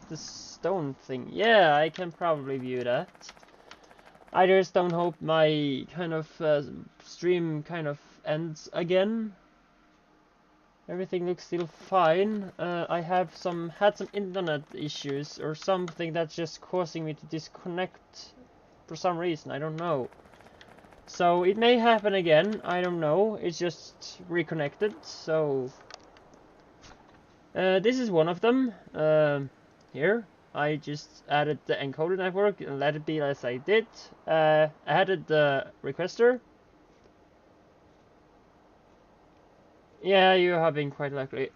the stone thing. Yeah, I can probably view that. I just don't hope my kind of stream kind of ends again. Everything looks still fine. I have had some internet issues or something that's just causing me to disconnect for some reason. I don't know. So it may happen again. I don't know. It's just reconnected. So this is one of them. Here I just added the encoder network and let it be as I did. Added the requester. Yeah, you have been quite lucky.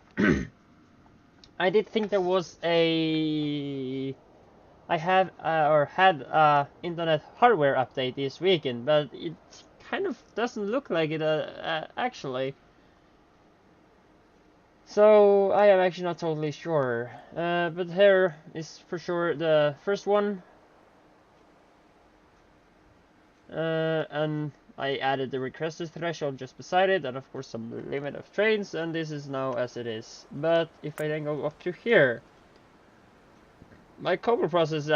I did think there was I have or had internet hardware update this weekend, but it kind of doesn't look like it actually. So I am actually not totally sure. But here is for sure the first one. And I added the requester threshold just beside it, and of course some limit of trains, and this is now as it is. But if I then go up to here, my cobble process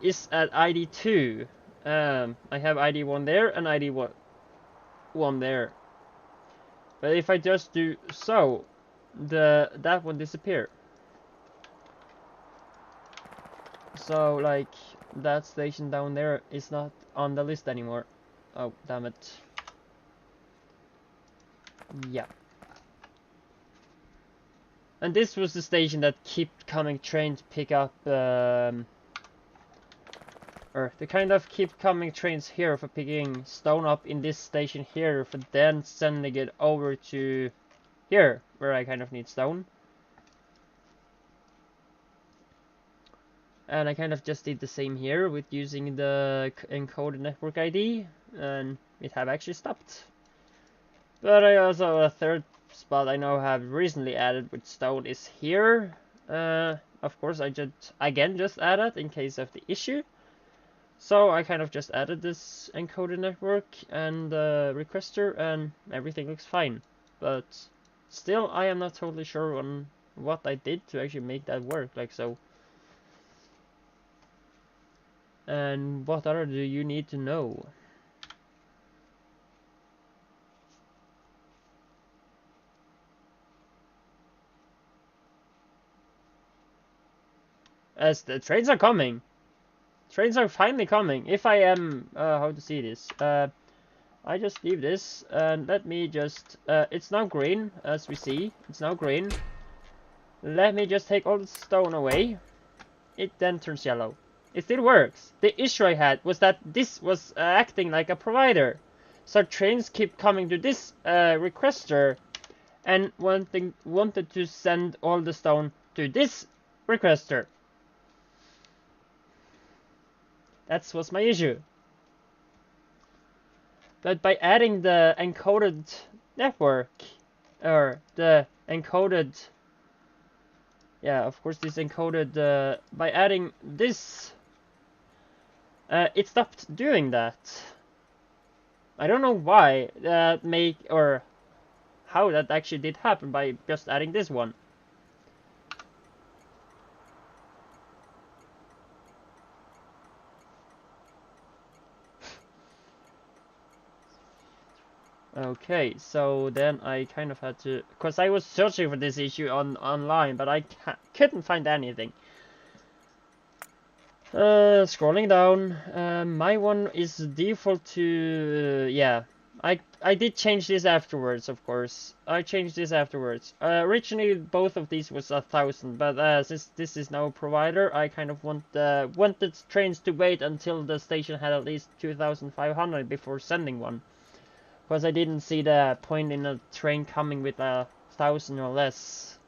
is at ID 2. I have ID 1 there and ID 1 there. But if I just do so, that one disappear. So like that station down there is not on the list anymore. Oh damn it. Yeah. And this was the station that kept coming train to pick up or they kind of keep coming trains here for picking stone up in this station here for then sending it over to here where I kind of need stone. And I kind of just did the same here with using the encoded network ID, and it have actually stopped. But I also, a third spot I know have recently added with stone is here. Of course I just added in case of the issue. So I kind of just added this encoded network and requester, and everything looks fine. But still I am not totally sure on what I did to actually make that work like so. And what other do you need to know? As the trains are coming. Trains are finally coming. If I am, how to see this? I just leave this and let me just, it's now green as we see. It's now green. Let me just take all the stone away. It then turns yellow. It still works. The issue I had was that this was acting like a provider. So trains keep coming to this requester and wanted to send all the stone to this requester. That was my issue. But by adding the encoded network, or the encoded, yeah, of course this encoded, by adding this, it stopped doing that. I don't know why that or how that actually did happen by just adding this one. Okay, so then I kind of had to, because I was searching for this issue online, but I couldn't find anything. Scrolling down, my one is default to, yeah, I did change this afterwards, of course. I changed this afterwards. Originally, both of these was 1,000, but since this is now a provider, I kind of wanted trains to wait until the station had at least 2,500 before sending one. Because I didn't see the point in a train coming with 1,000 or less.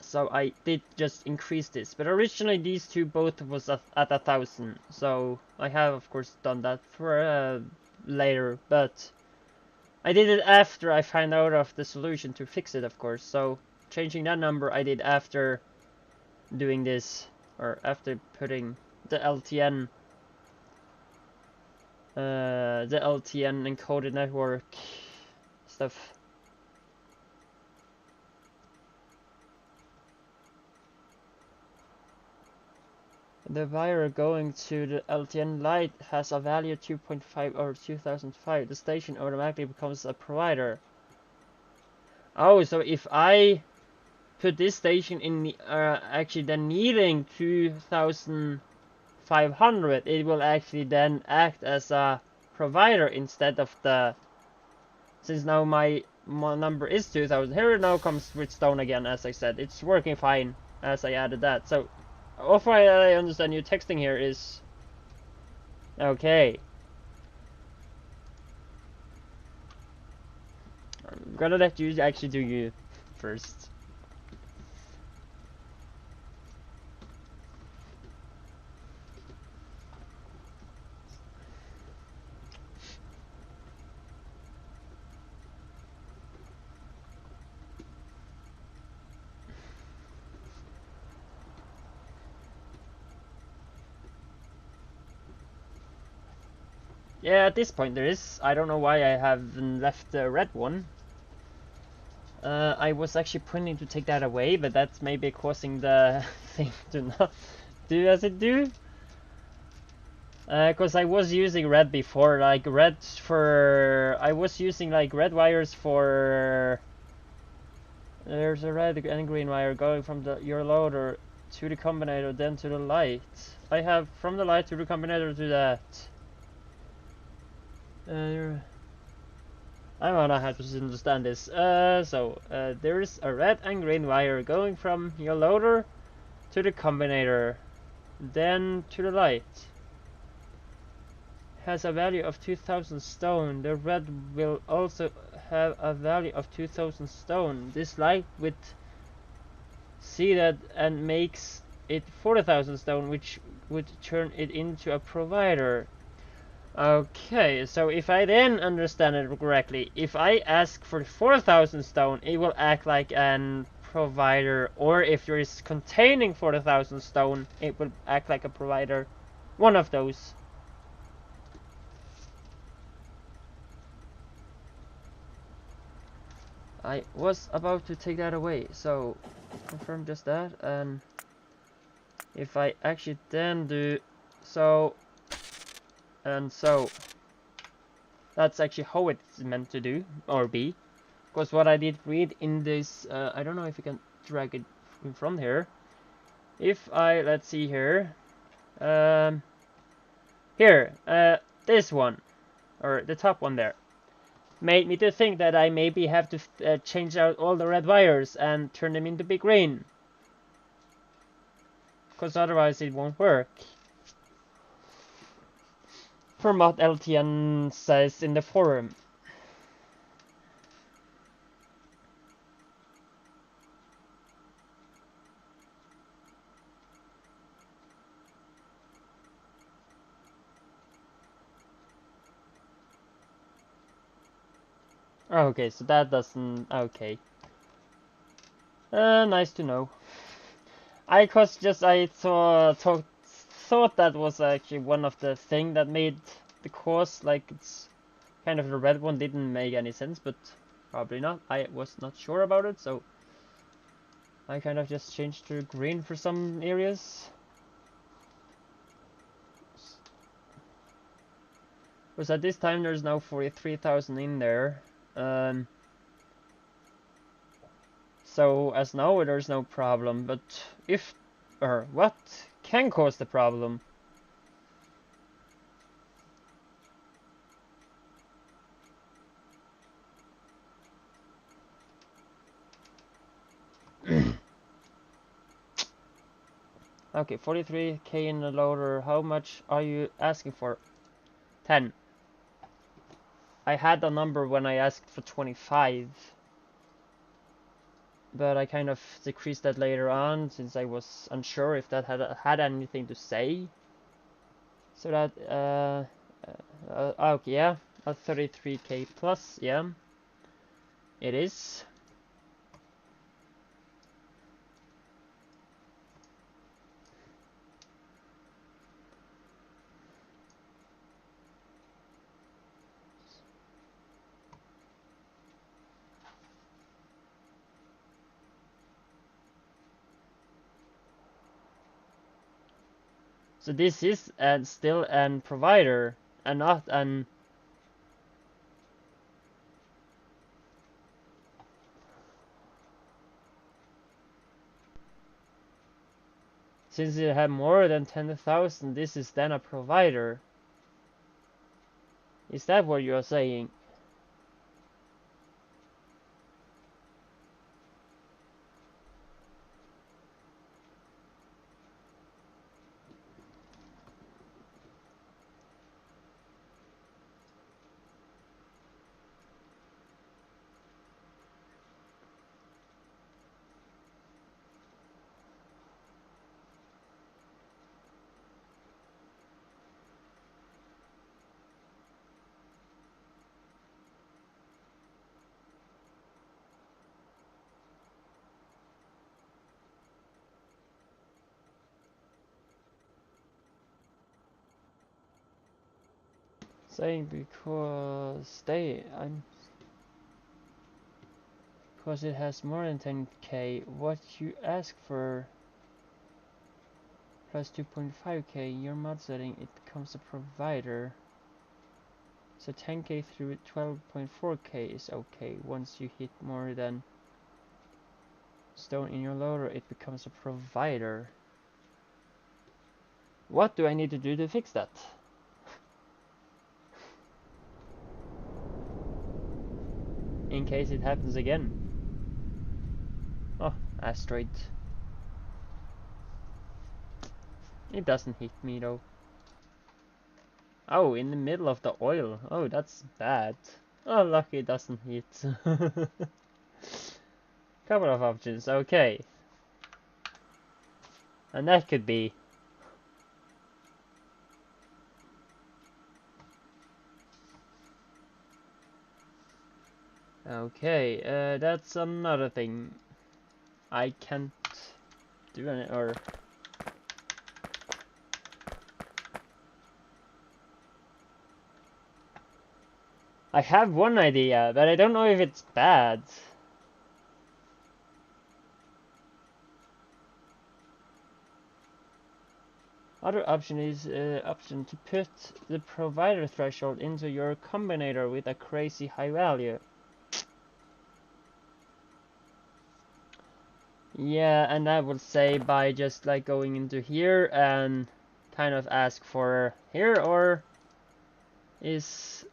So I did just increase this. But originally these two both was at 1,000. So I have of course done that for later. But I did it after I found out of the solution to fix it, of course. So changing that number I did after doing this. Or after putting the LTN encoded network stuff. The wire going to the LTN light has a value 2.5 or 2005. The station automatically becomes a provider. Oh, so if I put this station in the, actually then needing 2500, it will actually then act as a provider instead of the, since now my number is 2000. Here it now comes with stone again, as I said. It's working fine as I added that. So, if I understand you texting here is okay. I'm gonna let you actually do you first. Yeah, at this point there is. I don't know why I haven't left the red one. I was actually planning to take that away, but that's maybe causing the thing to not do as it do. Because I was using red before, like red for... I was using like red wires for... There's a red and green wire going from your loader to the combinator, then to the light. I have from the light to the combinator to that. I don't know how to understand this. There's a red and green wire going from your loader to the combinator, then to the light. Has a value of 2000 stone. The red will also have a value of 2000 stone. This light would see that and makes it 40,000 stone, which would turn it into a provider. Okay, so if I then understand it correctly, if I ask for 4,000 stone, it will act like an provider, or if there is containing 40,000 stone, it will act like a provider. One of those. I was about to take that away, so confirm just that, and if I actually then do so and so, that's actually how it's meant to do, or be. Because what I did read in this, I don't know if you can drag it in front here. If I, let's see here, this one, or the top one there, made me to think that I maybe have to change out all the red wires and turn them into big green. Because otherwise it won't work. From what LTN says in the forum. Okay, so that doesn't... okay. Nice to know. I thought that was actually one of the thing that made the course, like, it's kind of the red one didn't make any sense, but probably not. I was not sure about it, so I kind of just changed to green for some areas. Because at this time there's now 43,000 in there. So as now there's no problem, but if or what can cause the problem? Okay, 43k in the loader. How much are you asking for? 10. I had a number when I asked for 25. But I kind of decreased that later on since I was unsure if that had anything to say. So that okay, yeah, a 33k plus, yeah, it is. So this is still an provider and not an... Since you have more than 10,000, this is then a provider. Is that what you are saying? Saying because because it has more than 10k. What you ask for plus 2.5k, your mod setting, it becomes a provider. So 10k through 12.4k is okay. Once you hit more than stone in your loader, it becomes a provider. What do I need to do to fix that? In case it happens again. Oh, asteroid. It doesn't hit me though. Oh, in the middle of the oil. Oh, that's bad. Oh, lucky it doesn't hit. Couple of options, okay. And that could be... Okay, that's another thing. I can't do any, or... I have one idea, but I don't know if it's bad. Other option is option to put the provider threshold into your combinator with a crazy high value. Yeah, and I would say by just like going into here and kind of ask for here, or is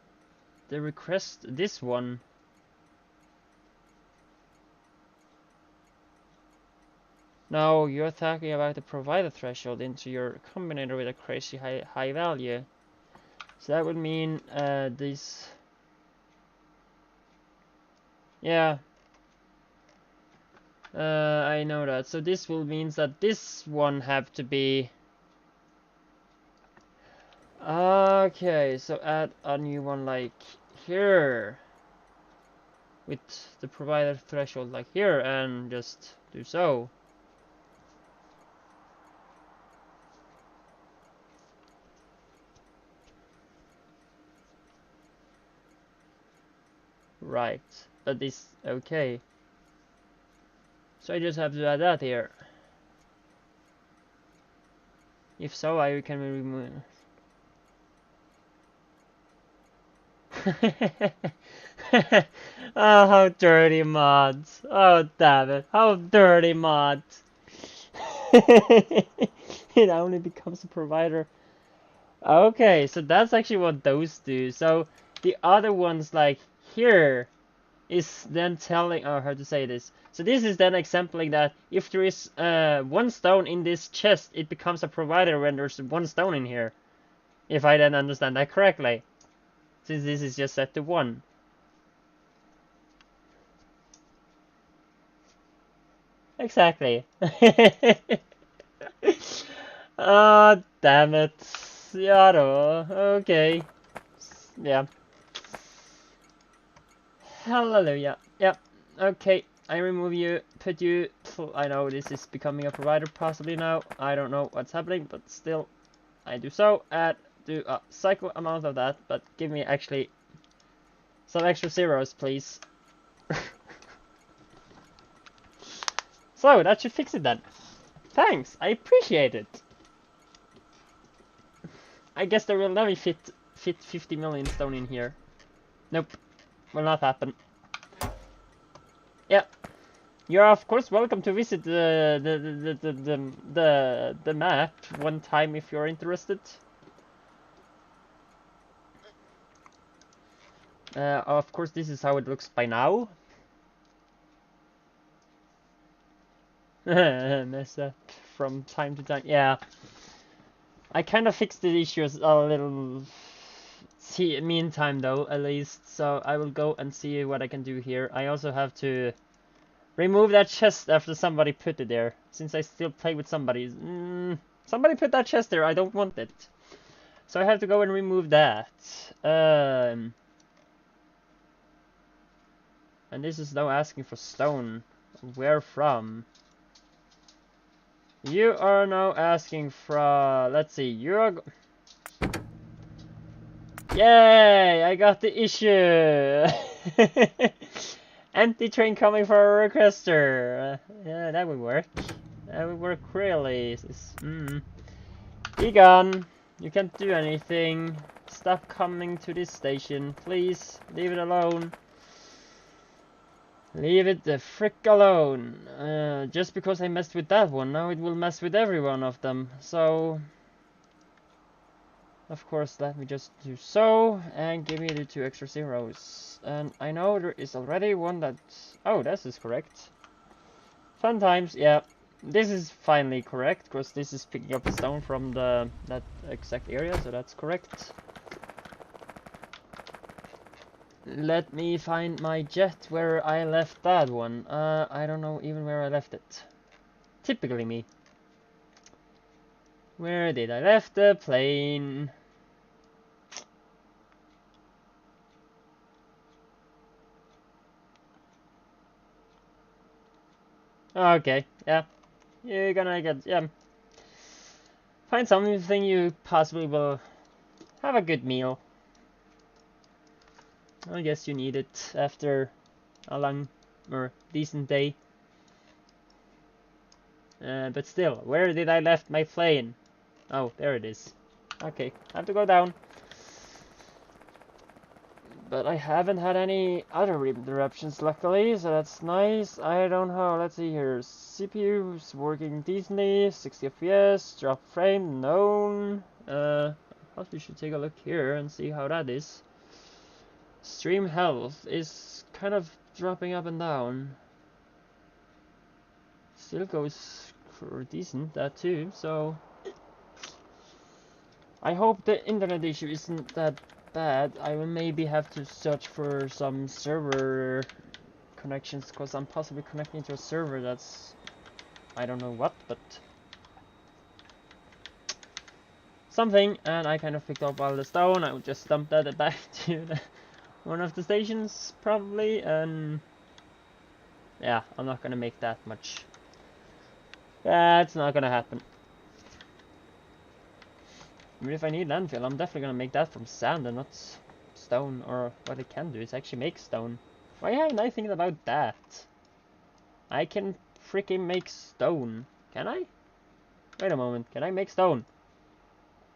the request this one? No, you're talking about the provider threshold into your combinator with a crazy high value. So that would mean this. Yeah. I know that. So this will means that this one have to be. Okay, so add a new one like here. With the provider threshold like here, and just do so. Right, but this, okay. So I just have to add that here. If so, I can remove. Oh, how dirty mods. Oh, damn it. How dirty mods. It only becomes a provider. Okay, so that's actually what those do. So the other ones like here is then telling, oh, how to say this. So this is then exempling that if there is one stone in this chest, it becomes a provider when there's one stone in here. If I then understand that correctly. Since this is just set to 1. Exactly. Ah, damn it. Yeah, okay. Yeah. Hallelujah. Yeah. Okay. I remove you, put you. I know this is becoming a provider possibly now. I don't know what's happening, but still, I do so. And do a cycle amount of that, but give me actually some extra zeros, please. So that should fix it then. Thanks, I appreciate it. I guess there will never fit 50 million stone in here. Nope, will not happen. Yeah, you're of course welcome to visit the map one time if you're interested. Of course, this is how it looks by now. Mess up from time to time. Yeah, I kind of fixed the issues a little. Meantime though, at least, so I will go and see what I can do here. I also have to remove that chest after somebody put it there, since I still play with somebody. Somebody put that chest there. I don't want it, so I have to go and remove that. And this is now asking for stone. Where from? You are now asking from. Let's see. You are. Yay! I got the issue. Empty train coming for a requester. Yeah, that would work. That would work really. Be gone. You can't do anything. Stop coming to this station, please. Leave it alone. Leave it the frick alone. Just because I messed with that one, now it will mess with every one of them. So, of course, let me just do so, and give me the 2 extra zeros. And I know there is already one that... Oh, this is correct. Fun times, yeah. This is finally correct, because this is picking up stone from that exact area, so that's correct. Let me find my jet where I left that one. I don't know even where I left it. Typically me. Where did I left the plane? Okay, yeah. You're gonna get, yeah. Find something you possibly will have a good meal. I guess you need it after a long or decent day. But still, where did I left my plane? Oh, there it is. Okay, I have to go down. But I haven't had any other interruptions, luckily, so that's nice. I don't know, let's see here. CPU is working decently, 60 FPS, drop frame, known. Possibly should take a look here and see how that is. Stream health is kind of dropping up and down. Still goes for decent, that too, so... I hope the internet issue isn't that bad. I will maybe have to search for some server connections, because I'm possibly connecting to a server that's... I don't know what, but... something, and I kind of picked up all the stone. I would just dump that back to one of the stations, probably, and... yeah, I'm not gonna make that much. That's not gonna happen. I mean, if I need landfill, I'm definitely gonna make that from sand and not stone, or what it can do is actually make stone. Why haven't I thinking about that? I can freaking make stone. Can I? Wait a moment, can I make stone?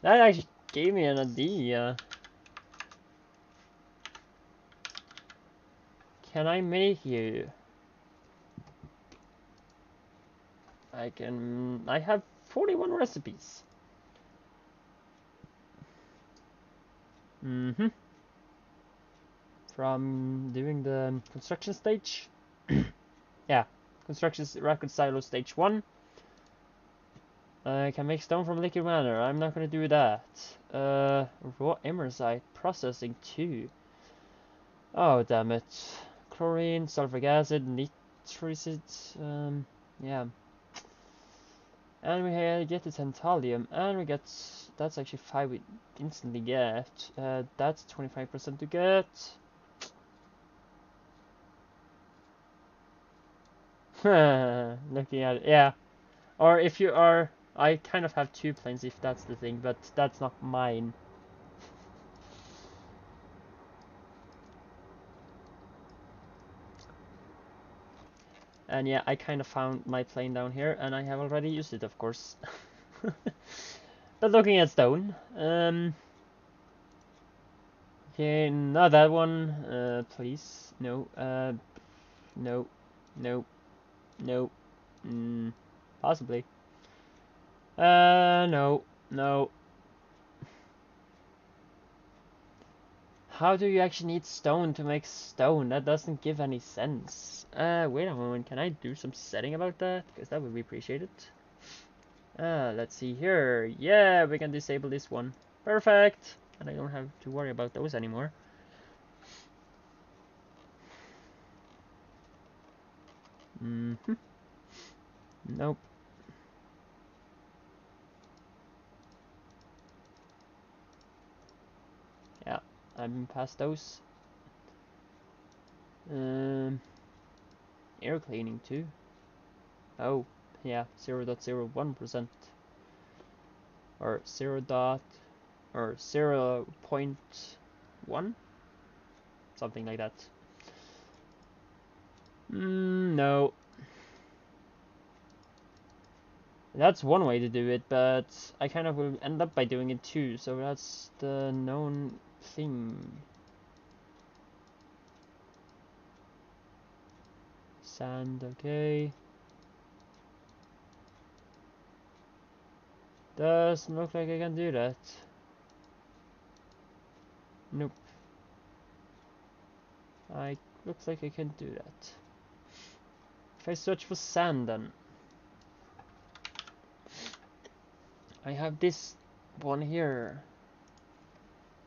That actually gave me an idea. Can I make you? I can... I have 41 recipes. From doing the construction stage. Yeah, construction record silo stage 1. I can make stone from liquid manner. I'm not gonna do that. Raw emersite processing 2. Oh damn it. Chlorine, sulfuric acid, nitricid. Yeah. And we get the tantalum, and we get... that's actually 5 we instantly get. That's 25% to get. Looking at it, yeah. Or if you are... I kind of have 2 planes if that's the thing, but that's not mine. And yeah, I kind of found my plane down here, and I have already used it, of course. But looking at stone, okay, not that one, please, no, no, no, no, possibly, no, no. How do you actually need stone to make stone? That doesn't give any sense. Wait a moment, can I do some setting about that? Because that would be appreciated. Let's see here. Yeah, we can disable this one. Perfect. And I don't have to worry about those anymore. Nope. Yeah, I've been past those. Air cleaning too. Oh, yeah, 0.01%. Or 0.1? Something like that. No. That's one way to do it, but I kind of will end up by doing it too, so that's the known thing. Sand, okay. Doesn't look like I can do that. Nope. Looks like I can do that. If I search for sand then. I have this one here.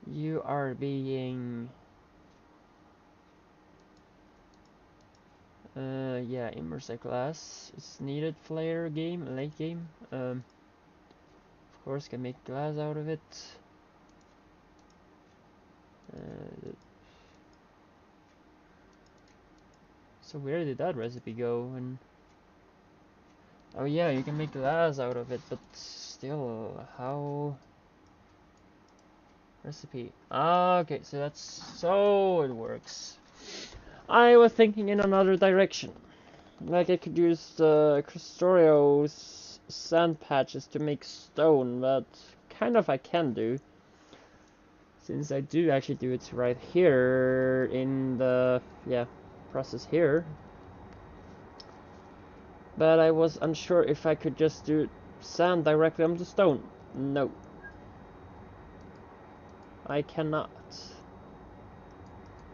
You are being... yeah, immerse glass is needed for later game, late game. Of course, can make glass out of it. So where did that recipe go? And oh yeah, you can make glass out of it, but still, how? Recipe. Ah, okay, so that's so it works. I was thinking in another direction. Like I could use Krastorio's sand patches to make stone, but kind of I can do. Since I do actually do it right here in the, process here. But I was unsure if I could just do sand directly onto stone. No. I cannot.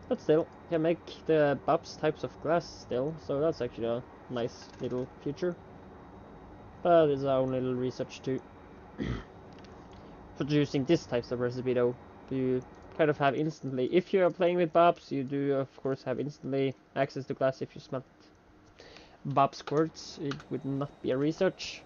But still, can make the Bob's types of glass still, so that's actually a nice little feature. But it's our own little research too. Producing this types of recipe though, you kind of have instantly, if you are playing with Bobs, you do of course have instantly access to glass if you smelt Bob's quartz. It would not be a research.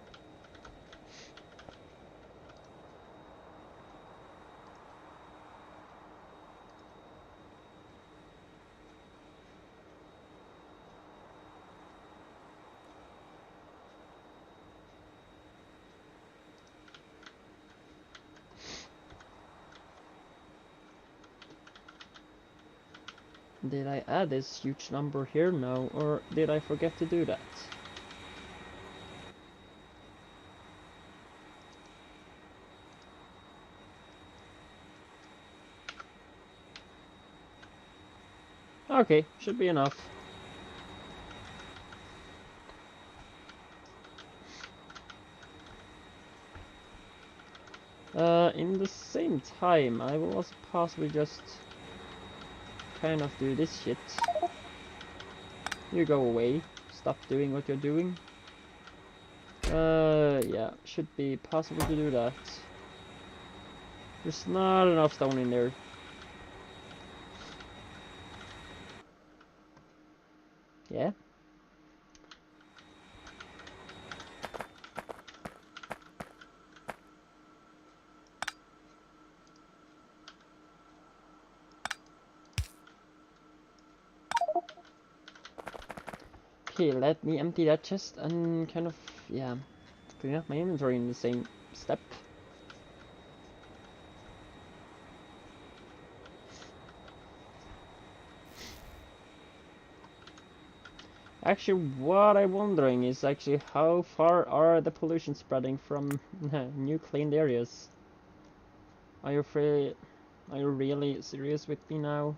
Did I add this huge number here? No, or did I forget to do that? Okay, should be enough. In the same time, I will also possibly just kind of do this shit. You go away. Stop doing what you're doing. Yeah, should be possible to do that. There's not enough stone in there. Yeah. Okay, let me empty that chest and kind of, yeah, clean up my inventory in the same step. Actually, what I'm wondering is actually how far are the pollution spreading from new cleaned areas? Are you free? Are you really serious with me now?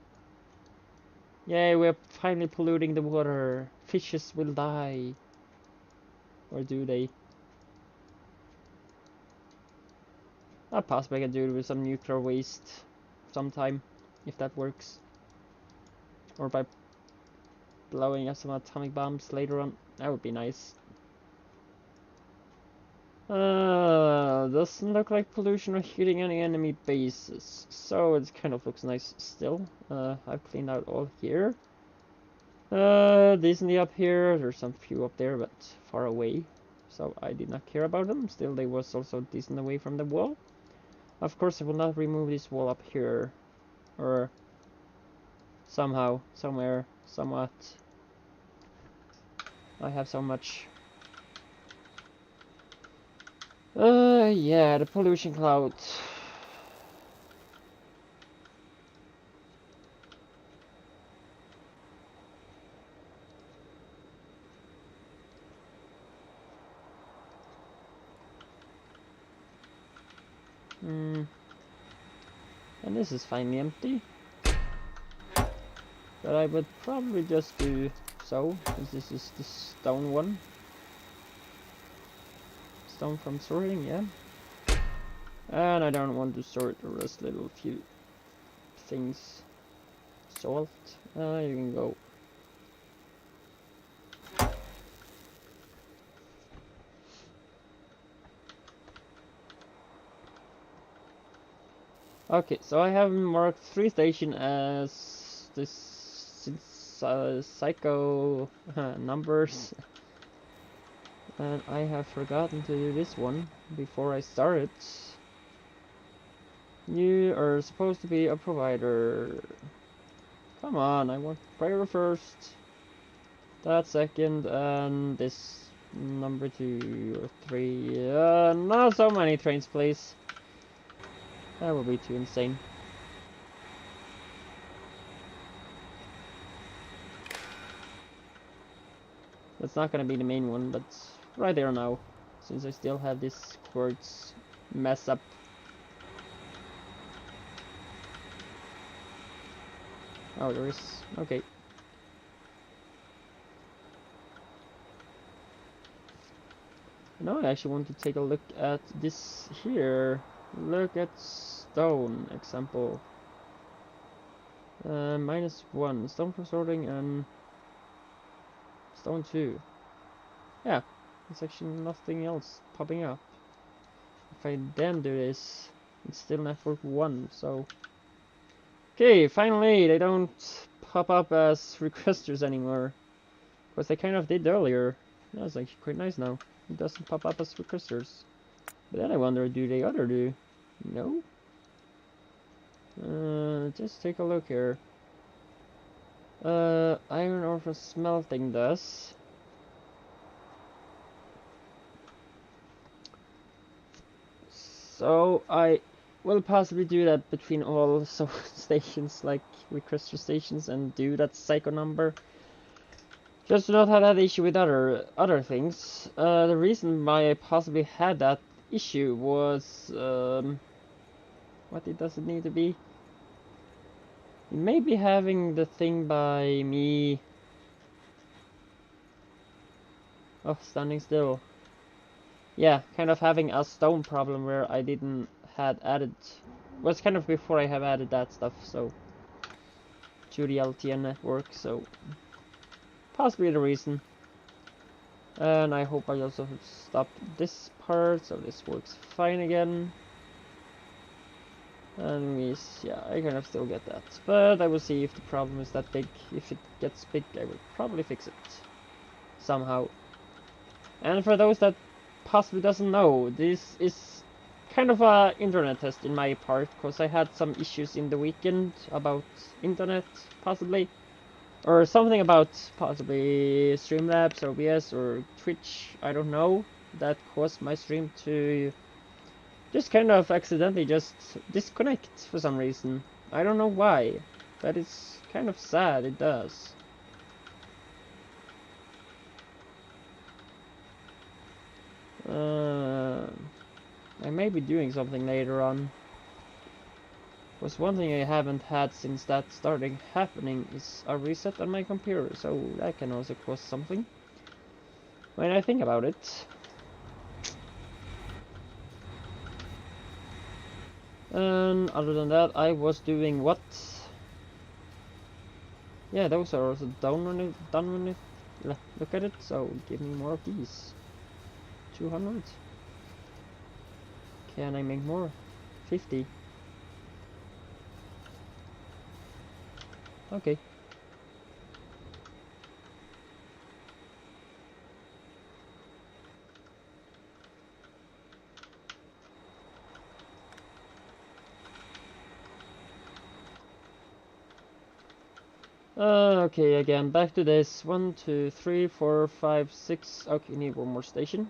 Yay, we're finally polluting the water. Fishes will die. Or do they? Possibly I can do it with some nuclear waste sometime, if that works. Or by blowing up some atomic bombs later on. That would be nice. Doesn't look like pollution or hitting any enemy bases. So it kind of looks nice still. I've cleaned out all here. Decently up here. There's some few up there, but far away. So I did not care about them. Still, they was also decent away from the wall. Of course, I will not remove this wall up here. Or somehow, somewhere, somewhat. I have so much. Yeah, the pollution cloud. And this is finally empty. But I would probably just do so, because this is the stone one. Stone from sorting, yeah. And I don't want to sort the rest little few things. Salt, you can go. Okay, so I have marked 3 stations as this psycho numbers. And I have forgotten to do this one before I started. You are supposed to be a provider. Come on, I want prayer first. That second, and this number 2 or 3. Not so many trains, please. That would be too insane. That's not gonna be the main one, but right there now. Since I still have this quartz mess up. Oh, there is. Okay. Now I actually want to take a look at this here. Look at stone example. -1 stone for sorting and stone 2. Yeah, there's actually nothing else popping up. If I then do this, it's still network 1, so... Okay, finally, they don't pop up as requesters anymore. Because they kind of did earlier. That's actually quite nice now. It doesn't pop up as requesters. But then I wonder, do they other do? No? Just take a look here. Iron ore for smelting does. So I will possibly do that between all stations, like requester stations, and do that psycho number. Just to not have that issue with other things. The reason why I possibly had that issue was what it does it need to be? It may be having the thing by me. Oh, standing still. Yeah, kind of having a stone problem where I didn't had added. Was kind of before I have added that stuff, so to the LTN network, so possibly the reason. And I hope I also have stopped this part, so this works fine again. And yeah, I kind of still get that. But I will see if the problem is that big. If it gets big, I will probably fix it. Somehow. And for those that possibly doesn't know, this is kind of a internet test in my part, because I had some issues in the weekend about internet, possibly. Or something about possibly Streamlabs, OBS, or Twitch, I don't know, that caused my stream to just kind of accidentally just disconnect for some reason. I don't know why, but it's kind of sad it does. I may be doing something later on. Was one thing I haven't had since that started happening is a reset on my computer, so that can also cost something when I think about it. And other than that, I was doing what? Yeah, those are also done when it look at it, so give me more of these. 200. Can I make more? 50. Okay. Okay, again, back to this. 1, 2, 3, 4, 5, 6. Okay, need one more station.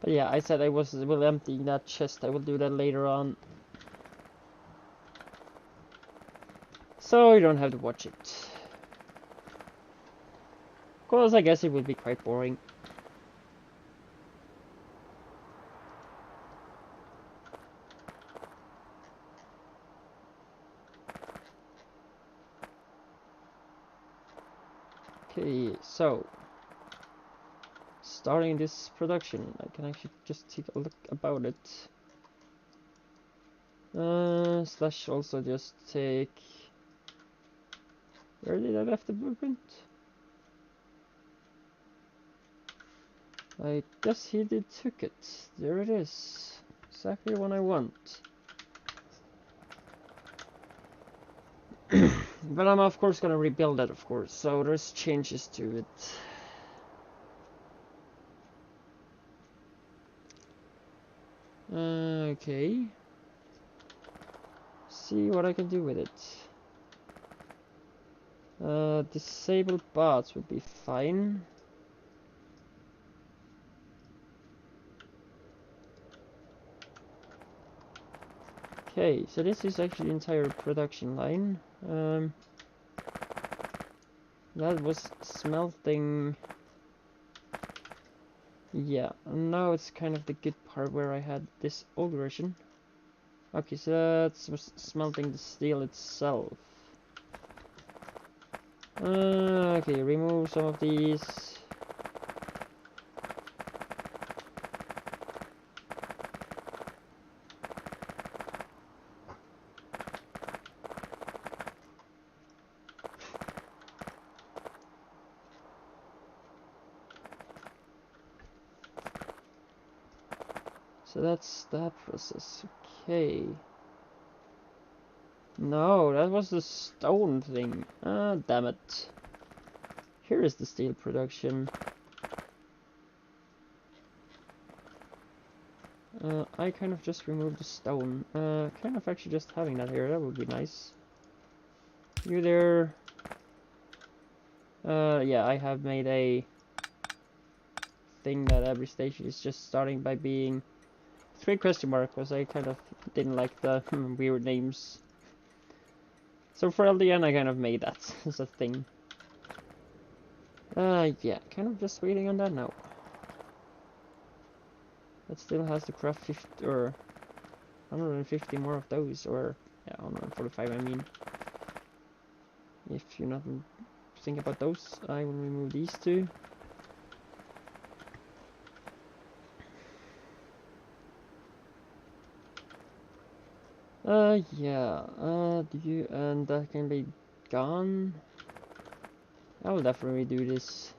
But yeah, I said I will empty that chest. I will do that later on. So you don't have to watch it. Cause I guess it would be quite boring. Okay, so starting this production, I can actually just take a look about it. Slash also just take. Where did I left the blueprint? I guess he did took it. There it is. Exactly what I want. But I'm of course gonna rebuild that, of course, so there's changes to it. Okay. See what I can do with it. Disabled bots would be fine. Okay, so this is actually the entire production line. That was smelting. Yeah, and now it's kind of the good part where I had this old version. Okay, so that's smelting the steel itself. Okay, remove some of these. So that's that process. Okay. No, that was the stone thing. Ah, damn it. Here is the steel production. I kind of just removed the stone. Kind of actually just having that here, that would be nice. You there. Yeah, I have made a thing that every station is just starting by being 3 question mark, because I kind of didn't like the weird names. So for LDN I kind of made that as a thing. Yeah, kind of just waiting on that now. That still has to craft 50 or 150 more of those, or yeah, 145 I mean. If you're not thinking about those, I will remove these 2. Yeah, and that can be gone. I will definitely do this.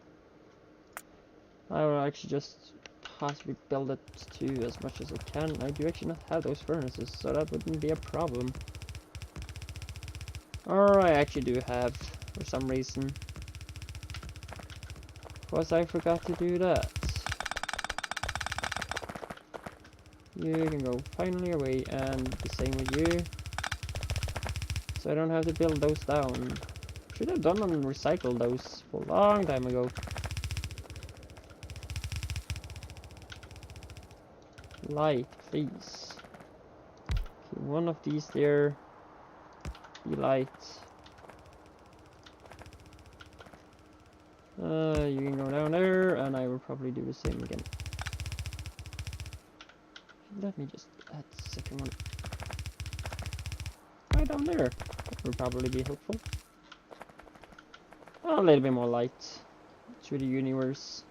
I will actually just possibly build it too as much as I can. I do actually not have those furnaces, so that wouldn't be a problem. Or I actually do have, for some reason. Because I forgot to do that. You can go finally away, and the same with you. So I don't have to build those down. Should have done and recycled those for a long time ago. Light, please. Okay, one of these there. Be light. You can go down there, and I will probably do the same again. Let me just add the second one. Right down there. That will probably be helpful. A little bit more light to the universe.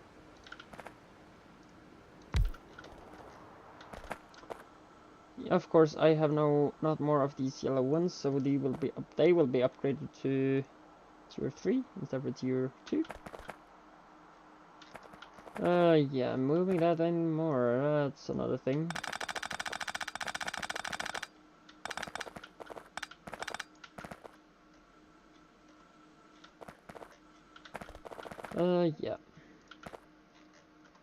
Of course, I have not more of these yellow ones, so they will be upgraded to tier 3 instead of tier 2. Yeah, moving that anymore, that's another thing. Yeah.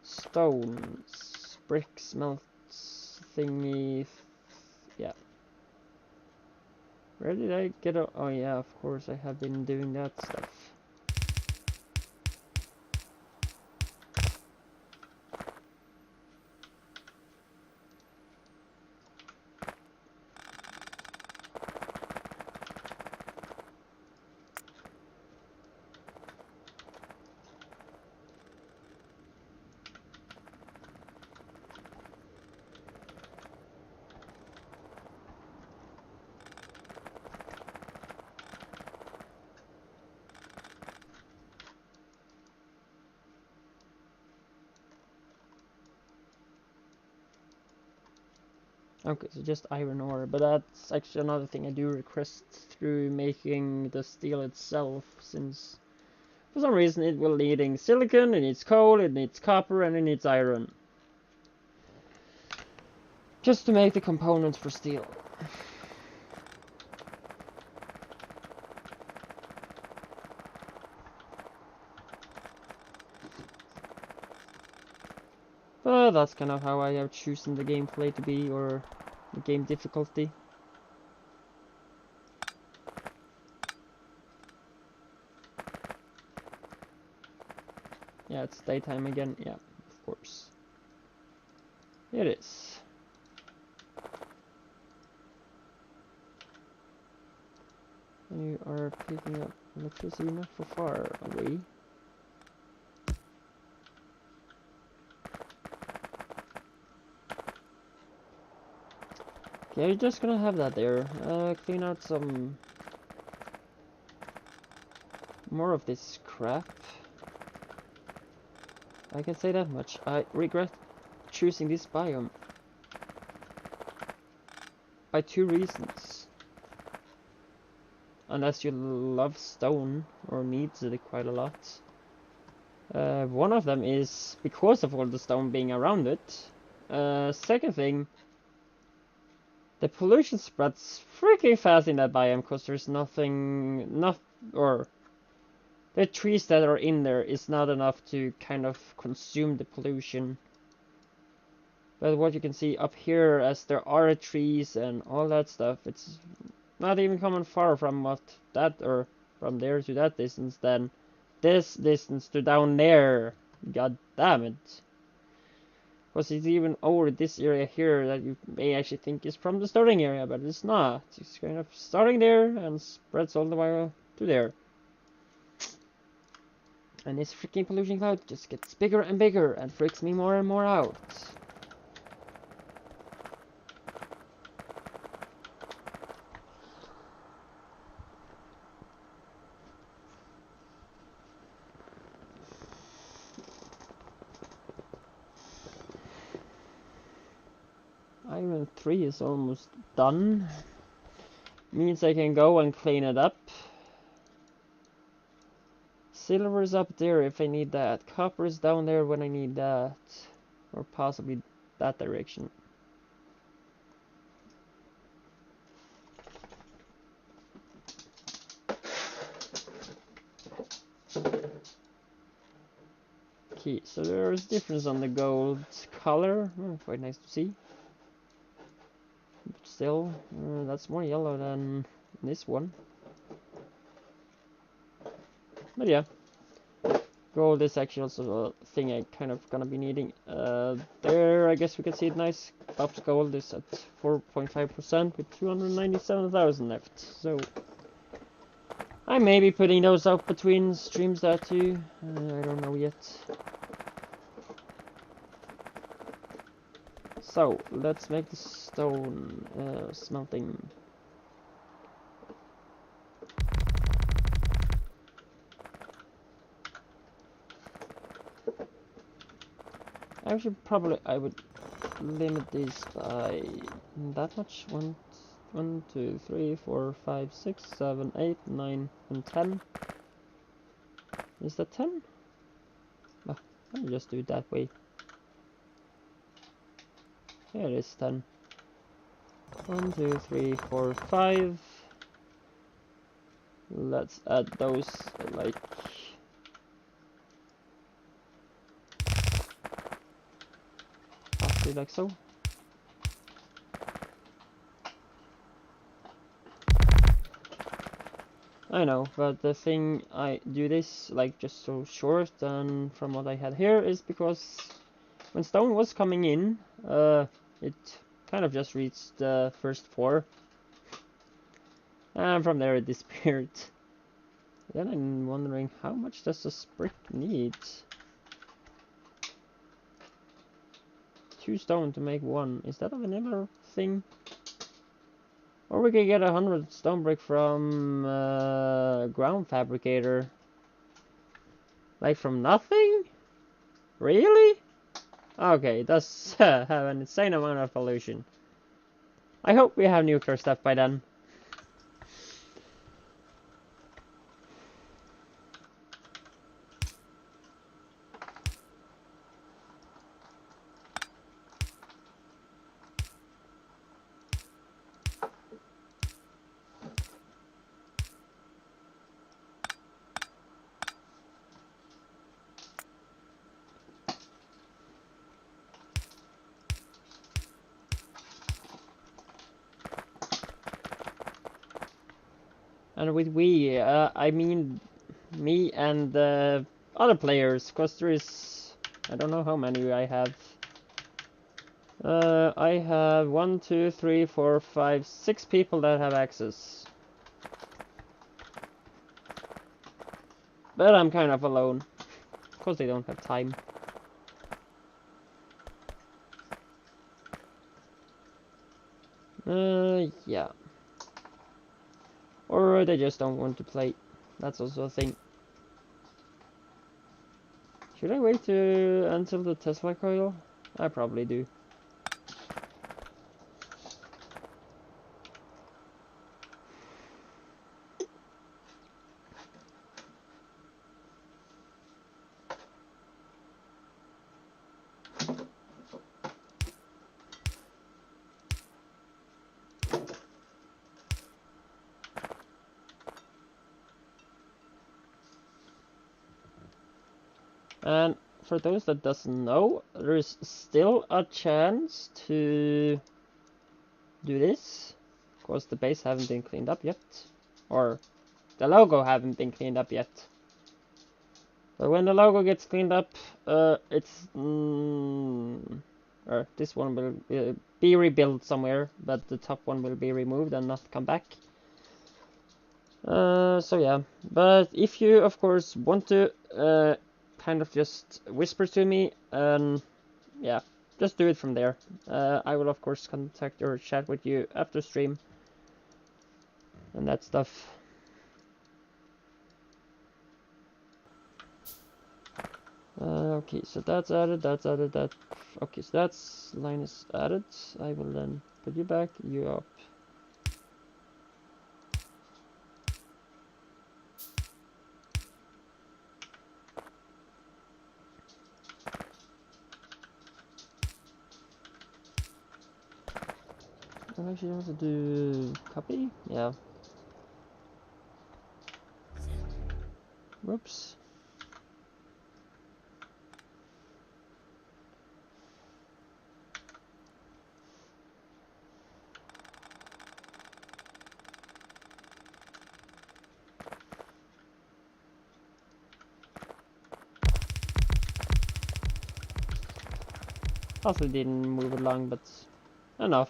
Stones, bricks, melts, thingy, yeah. Where did I get a... Oh yeah, of course, I have been doing that stuff. Okay, so just iron ore, but that's actually another thing I do request through making the steel itself, since for some reason it will needing silicon, it needs coal, it needs copper, and it needs iron. Just to make the components for steel. But that's kind of how I have chosen the gameplay to be, or the game difficulty. Yeah, it's daytime again. Yeah, of course. It is. You are picking up electricity not for far away. Okay, you're just gonna have that there. Clean out some more of this crap. I can say that much. I regret choosing this biome. By 2 reasons. Unless you love stone, or needs it quite a lot. One of them is because of all the stone being around it. Second thing, the pollution spreads freaking fast in that biome, because there's or the trees that are in there is not enough to kind of consume the pollution. But what you can see up here, as there are trees and all that stuff, it's not even coming far from what that, or from there to that distance, then this distance to down there. God damn it. Because it's even over this area here that you may actually think is from the starting area, but it's not. It's kind of starting there and spreads all the way to there. And this freaking pollution cloud just gets bigger and bigger and freaks me more and more out. Iron 3 is almost done. Means I can go and clean it up. Silver is up there if I need that. Copper is down there when I need that. Or possibly that direction. Okay, so there's difference on the gold color. Quite nice to see. Still, that's more yellow than this one. But yeah, gold is actually also a thing I kind of gonna be needing. There, I guess we can see it nice. Bob's gold is at 4.5% with 297,000 left. So I may be putting those out between streams there too. I don't know yet. So let's make the stone smelting. Actually, probably I would limit these by that much. 1, 2, 3, 4, 5, 6, 7, 8, 9, and 10. Is that 10? Oh, let me just do it that way. Here it is 10. 1, 2, 3, 4, 5. Let's add those like roughly like so. I know, but the thing I do this like just so short and from what I had here is because when stone was coming in, it kind of just reached the first 4, and from there it disappeared. Then I'm wondering, how much does this brick need? 2 stone to make 1. Is that a vanilla thing? Or we could get 100 stone brick from ground fabricator. Like from nothing? Really? Okay, it does have an insane amount of pollution. I hope we have nuclear stuff by then. And with we, I mean me and other players, because there is, I don't know how many I have. I have 1, 2, 3, 4, 5, 6 people that have access. But I'm kind of alone, because they don't have time. Yeah. Or they just don't want to play. That's also a thing. Should I wait until the Tesla coil? I probably do. And for those that doesn't know, there is still a chance to do this. Of course, the base haven't been cleaned up yet, or the logo haven't been cleaned up yet. But when the logo gets cleaned up, it's or this one will be rebuilt somewhere, but the top one will be removed and not come back. So yeah, but if you of course want to kind of just whisper to me, yeah, just do it from there. I will of course contact or chat with you after stream and that stuff. Okay, so that's added, that. Okay, so that's line is added. I will then put you back, you up. I actually want to do copy, yeah. Whoops. Also didn't move along, but enough.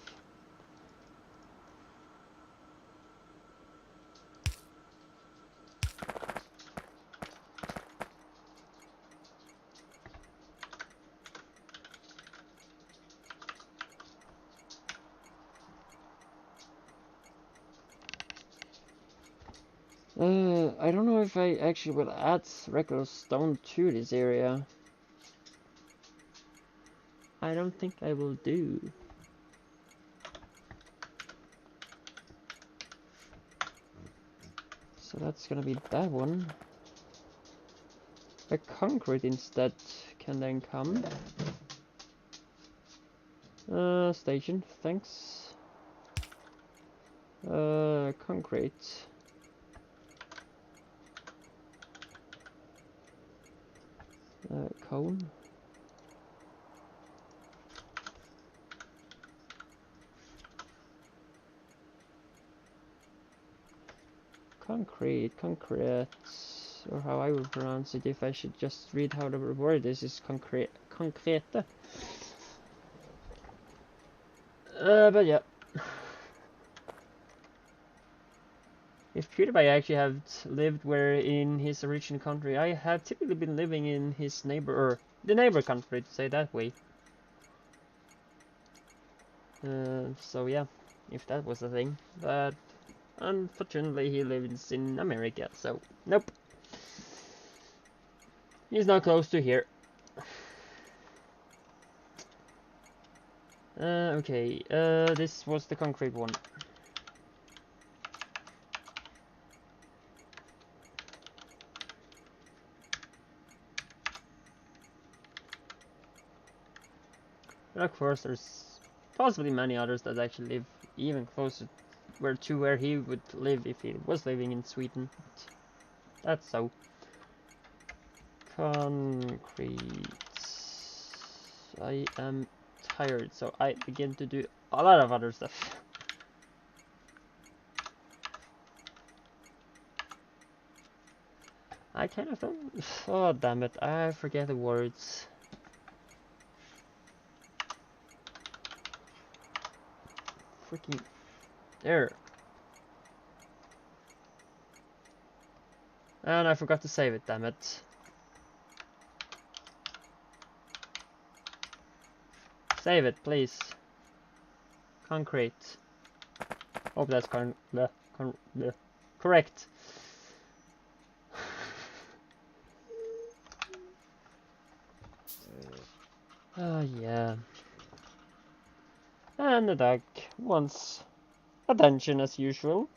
I don't know if I actually will add regular stone to this area. I don't think I will do. So that's gonna be that one. The concrete instead can then come. Station, thanks. Concrete. Cone. Concrete, or how I would pronounce it if I should just read how the word is concrete. But yeah. If PewDiePie actually had lived where in his original country, I have typically been living in his neighbor, or the neighbor country, to say that way. So yeah, if that was a thing. But unfortunately he lives in America, so nope. He's not close to here. Okay, this was the concrete one. And of course there's possibly many others that actually live even closer to where he would live if he was living in Sweden. But that's so. Concrete. I am tired, so I begin to do a lot of other stuff. I kind of don't. Oh, damn it, I forget the words. Freaking. There. And I forgot to save it, damn it. Save it, please. Concrete. Hope that's correct. Yeah. And the dog wants attention as usual.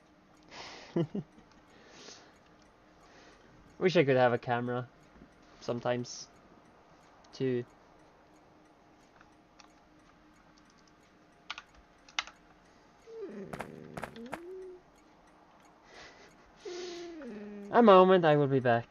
Wish I could have a camera sometimes too. A moment, I will be back.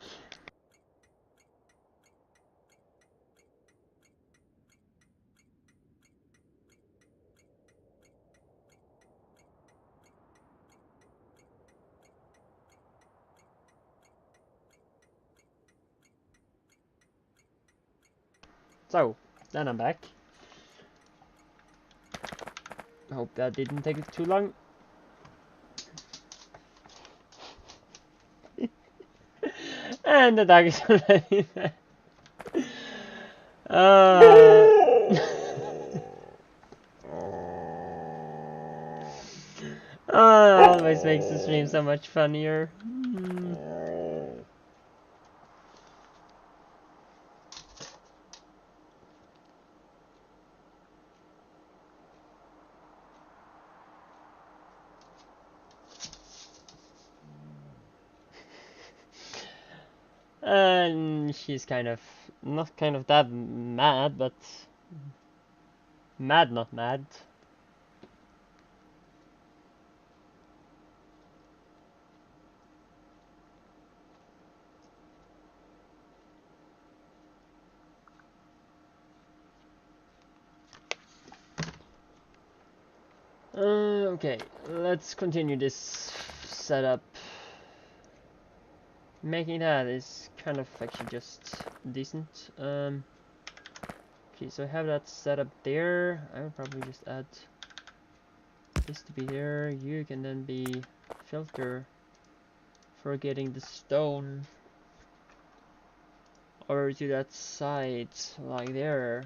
So, then I'm back. I hope that didn't take it too long. And the dog is already there. Oh, it always makes the stream so much funnier. And she's kind of, not kind of that mad, but mad, not mad. Okay, let's continue this setup. Making that is kind of actually just decent. Okay, so I have that set up there. I will probably just add this to be there. You can then be filter for getting the stone over to that side, like there.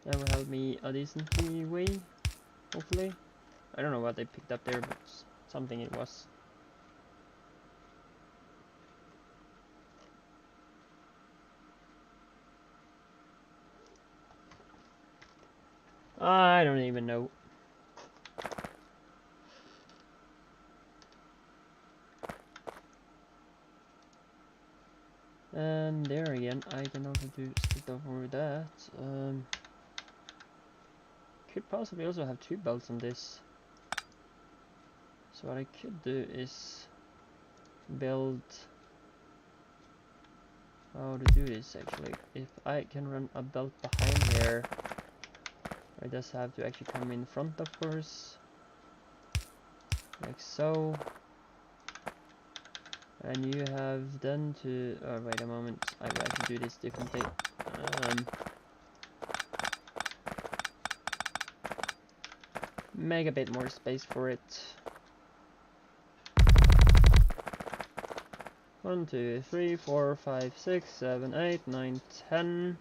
That will help me a decent way, hopefully. I don't know what they picked up there, but something it was. I don't even know. And there again, I can also do stuff over that. Could possibly also have two belts on this. So what I could do is build how to do this actually. If I can run a belt behind here, I just have to actually come in front, of course, like so. And you have then to, oh wait a moment, I will actually do this differently. Make a bit more space for it. 1, 2, 3, 4, 5, 6, 7, 8, 9, 10.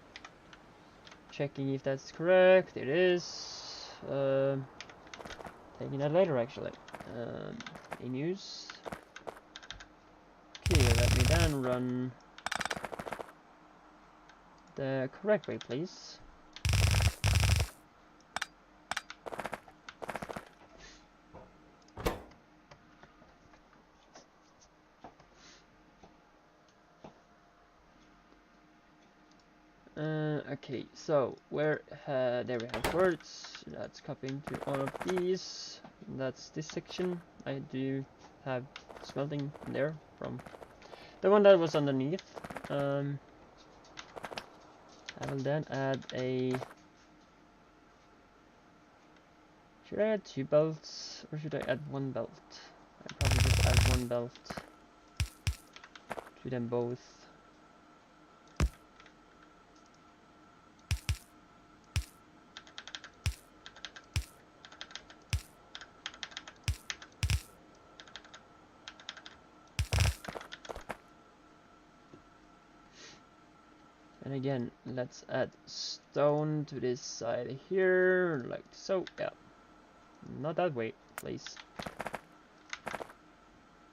Checking if that's correct. It is. Taking that later actually. In use. Okay, let me then run the correct way, please. Okay, so where there we have words. That's copying to all of these. That's this section. I do have smelting there from the one that was underneath. I will then add a. Should I add 2 belts or should I add 1 belt? I probably just add 1 belt to them both. And again, let's add stone to this side here, like so. Yeah, not that way, please.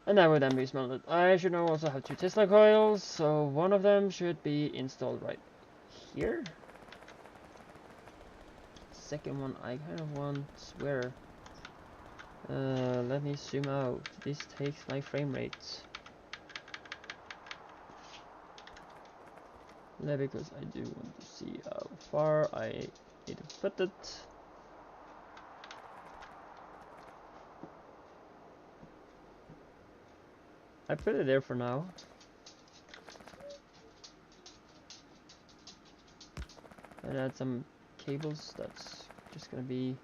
And that would then be smelted. I should now also have 2 Tesla coils, so one of them should be installed right here. Second one I kind of want where? Let me zoom out. This takes my frame rate. Yeah, because I do want to see how far I need to put it. I put it there for now. And add some cables. That's just gonna be.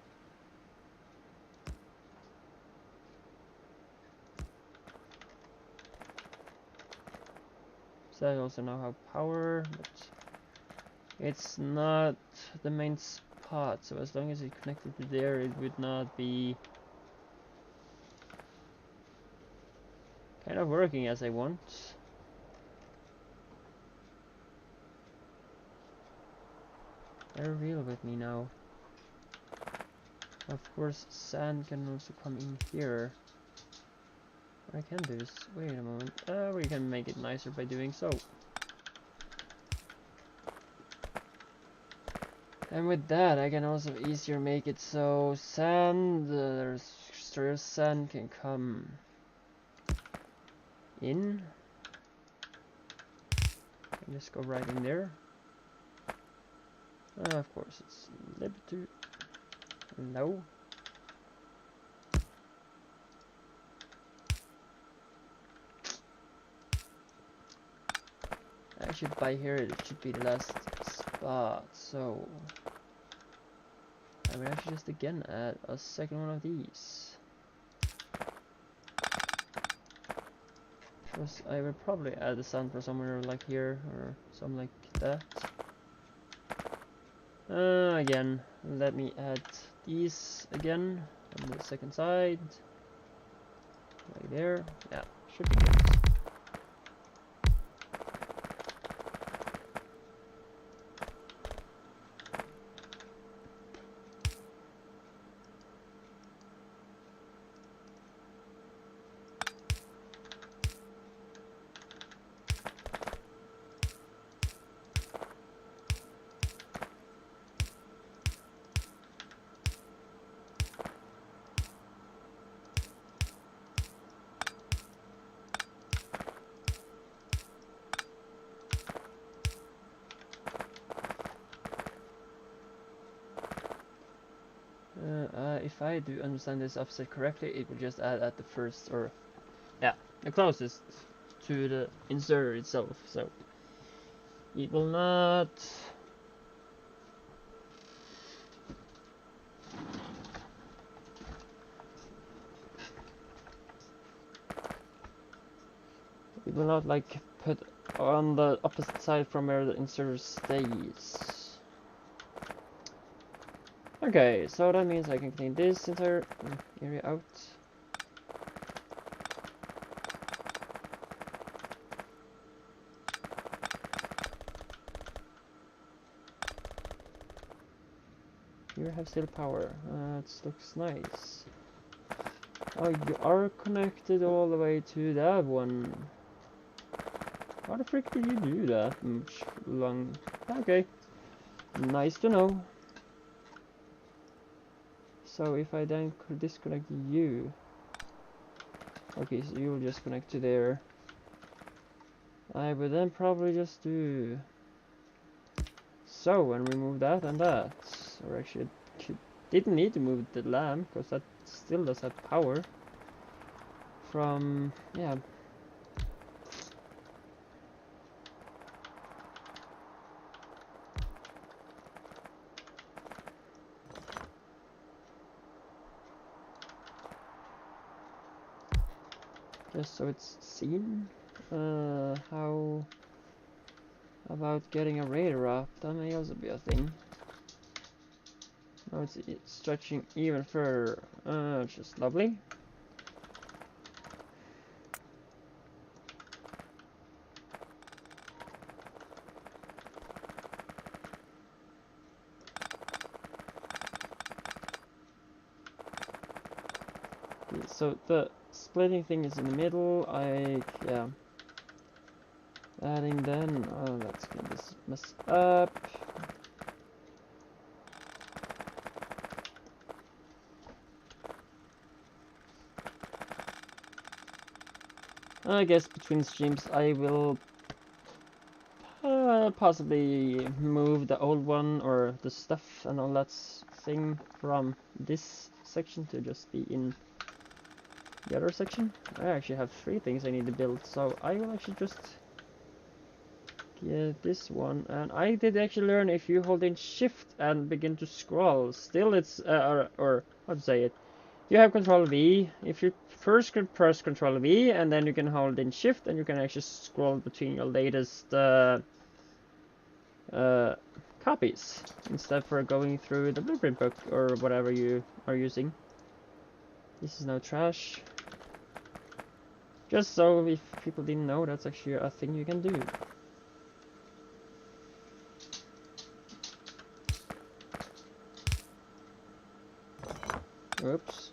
So I also now have power, but it's not the main spot. So as long as it's connected to there, it would not be kind of working as I want. They're real with me now. Of course, sand can also come in here. What I can do is, wait a moment, we can make it nicer by doing so. And with that, I can also easier make it so sand, sand can come in. And just go right in there. Of course, it's a little bit too low. I should buy here, it should be the last spot, so I will actually just again add a second one of these. First, I will probably add the sand for somewhere like here or something like that. Again, let me add these again on the second side. Right there. Yeah, should be good. If I do understand this offset correctly, it will just add at the first, or yeah, the closest to the inserter itself, so it will not like put on the opposite side from where the inserter stays. Okay, so that means I can clean this entire area out. You have still power. It looks nice. Oh, you are connected all the way to that one. How the frick did you do that much long? Okay, nice to know. So if I then could disconnect you, okay, so you'll just connect to there. I would then probably just do so and remove that and that. Or actually, didn't need to move the lamp because that still does have power from, yeah. Just so it's seen. How about getting a radar up? That may also be a thing. Now it's stretching even further. Just lovely. Okay, so the splitting thing is in the middle. Yeah. Adding then, let's clean this mess up. I guess between streams I will possibly move the old one or the stuff and all that thing from this section to just be in the other section. I actually have 3 things I need to build, so I will actually just get this one. And I did actually learn if you hold in shift and begin to scroll, still it's or how to say it, you have control V. If you first can press control V and then you can hold in shift and you can actually scroll between your latest copies instead for going through the blueprint book or whatever you are using. This is now trash. Just so if people didn't know, that's actually a thing you can do. Oops.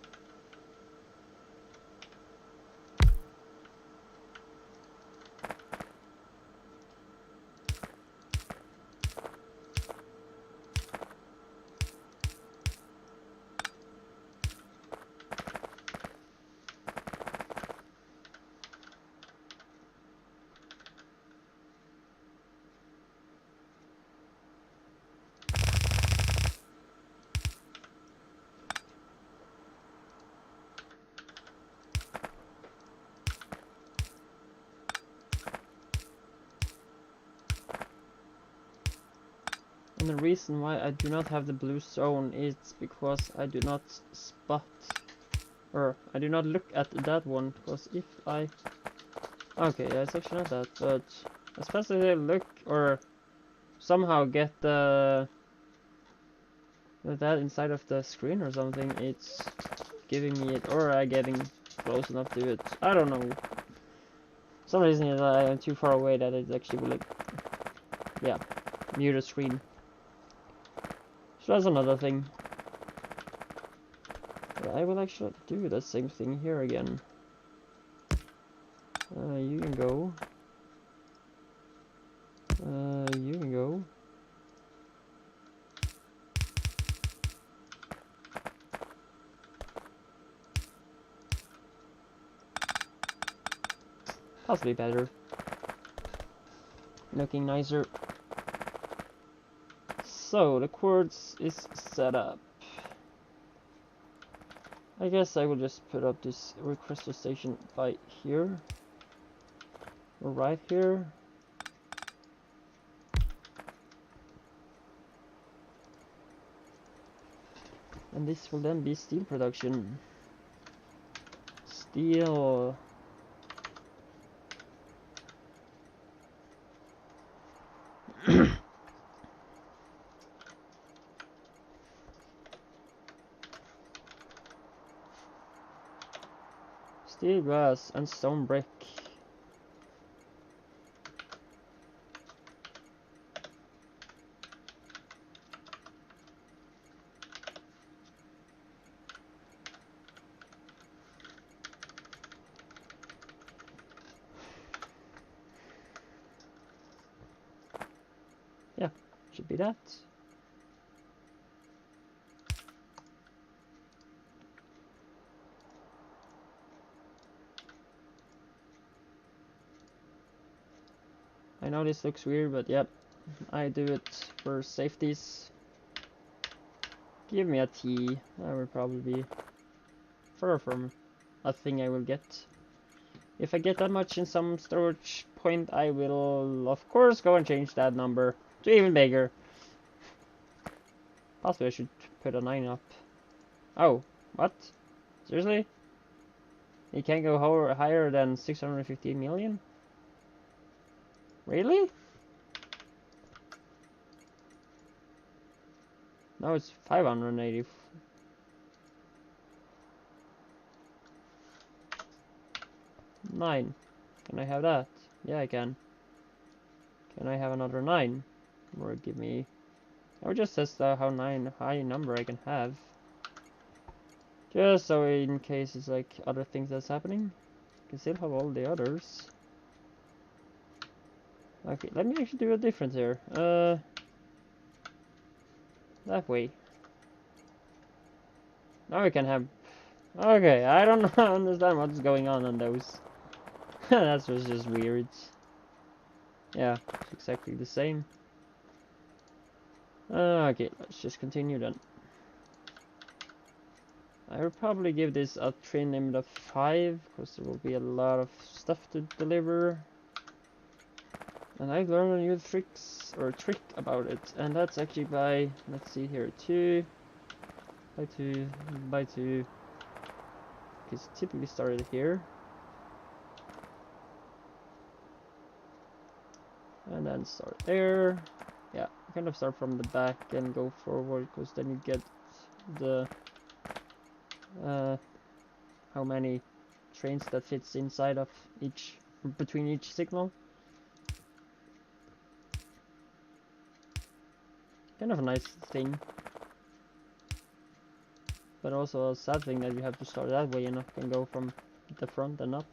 And the reason why I do not have the blue zone is because I do not spot, or I do not look at that one, because if I... Okay, yeah, it's actually not that, but especially look or somehow get the that inside of the screen or something, it's giving me it, or I getting close enough to it. I don't know. For some reason I am too far away that it actually will, like, yeah, mute the screen. So that's another thing. But I will actually do the same thing here again. You can go. You can go. Possibly better. Looking nicer. So, the quartz is set up. I guess I will just put up this crystal station by here. Or right here. And this will then be steel production. Steel. Steel, glass, and stone brick. Yeah, should be that. I know this looks weird, but yep, I do it for safeties. Give me a T. That would probably be far from a thing I will get. If I get that much in some storage point, I will of course go and change that number to even bigger. Possibly I should put a 9 up. Oh, what? Seriously? You can't go higher than 615 million? Really? No, it's 580. Nine. Can I have that? Yeah, I can. Can I have another 9? Or give me... I would just test how high number I can have. Just so in case it's like other things that's happening. I can still have all the others. Okay, let me actually do a difference here. That way. Now we can have... Okay, I don't understand what's going on those. That's just weird. Yeah, it's exactly the same. Okay, let's just continue then. I will probably give this a train limit of 5, because there will be a lot of stuff to deliver. And I've learned a new trick about it, and that's actually by, let's see here, 2 by 2 by 2. It's typically started here. And then start there. Yeah, kind of start from the back and go forward, because then you get the how many trains that fits inside of each, between each signal. Kind of a nice thing, but also a sad thing that you have to start that way and not can go from the front and up.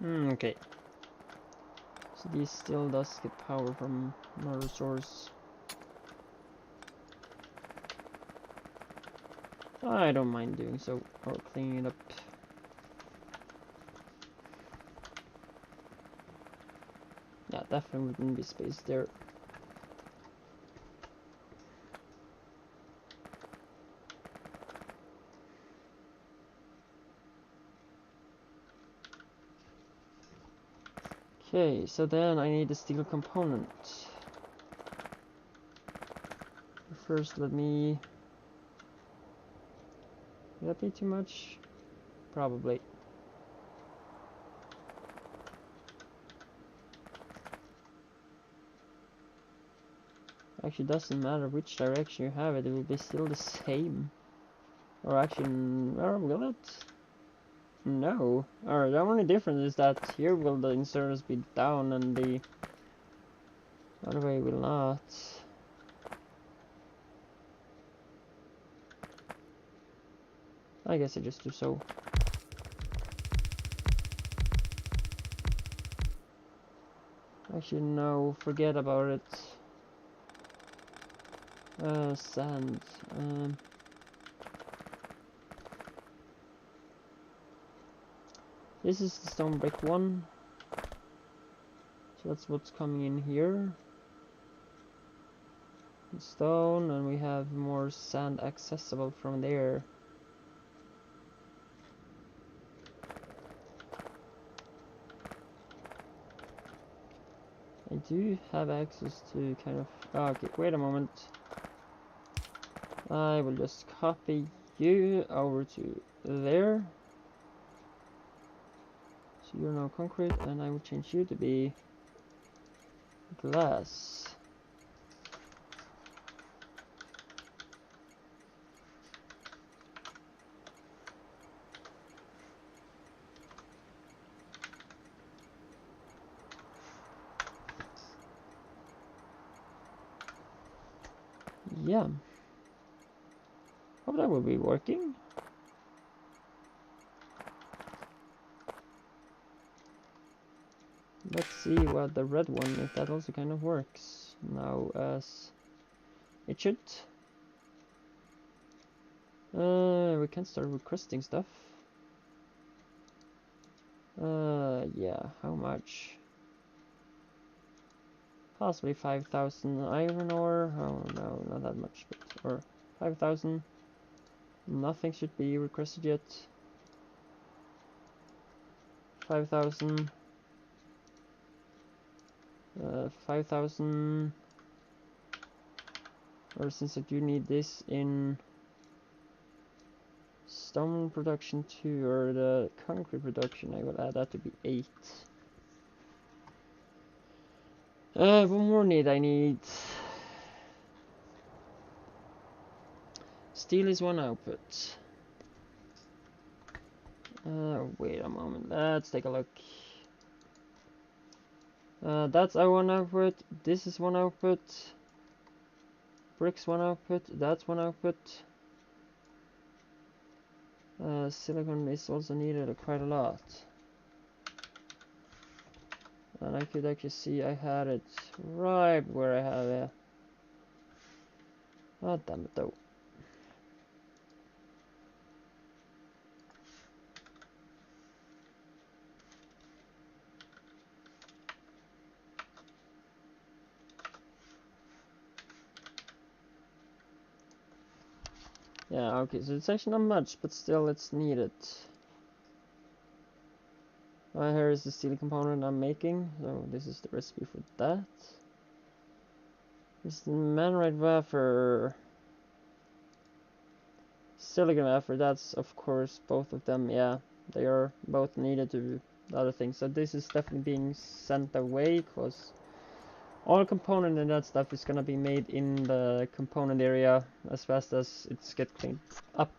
Okay. So this still does get power from another source. I don't mind doing so, or cleaning it up. Yeah, definitely wouldn't be space there. Okay, so then I need a steel component. First, let me... Would that be too much? Probably. Actually, doesn't matter which direction you have it, it will be still the same. Or actually, or will it? No. Or the only difference is that here will the inserters be down and the other way will not. I guess I just do so. Actually, no, forget about it. Sand. This is the stone brick one. So that's what's coming in here. Stone, and we have more sand accessible from there. I do have access to kind of... Oh, okay, wait a moment. I will just copy you over to there. So you're now concrete, and I will change you to be glass. Yeah. Hope that will be working. Let's see what the red one, if that also kind of works now as it should. We can start requesting stuff. Yeah, how much? Possibly 5,000 iron ore. Oh no, not that much, but or 5,000. Nothing should be requested yet. 5,000. 5,000. Or since I do need this in stone production too, or the concrete production, I will add that to be 8. One more need I need. Steel is one output. Wait a moment, let's take a look. That's our one output, this is one output. Bricks one output, that's one output. Silicon is also needed quite a lot. And I could actually see I had it right where I have it. Oh damn it though. Yeah, okay, so it's actually not much, but still it's needed. Here is the steel component I'm making, so this is the recipe for that. This is the manrite wafer. Silicon wafer, that's of course both of them, yeah. They are both needed to do the other things. So this is definitely being sent away, because all component and that stuff is gonna be made in the component area as fast as it's get cleaned up.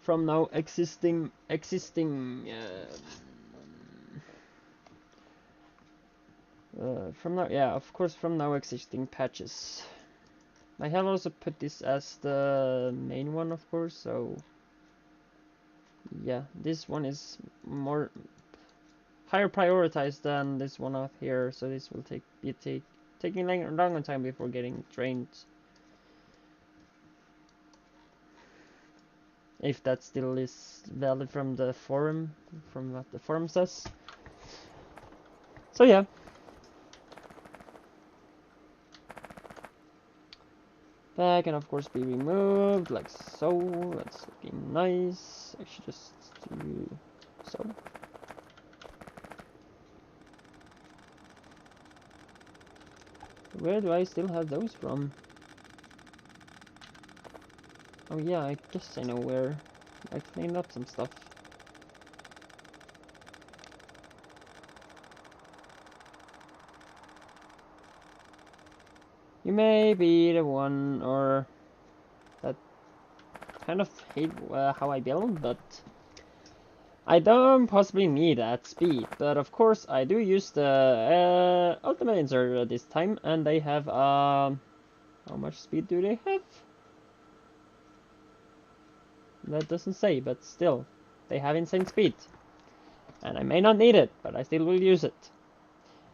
From now existing from now, yeah, of course, from now existing patches. I have also put this as the main one, of course, so yeah, this one is more higher prioritized than this one out here, so this will taking longer time before getting trained. If that still is valid from the forum, from what the forum says. So yeah. That can of course be removed, like so. That's looking nice. I should just do so. Where do I still have those from? Oh yeah, I guess I know where. I cleaned up some stuff. You may be the one or that kind of hate how I build, but I don't possibly need that speed. But of course, I do use the ultimate inserter this time, and they have how much speed do they have? That doesn't say, but still, they have insane speed. And I may not need it, but I still will use it.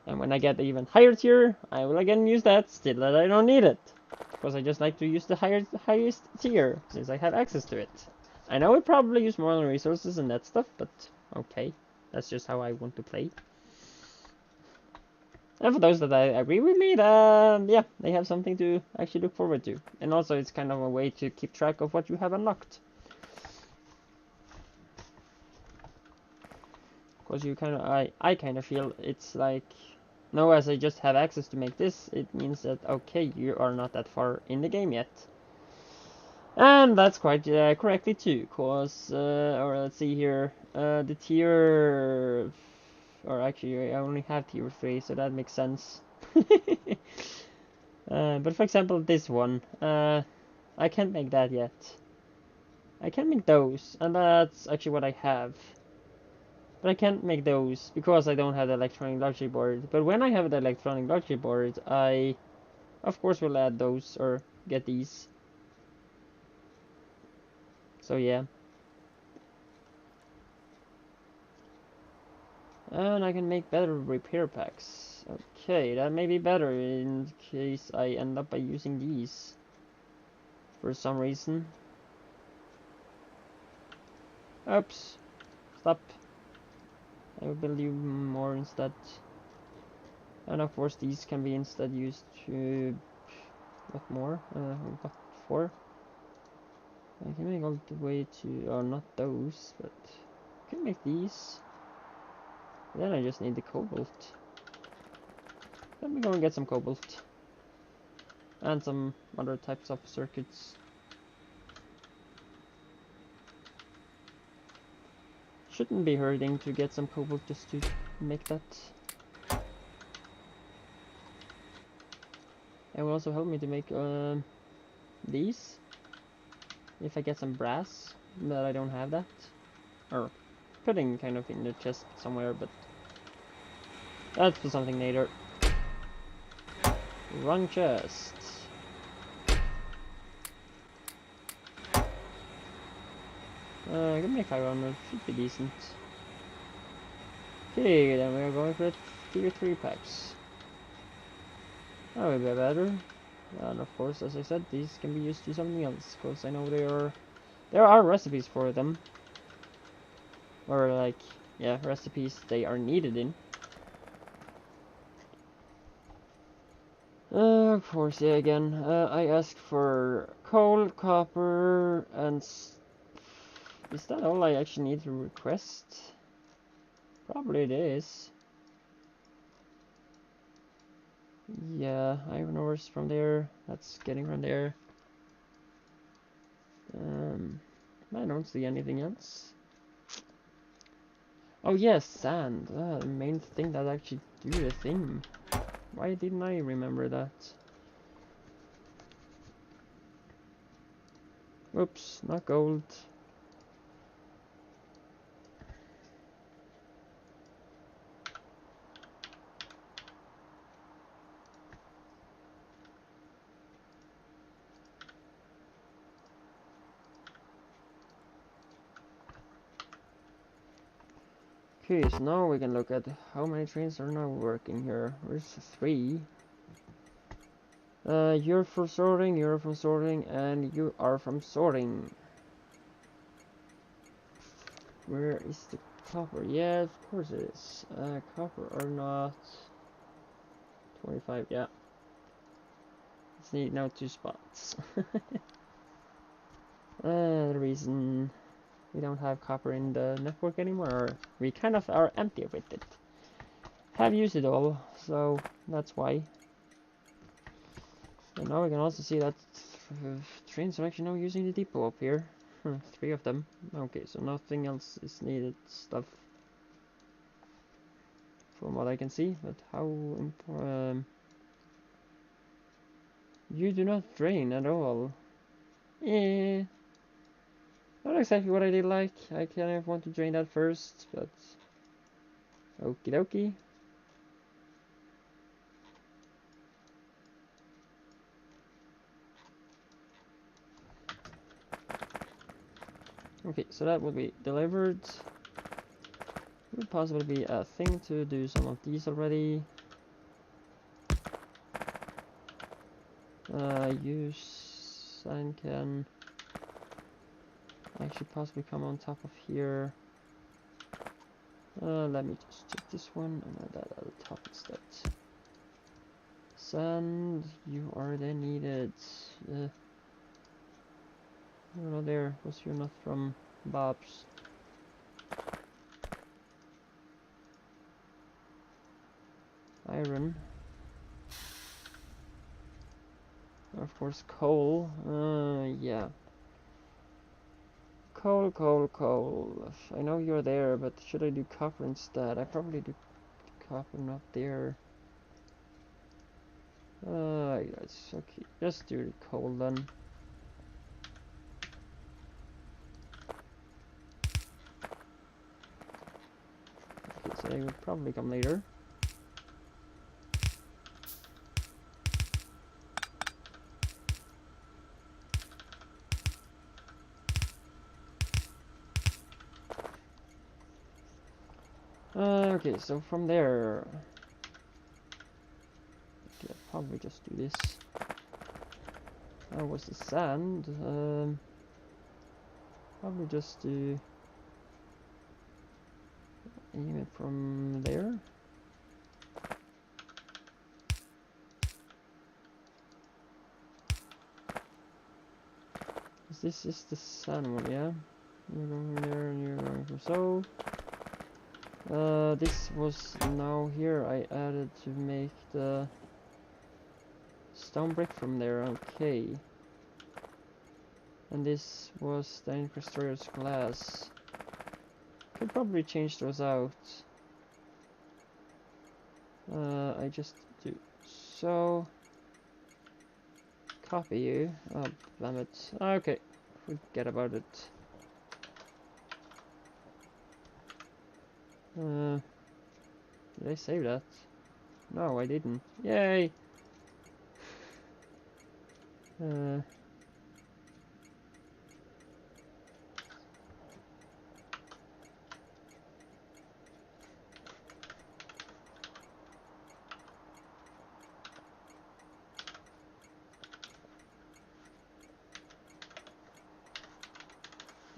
And when I get the even higher tier, I will again use that, still that I don't need it. Because I just like to use the highest tier, since I have access to it. I know I probably use more resources and that stuff, but okay. That's just how I want to play. And for those that I agree with me, then yeah, they have something to actually look forward to. And also it's kind of a way to keep track of what you have unlocked. Because you kind of, I kind of feel it's like, no, as I just have access to make this, it means that, okay, you are not that far in the game yet. And that's quite correctly too, because, or let's see here, the tier, or actually I only have tier 3, so that makes sense. But for example, this one, I can't make that yet. I can make those, and that's actually what I have. But I can't make those because I don't have the electronic logic board. But when I have the electronic logic board, I, of course, will add those or get these. So yeah. And I can make better repair packs. Okay, that may be better in case I end up by using these for some reason. Oops. Stop. I will build you more instead. And of course these can be instead used to... what more? What for? I can make all the way to... or not those, but... I can make these. Then I just need the cobalt. Let me go and get some cobalt. And some other types of circuits. Shouldn't be hurting to get some cobalt just to make that. It will also help me to make these. If I get some brass, but I don't have that. Or putting kind of in the chest somewhere, but that's for something later. Wrong chest. I can make 500, should be decent. Okay, then we are going for tier 3 packs. That will be better. And of course, as I said, these can be used to something else, because I know there are recipes for them. Or like, yeah, recipes they are needed in. Of course, yeah, again, I asked for coal, copper, and... is that all I actually need to request? Probably it is. Yeah, iron ores from there, that's getting from there. I don't see anything else. Oh yes, sand, the main thing that actually do the thing. Why didn't I remember that? Oops, not gold. Okay, so now we can look at how many trains are now working here. There's 3. You're from sorting, and you are from sorting. Where is the copper? Yeah, of course it is. Copper or not. 25, yeah. Let's need now 2 spots. The reason we don't have copper in the network anymore, or we kind of are empty with it. Have used it all, so that's why. And now we can also see that trains are actually now using the depot up here. 3 of them. Okay, so nothing else is needed stuff from what I can see, but how important... you do not drain at all. Eh, not exactly what I did like. I kind of want to drain that first, but okie dokie. Okay, so that will be delivered. Would possibly be a thing to do some of these already. Use and can actually possibly come on top of here. Let me just check this one and add that at the top instead. Sand, you are then needed. You're not there, because you're not from Bob's. Iron. Of course, coal. Yeah. Coal. I know you're there, but should I do copper instead? I probably do copper, not there. It's okay. Just do the coal then. Okay, so they would probably come later. Okay, so from there, okay, I'll probably just do this. That was the sand. Probably just do aim it from there. This is the sand one, yeah. You're going from there, and you're going from so. This was now here I added to make the stone brick from there, okay. And this was then Krastorio's glass. Could probably change those out. I just do so. Copy you. Oh, damn it. Okay, forget about it. Did I save that? No, I didn't. Yay!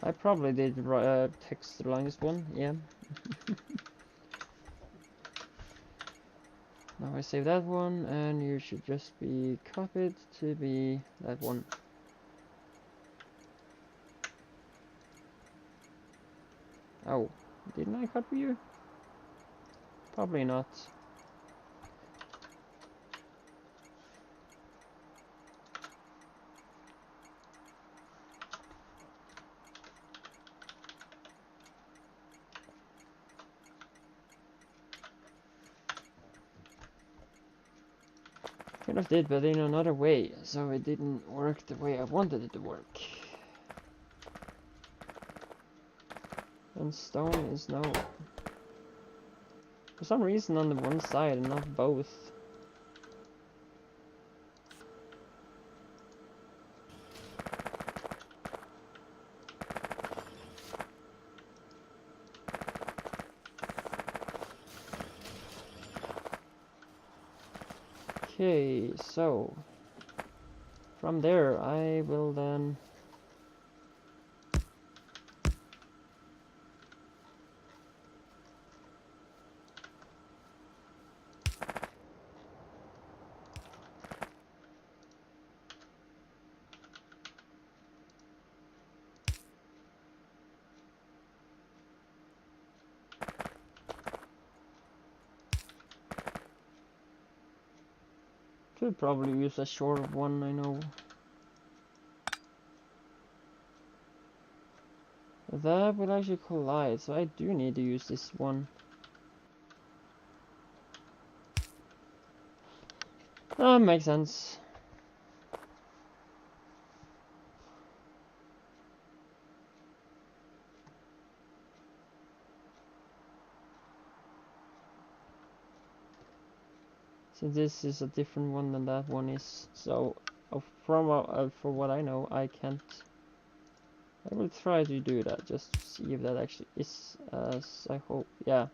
I probably did text the longest one, yeah. Now I save that one, and you should just be copied to be that one. Oh, didn't I copy you? Probably not. Kind of did, but in another way, so it didn't work the way I wanted it to work. And stone is now, for some reason, on the one side and not both. Okay, so from there I will then could probably use a shorter one, I know. That will actually collide, so I do need to use this one. That makes sense. Since this is a different one than that one is, so from for what I know, I can't. I will try to do that just to see if that actually is as I hope. Yeah.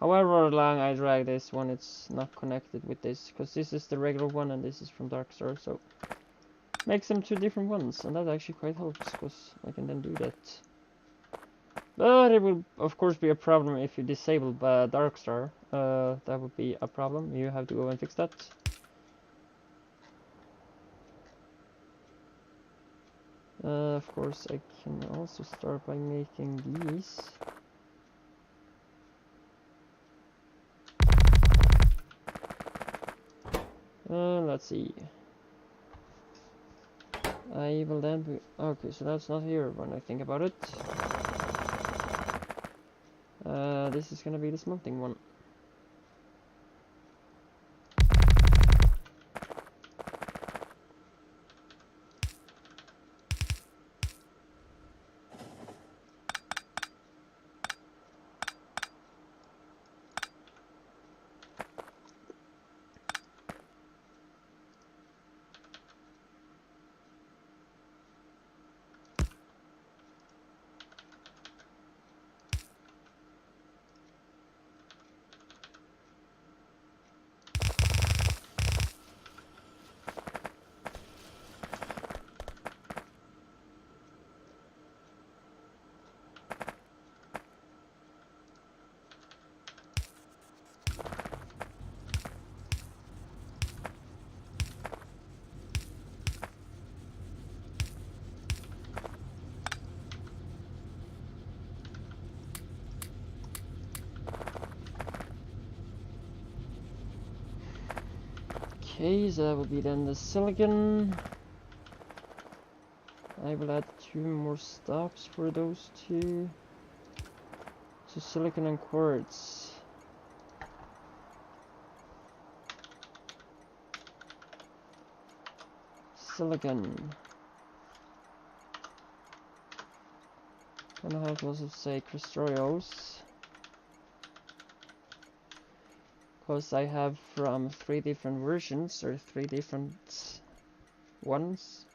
However long I drag this one, it's not connected with this, because this is the regular one and this is from Darkstar, so makes them two different ones, and that actually quite helps, because I can then do that. But it will of course be a problem if you disable Darkstar. That would be a problem. You have to go and fix that. Of course I can also start by making these. Let's see. I will then be... Okay, so that's not here when I think about it. This is gonna be the smelting one. Okay, so that will be then the silicon. I will add 2 more stops for those two. So silicon and quartz. Silicon. And I have to also say Krastorios. Because I have from 3 different versions, or 3 different ones.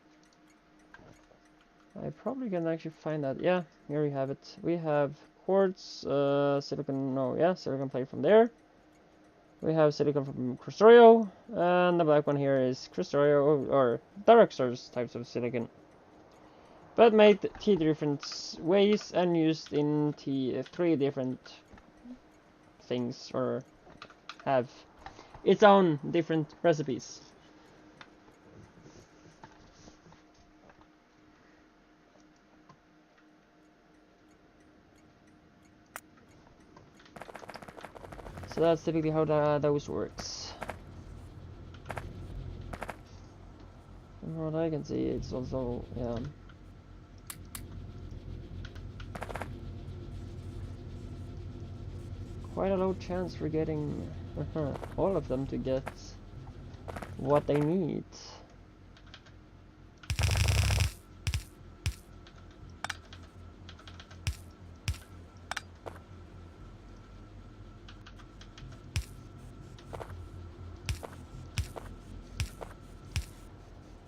I probably can actually find that. Yeah, here we have it. We have quartz, silicon, no, yeah, silicon plate from there. We have silicon from Krastorio, and the black one here is Krastorio, or Darkstar's types of silicon. But made 3 different ways and used in 3 different things, or have its own different recipes. So that's typically how those works. From what I can see, it's also, yeah, quite a low chance for getting all of them to get what they need.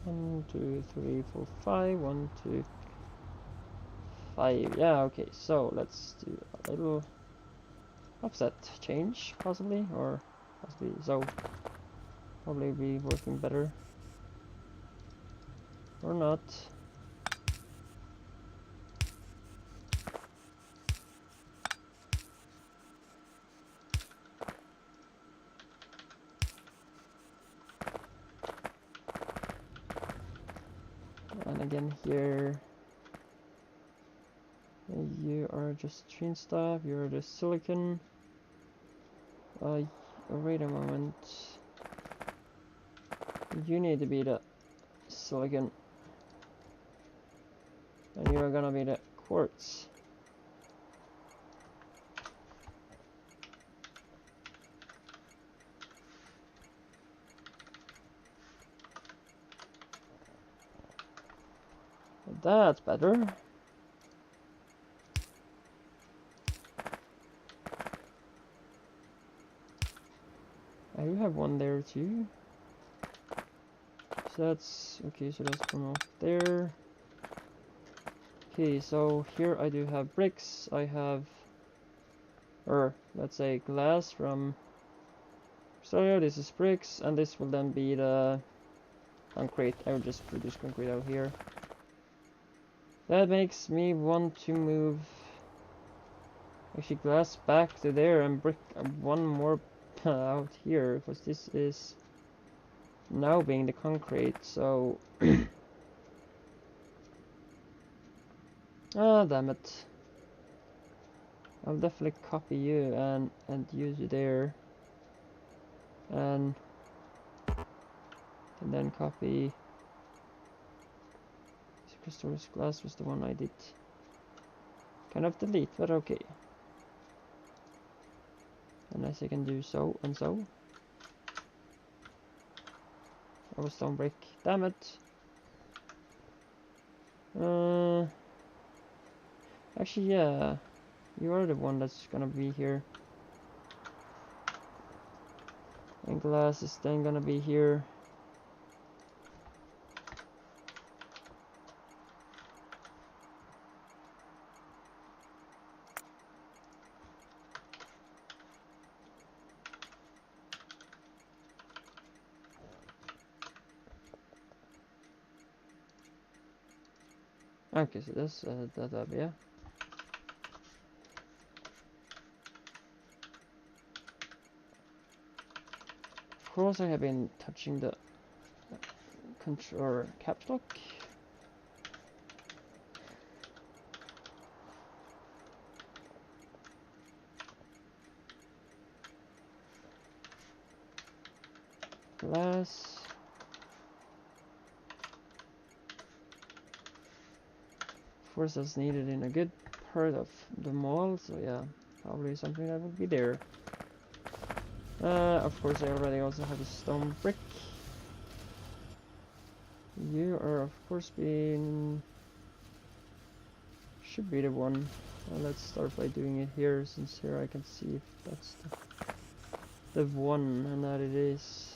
One, 2, 3, 4, 5. 1, 2, 5. Yeah, okay, so let's do a little offset change, possibly, or possibly so. probably be working better. Or not. And again here, you are just chain stuff, you're the silicon. Wait a moment. You need to be the silicon. And you are gonna be the quartz. That's better. I do have one there too. So that's okay, so that's from up there. Okay, so here I do have bricks. I have, or let's say glass from Krastorio. This is bricks, and this will then be the concrete. I will just produce concrete out here. That makes me want to move actually glass back to there and brick one more out here, because this is now being the concrete, so ah, damn it. I'll definitely copy you and use you there, and then copy Krastorius glass was the one I did kind of delete, but okay. Unless I can do so and so. Oh, stone brick, damn it. Actually, yeah, you are the one that's gonna be here. And glass is then gonna be here. Okay, so this, that up, yeah. Of course, I have been touching the control caps lock. Glass. Of course, that's needed in a good part of the mall, so yeah, probably something that would be there. Of course, I already also have a stone brick. You are, of course, being... should be the one. Let's start by doing it here, since here I can see if that's the one, and that it is.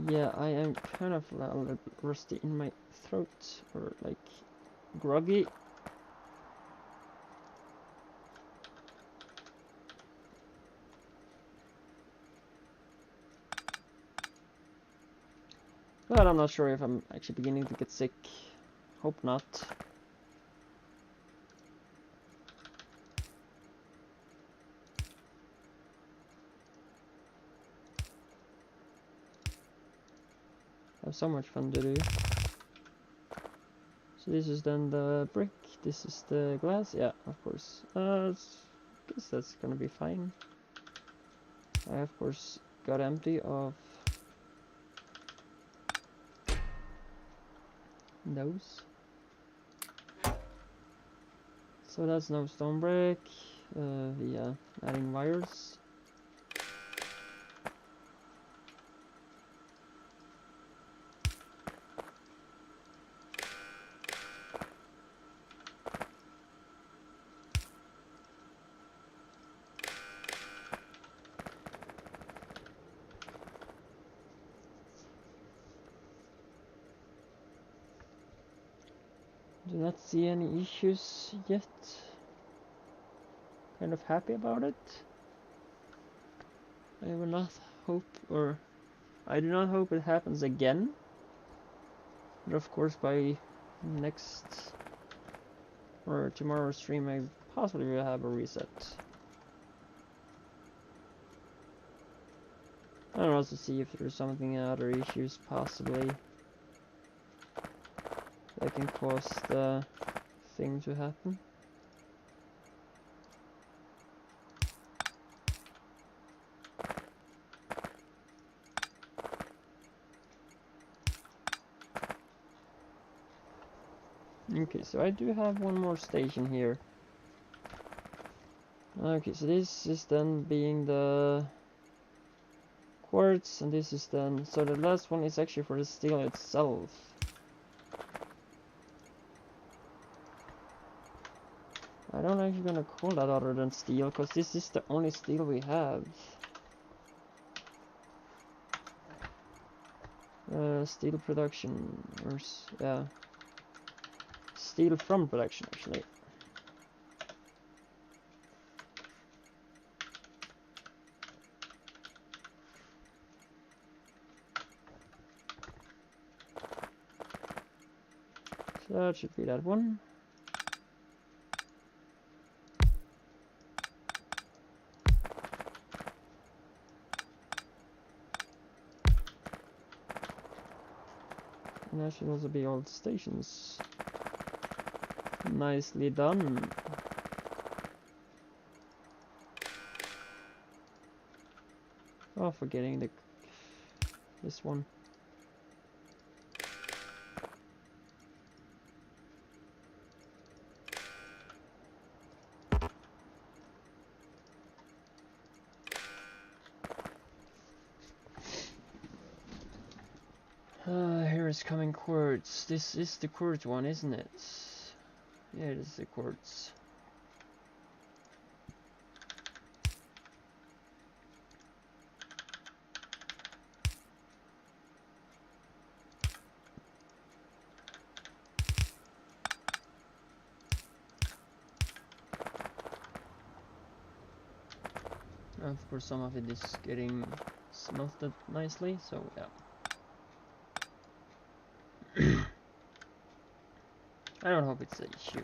Yeah, I am kind of a little rusty in my throat, or like groggy. But I'm not sure if I'm actually beginning to get sick. Hope not. Have so much fun to do. So this is then the brick, this is the glass, yeah, of course. Guess that's gonna be fine. I of course got empty of those. So that's no stone brick. Yeah, adding wires. Do not see any issues yet. Kind of happy about it. I will not hope, or I do not hope it happens again. But of course by next or tomorrow's stream I possibly will have a reset. I'll also see if there's something other issues possibly that can cause the thing to happen. Okay, so I do have one more station here. Okay, so this is then being the quartz, and this is then, so the last one is actually for the steel itself. I don't actually gonna call that other than steel, because this is the only steel we have. Steel production, or yeah, steel from production actually. So that should be that one. And that should also be all the stations. Nicely done. Oh, forgetting this one. Here is coming quartz. This is the quartz one, isn't it? Yeah, it is the quartz. Of course, some of it is getting smelted nicely, so yeah. I don't hope it's an issue.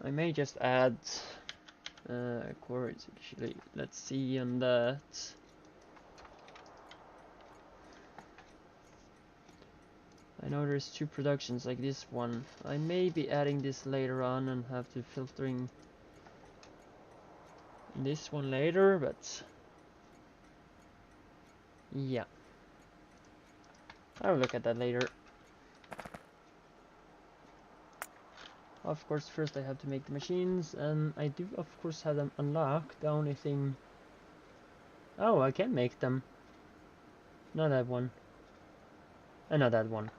I may just add quartz actually. Let's see on that. I know there's two productions like this one. I may be adding this later on and have to filtering this one later, but yeah. I'll look at that later. Of course, first I have to make the machines, and I do of course have them unlocked. The only thing... Oh, I can make them. Not that one. And not that one.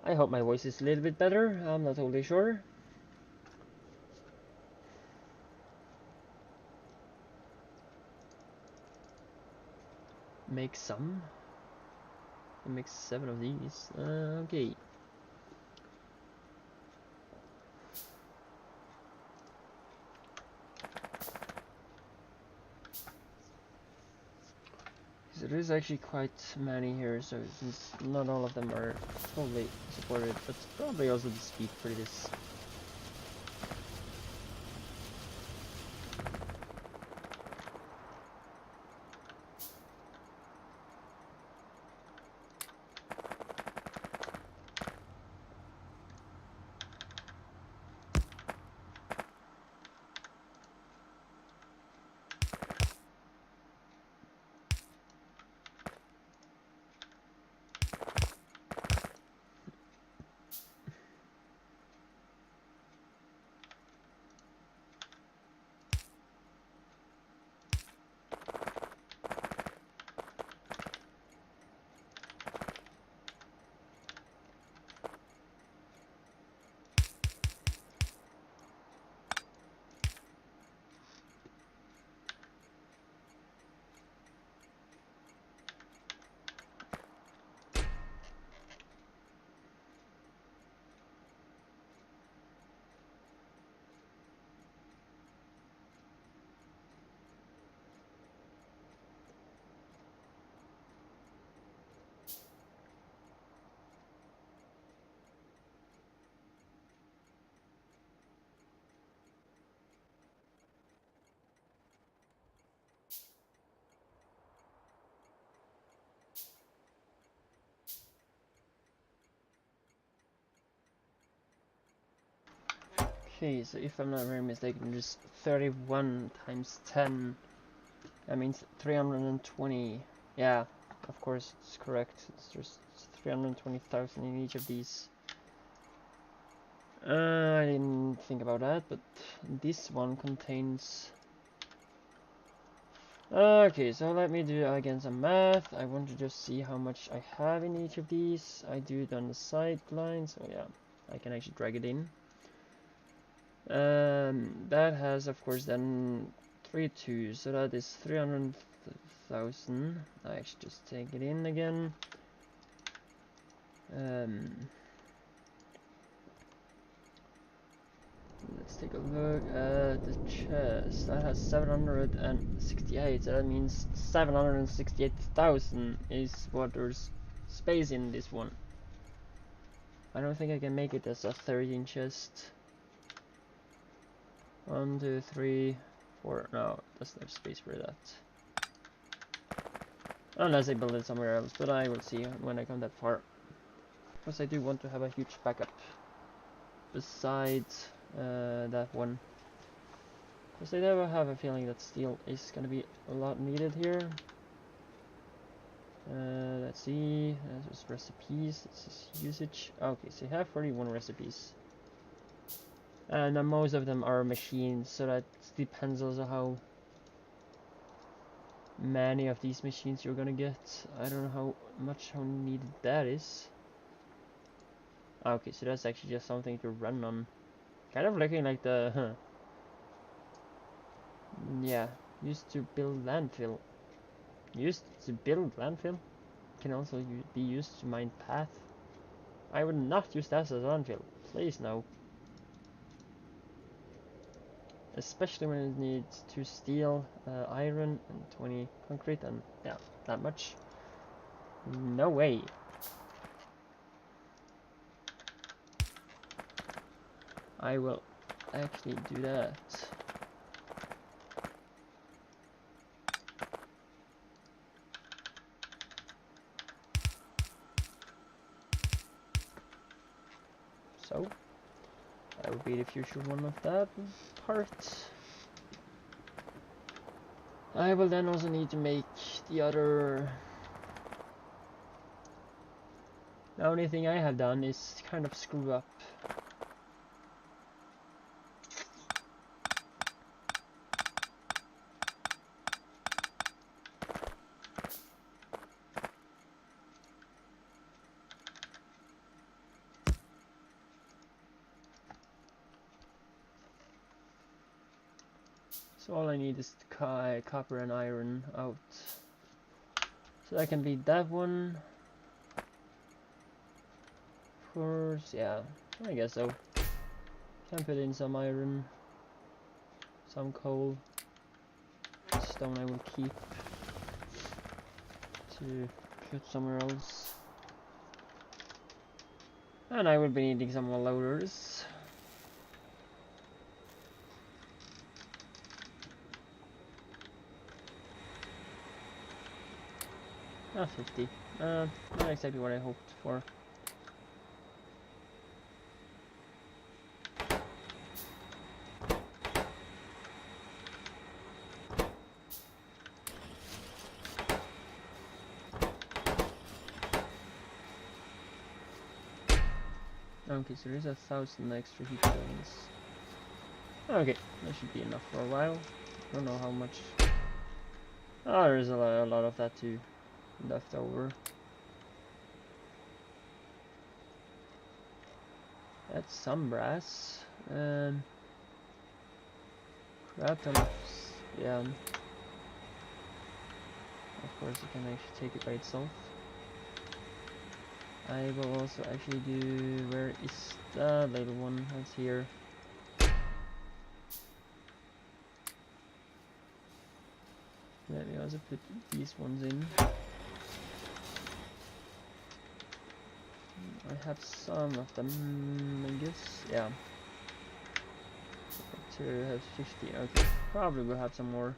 I hope my voice is a little bit better. I'm not totally sure. Make some. I make 7 of these. Okay. So there is actually quite many here, so since not all of them are totally supported, but probably also the speed for this. Okay, so if I'm not very mistaken, there's 31 times 10. That means 320. Yeah, of course it's correct. There's 320,000 in each of these. I didn't think about that, but this one contains... Okay, so let me do again some math. I want to just see how much I have in each of these. I do it on the sideline, so yeah, I can actually drag it in. That has, of course, then 32, so that is 300,000. I actually just take it in again. Let's take a look at the chest. That has 768, so that means 768,000 is what there's space in this one. I don't think I can make it as a 13 chest. 1, 2, 3, 4. No, doesn't have space for that. Unless I build it somewhere else, but I will see when I come that far. Because I do want to have a huge backup besides that one. Because I never have a feeling that steel is gonna be a lot needed here. Let's see, this is recipes, this is usage. Okay, so you have 41 recipes. And most of them are machines, so that depends also how many of these machines you're gonna get. I don't know how needed that is. Okay, so that's actually just something to run on. Kind of looking like the yeah, used to build landfill. Used to build landfill can also be used to mine path. I would not use that as a landfill. Please no. Especially when it needs 2 steel, iron, and 20 concrete, and yeah, that much. No way. I will actually do that. So, that would be the future one of that part. I will then also need to make the other... The only thing I have done is kind of screw up. So all I need is copper and iron out. So that can be that one. Of course, yeah, I guess so. Can put in some iron, some coal. Stone I will keep to put somewhere else. And I will be needing some more loaders. Ah, 50. Not exactly what I hoped for. Okay, so there's 1,000 extra heat stones. Okay, that should be enough for a while. Don't know how much. Oh, there's a lot of that too left over. That's some brass. Crap ton of, yeah. Of course, you can actually take it by itself. I will also actually do, where is the little one? That's here. Let me also put these ones in. I have some of them, I guess. Yeah. Two has 50. Okay, probably will have some more.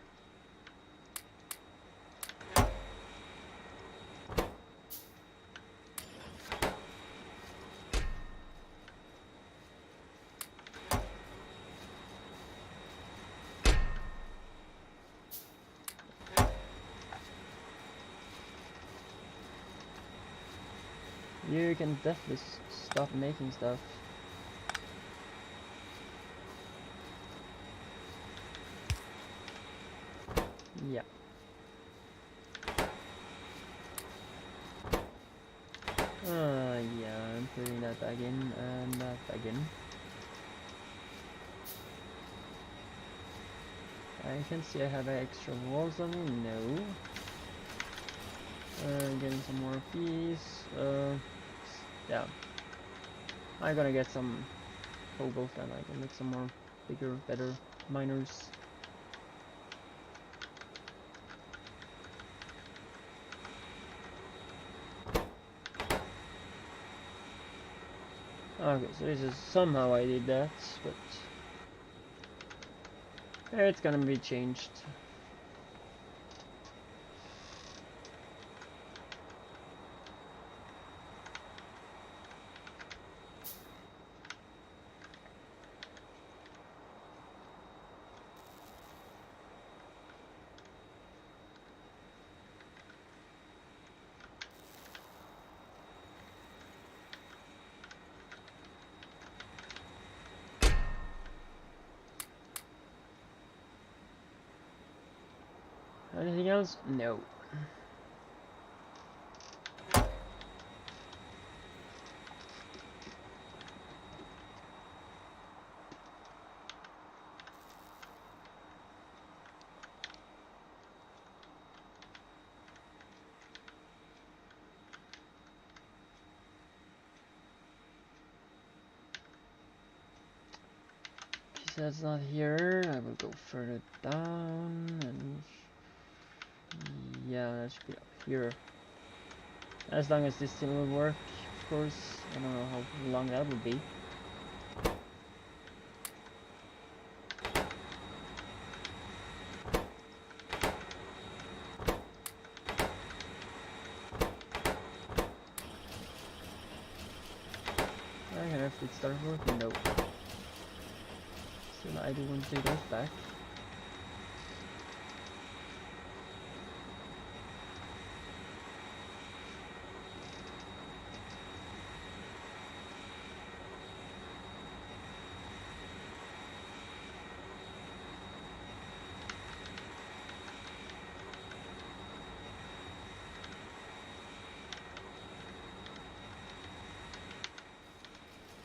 you can definitely stop making stuff. Yeah. Yeah, I'm putting that back in and that back in. I can see I have extra walls on me. No. Getting some more of these. Yeah. I'm gonna get some cobalt and I can make some more bigger, better miners. Okay, so this is somehow I did that, but it's gonna be changed. Anything else? No. If that's not here, I will go further down and yeah, that should be up here. As long as this still will work, of course. I don't know how long that will be. I can have it start working. No. So I do want to take those back.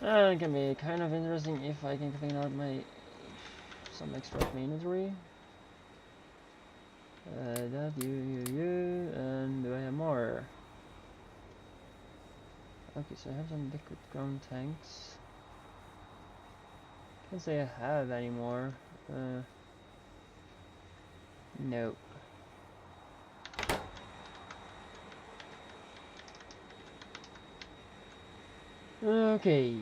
It can be kind of interesting if I can clean out some extra of my inventory. That, you, and do I have more? Okay, so I have some liquid ground tanks. Can't say I have any more. No. Okay.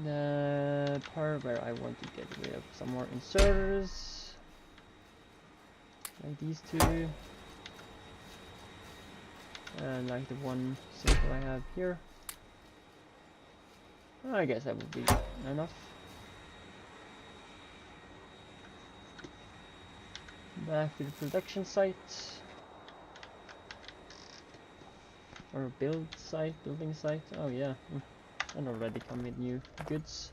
The part where I want to get rid of some more inserters. Like these two. And like the one simple I have here. I guess that would be enough. Back to the production site. Or building site. Oh yeah. And already come with new goods.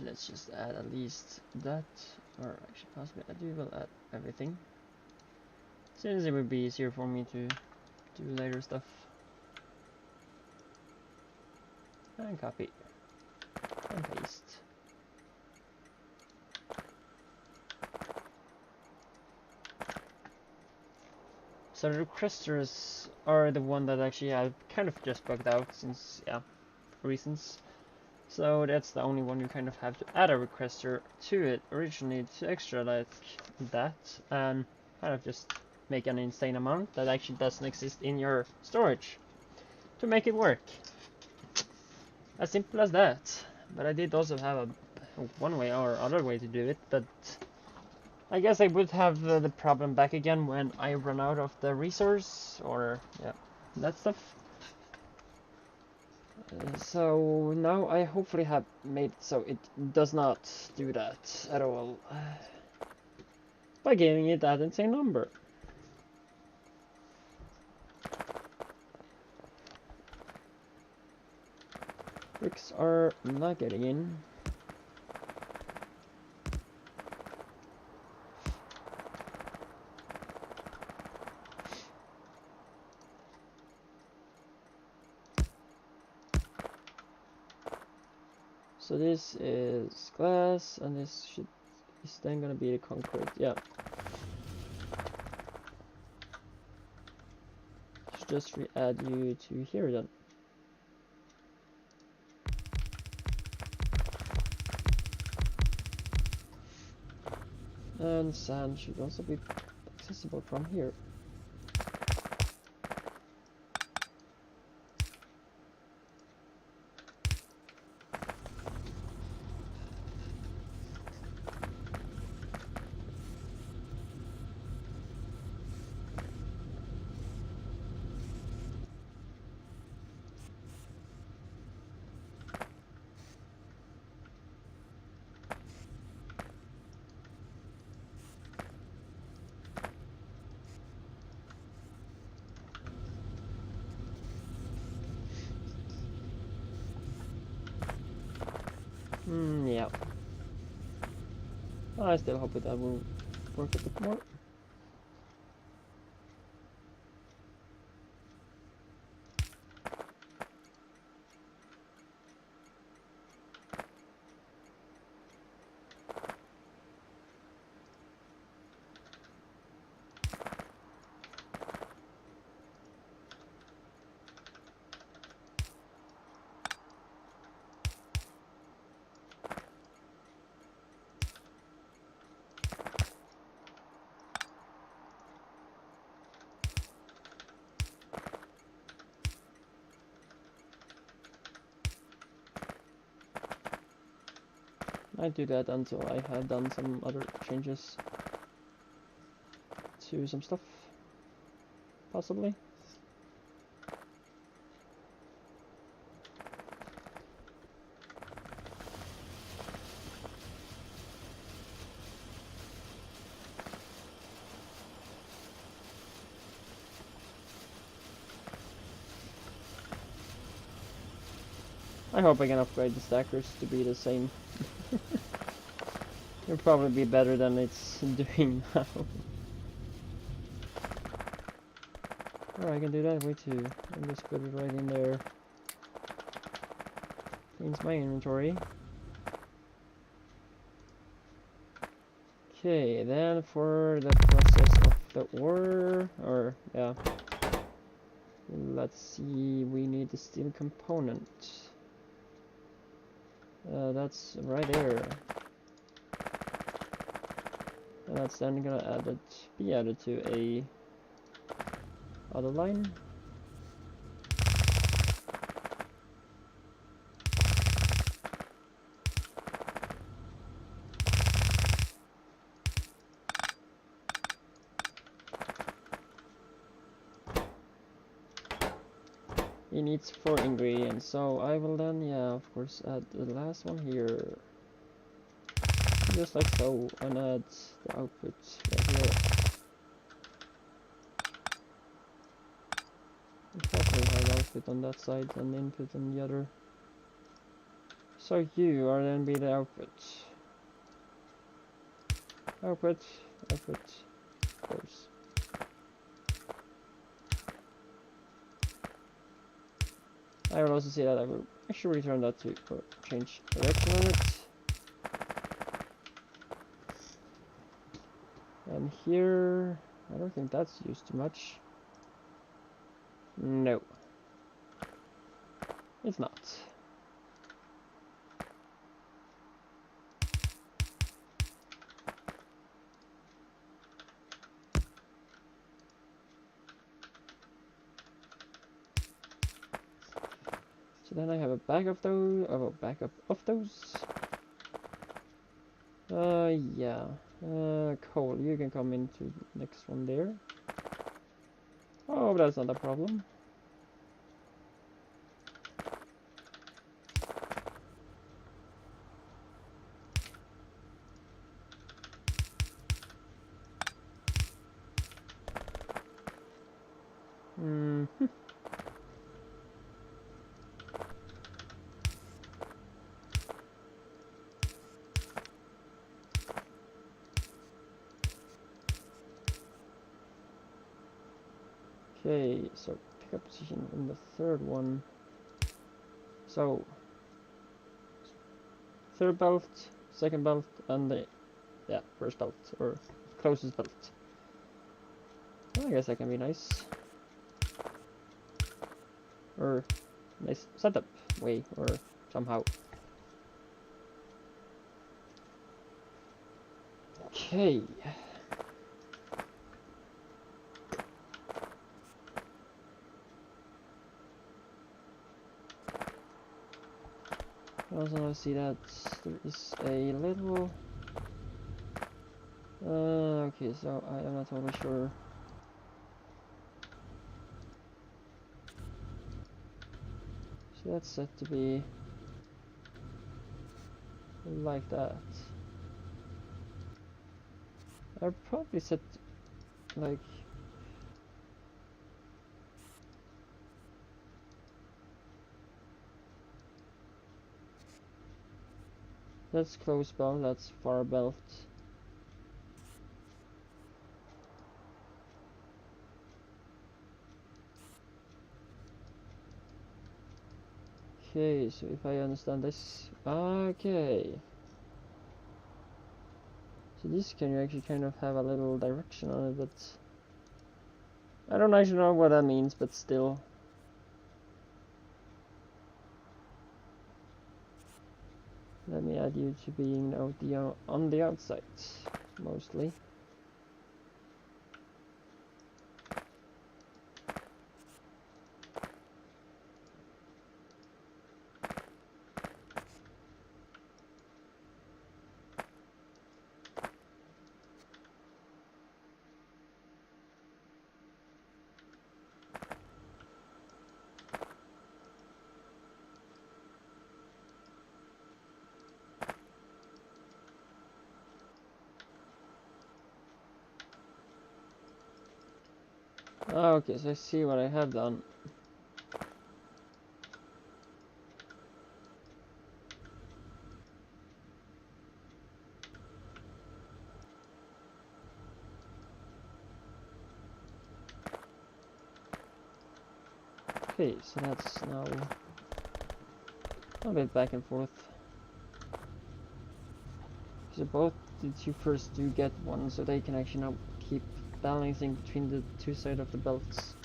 Let's just add at least that, or actually possibly I will add everything, since it would be easier for me to do later stuff. And copy and paste. So the requesters are the one that actually I've kind of just bugged out since, yeah, reasons. So that's the only one you kind of have to add a requester to it originally to extra like that, and kind of just make an insane amount that actually doesn't exist in your storage to make it work. As simple as that. But I did also have a one way or other way to do it, but I guess I would have the problem back again when I run out of the resource, or yeah. that stuff. So now I hopefully have made it so it does not do that at all by giving it that insane number. Bricks are not getting in. So this is glass, and this is then gonna be the concrete. Yeah. Should just re-add you to here then. And sand should also be accessible from here. Yeah. I still hope that will work a bit more. I do that until I have done some other changes to some stuff, possibly. I hope I can upgrade the stackers to be the same. It'll probably be better than it's doing now. Or I can do that way too. And just put it right in there. Cleans my inventory. Okay, then for the process of the ore, or yeah. Let's see, we need the steel component. That's right there. And that's then gonna be added to a other line. It needs 4 ingredients, so I will then, yeah, of course, add the last one here. Just like so, and add the output right here. Probably have output on that side and input on the other. So you are then be the output. Output, output, of course. I will also see that I will actually return that to change direction on it. And here, I don't think that's used too much. No. It's not. So then I have a backup of those. Yeah. Coal, you can come into the next one there. Oh, but that's not a problem. Okay, so pick up position in the third one. So third belt, second belt, and the first belt or closest belt. Well, I guess that can be nice, or nice setup way, or somehow. Okay. Also, I see that there is a little. Okay, so I am not totally sure. So that's set to be like that. I'll probably set like that's close belt, that's far belt. Okay, so if I understand this, okay. So this can you actually kind of have a little direction on it, but I don't actually know what that means, but still. Let me add you to being on the outside, mostly. Okay, so I see what I have done. Okay, so that's now a bit back and forth. So both the two first do get one, so they can actually now keep balancing between the two sides of the belts.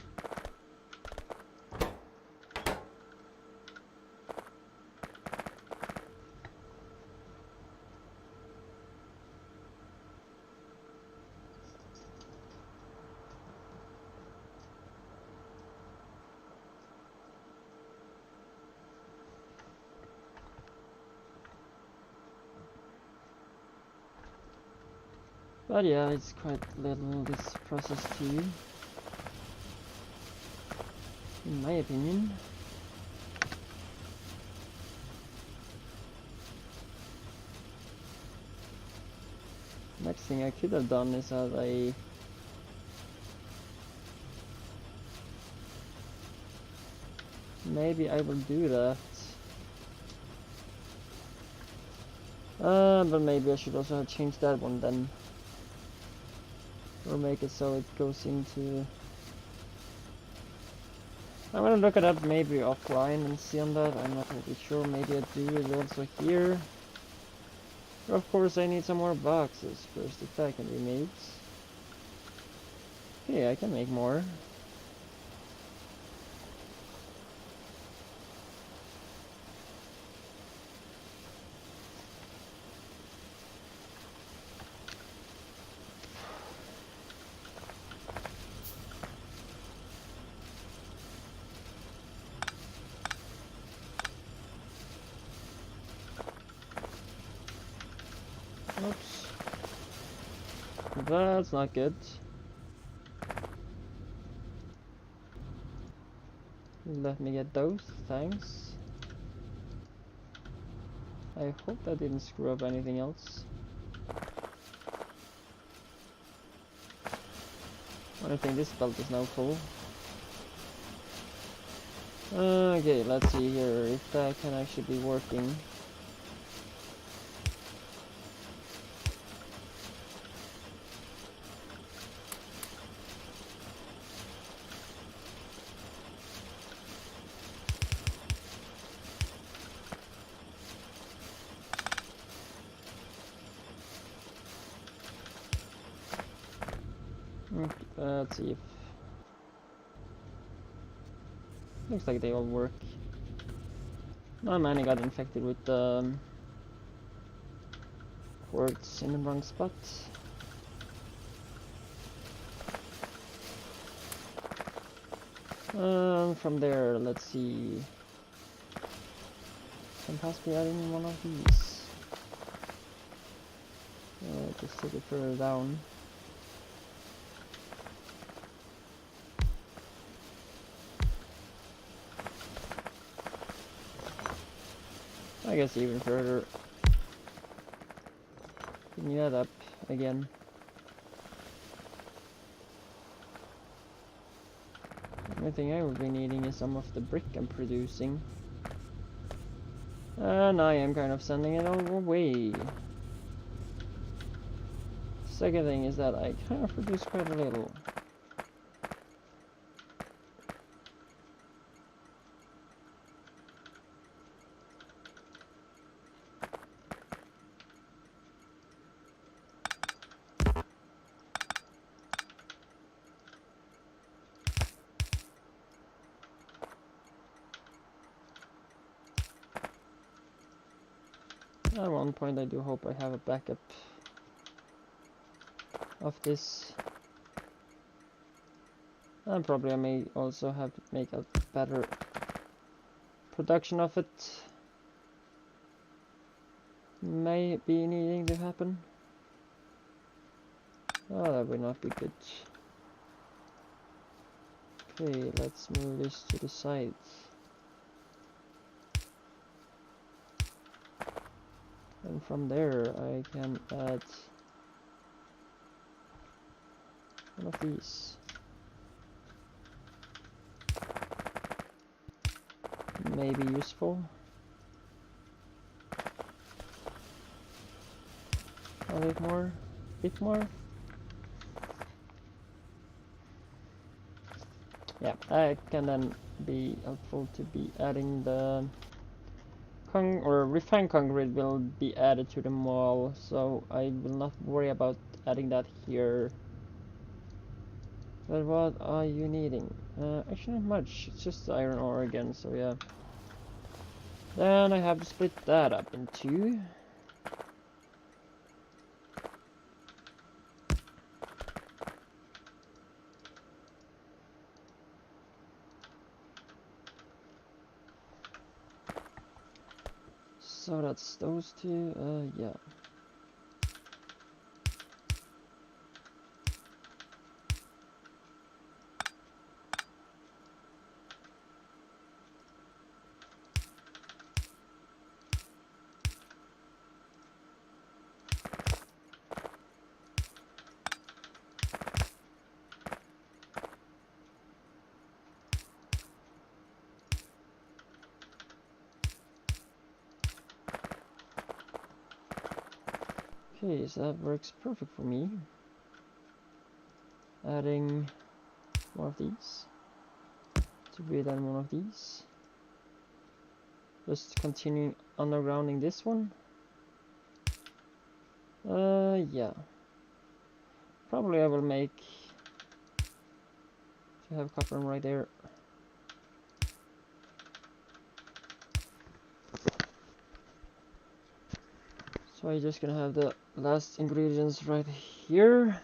But yeah, it's quite little this process too, in my opinion. Next thing I could have done is that maybe I will do that. But maybe I should also have changed that one then. Or make it so it goes into... I'm gonna look it up maybe offline and see on that. I'm not really sure. Maybe I do it also here. But of course I need some more boxes first if that can be made. Okay, I can make more. Oops. That's not good. Let me get those, thanks. I hope that didn't screw up anything else. I think this belt is now full. Okay, let's see here if that can actually be working. Let's see if... Looks like they all work. Not many got infected with quartz in the wrong spot. From there, let's see. Can possibly add in one of these. Just take it further down. I guess even further. Clean that up again. The only thing I will be needing is some of the brick I'm producing. And I am kind of sending it all away. Second thing is that I kind of produce quite a little. At one point I do hope I have a backup of this. And probably I may also have to make a better production of it. May be needing to happen. Oh, that would not be good. Okay, let's move this to the side. And from there I can add one of these. May be useful. A bit more. Yeah, I can then be helpful to be adding the refined concrete will be added to the wall, so I will not worry about adding that here. But what are you needing? Actually not much, it's just iron ore again, so yeah. Then I have to split that up in two. So that's those two, yeah. Okay, so that works perfect for me. Adding one of these to be then one of these. Just continuing undergrounding this one. Yeah. Probably I will make to have copper right there. So I'm just gonna have the last ingredients right here,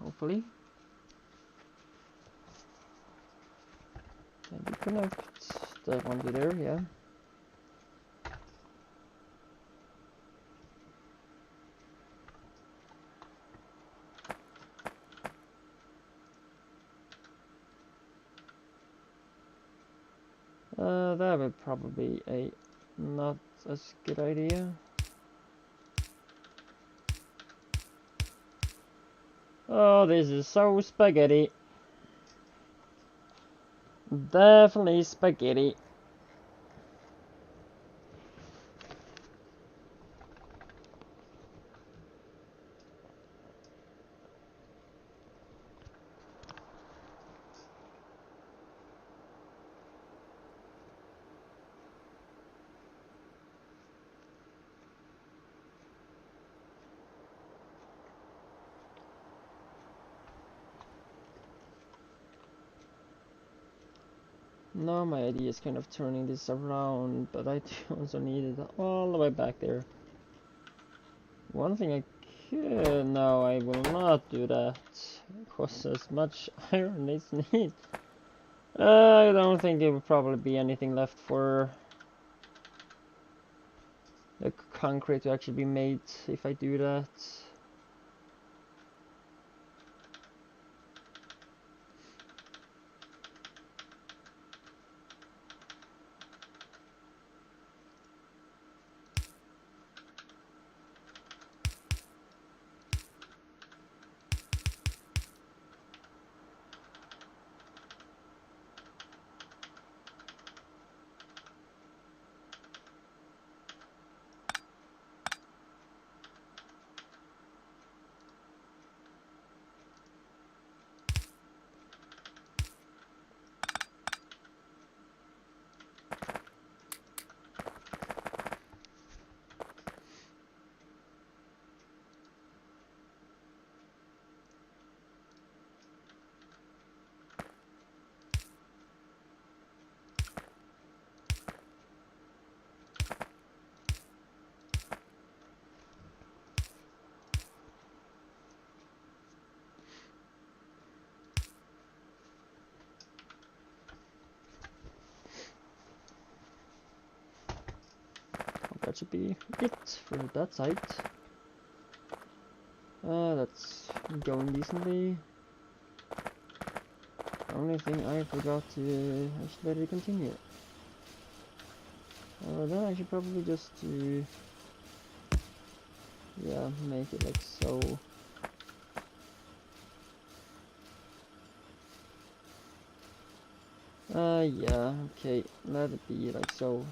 hopefully. And we connect that one to there, yeah. That would probably be a not as good idea. Oh, this is so spaghetti. Definitely spaghetti. Now my idea is kind of turning this around, but I also need it all the way back there. One thing I could... No, I will not do that. It costs as much iron as needed. I don't think it would probably be anything left for the concrete to actually be made if I do that. That should be it for that side. That's going decently. Only thing I forgot to actually let it continue. Then I should probably just yeah, make it like so. Yeah, okay, let it be like so.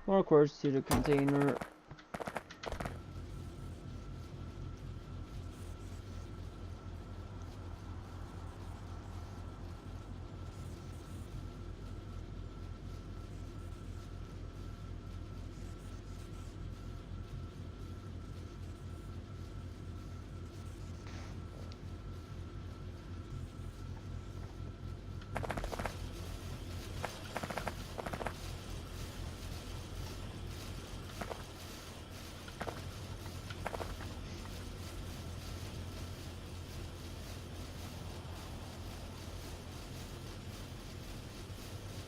More quartz to the container.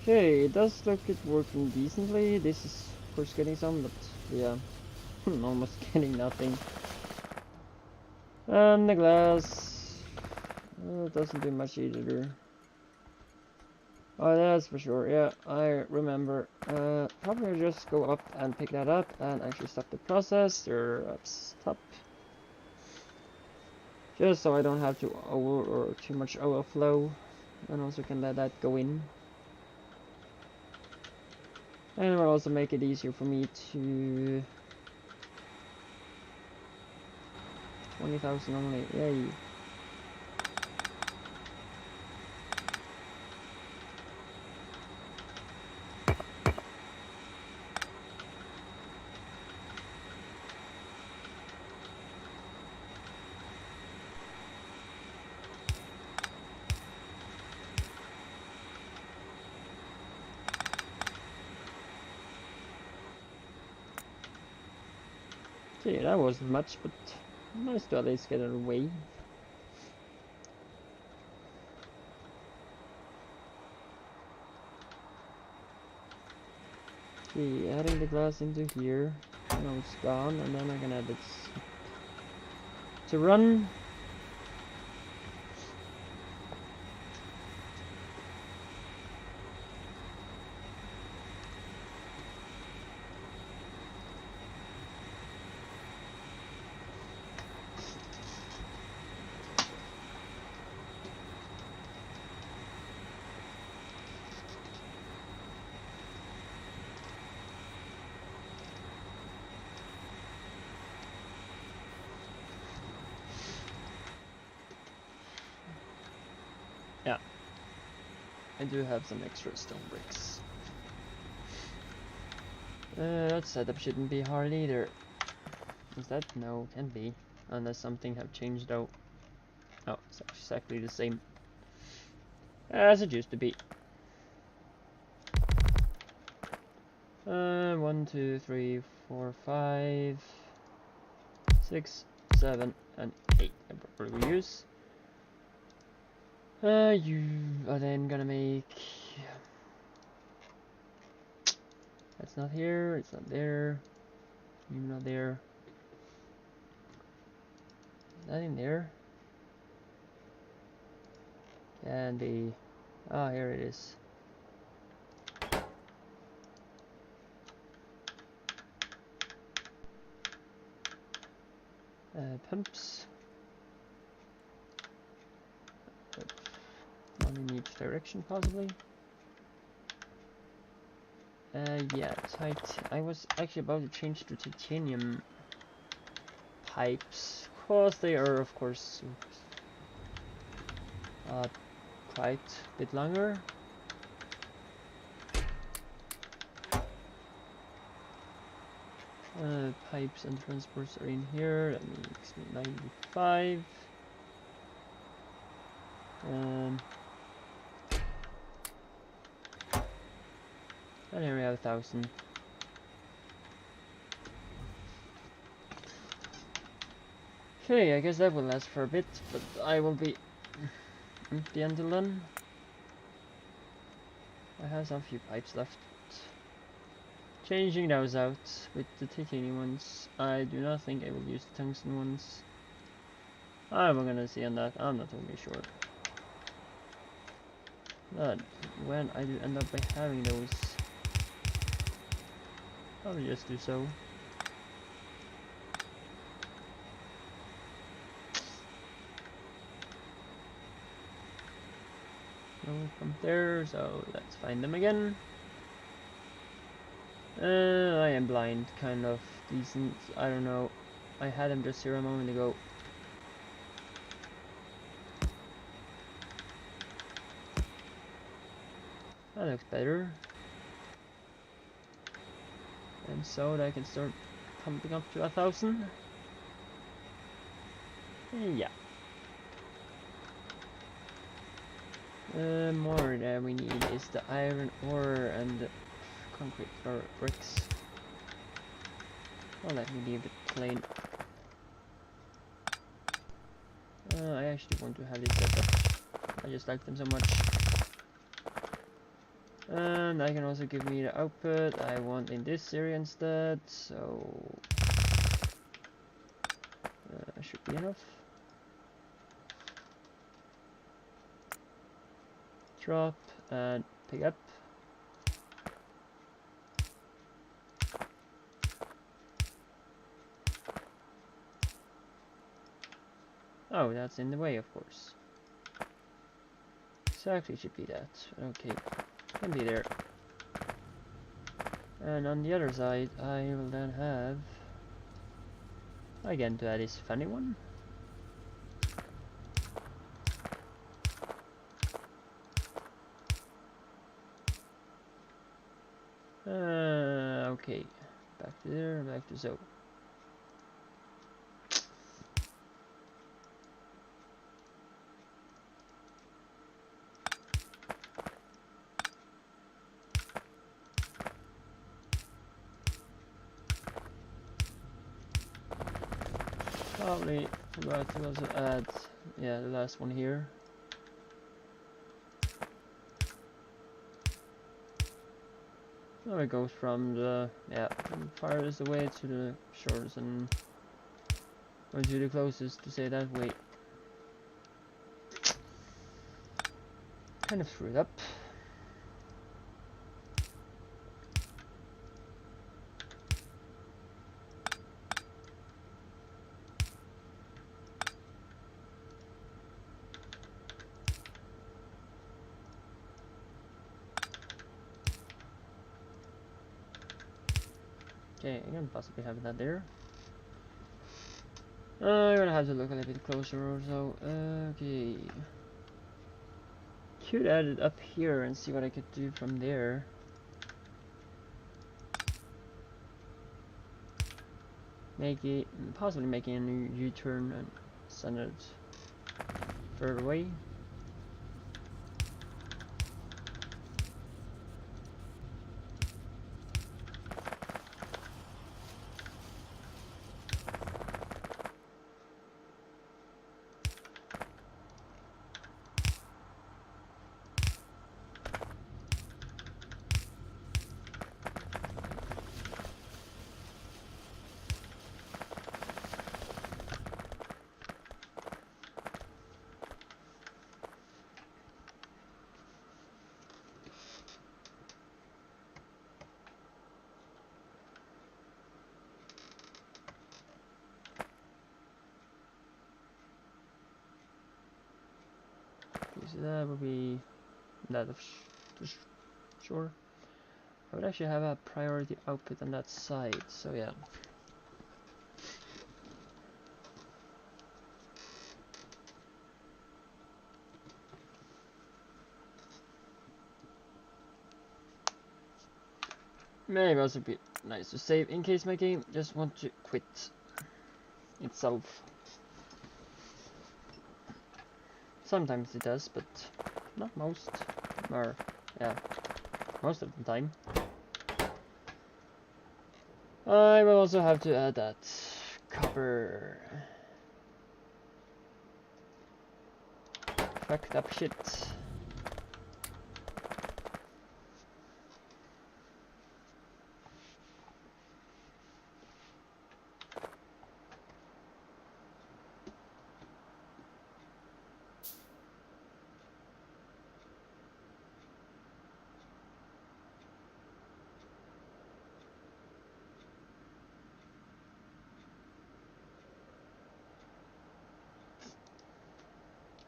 Okay, it does look it working decently. This is of course getting some, but yeah, almost getting nothing. And the glass doesn't do much either. Oh, that's for sure. Yeah, I remember. Probably I'll just go up and pick that up and actually stop the process. Stop. Just so I don't have to too much overflow, and also can let that go in. And it will also make it easier for me to 20,000 only. Yay. Okay, that wasn't much, but nice to at least get it away. Okay, adding the glass into here. Now it's gone, and then I can add this to run. I do have some extra stone bricks. That setup shouldn't be hard either. Is that? No, can be. Unless something have changed though. Oh, it's exactly the same as it used to be. 1, 2, 3, 4, 5, 6, 7, and 8. I probably use. You are then gonna make. That's not here. It's not there. You're not there. Is that in there? Can be. Ah, here it is. Pumps. One in each direction, possibly. Yeah, I was actually about to change to titanium pipes, because they are, of course, quite a bit longer. Pipes and transports are in here. That makes me 95. And here we have 1,000. Okay, I guess that will last for a bit, but I will be empty until then. I have some few pipes left. Changing those out with the titanium ones. I do not think I will use the tungsten ones. I'm gonna see on that. I'm not totally sure. But when I do end up by having those, I'll just do so. No from there, so let's find them again. I am blind, kind of decent. I don't know. I had them just here a moment ago. That looks better. And so that I can start pumping up to 1,000. Yeah. More that we need is the iron ore and the concrete bricks. Well, let me leave it plain. I actually want to have this set up. I just like them so much. And I can also give me the output I want in this area instead, so should be enough. Drop and pick up. Oh, that's in the way, of course. So actually should be that. Okay, can be there. And on the other side, I will then have again to add this funny one. Okay, back to there, back to so. Probably forgot to also add, yeah, the last one here. Now it goes from the, yeah, farthest away to the shortest and, or to the closest, to say that way. Kind of screwed up. Okay, I can possibly have that there. I'm gonna have to look a little bit closer or so. Okay. could add it up here and see what I could do from there. Possibly making a new U-turn and send it further away. So that would be that of sure. I would actually have a priority output on that side, so yeah. Maybe also be nice to save in case my game just wants to quit itself. Sometimes it does, but not most. Or, yeah, most of the time. I will also have to add that copper. Fucked up shit.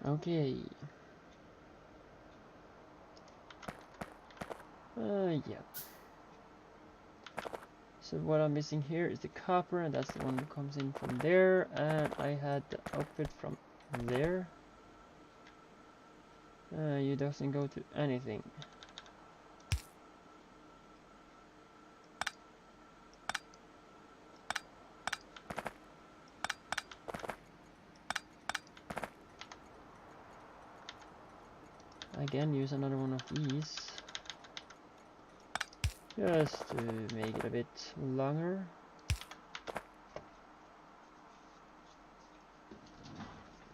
Okay. Yeah. So what I'm missing here is the copper, and that's the one that comes in from there, and I had the output from there. You doesn't go to anything. Again, use another one of these. Just to make it a bit longer.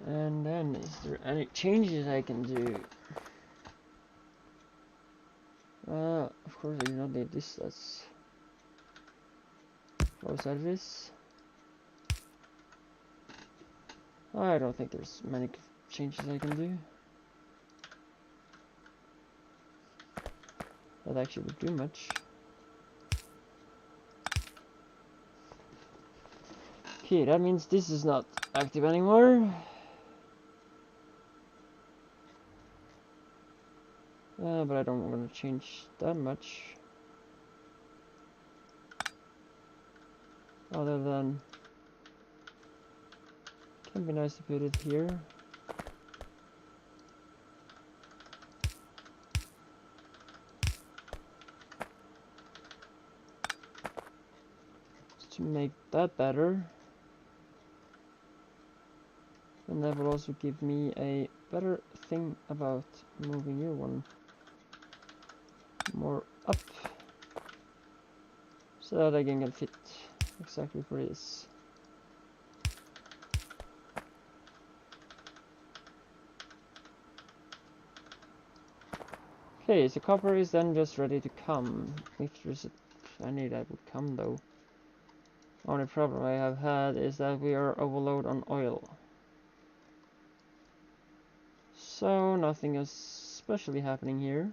And then, is there any changes I can do? Of course I do not need this, that's low service. I don't think there's many changes I can do. That actually would do much. Okay, that means this is not active anymore. But I don't want to change that much. Other than, can be nice to put it here. Just to make that better. And that will also give me a better thing about moving your one more up, so that I can fit exactly for this. Okay, so copper is then just ready to come, if there's any that would come though. Only problem I have had is that we are overload on oil. So nothing is especially happening here.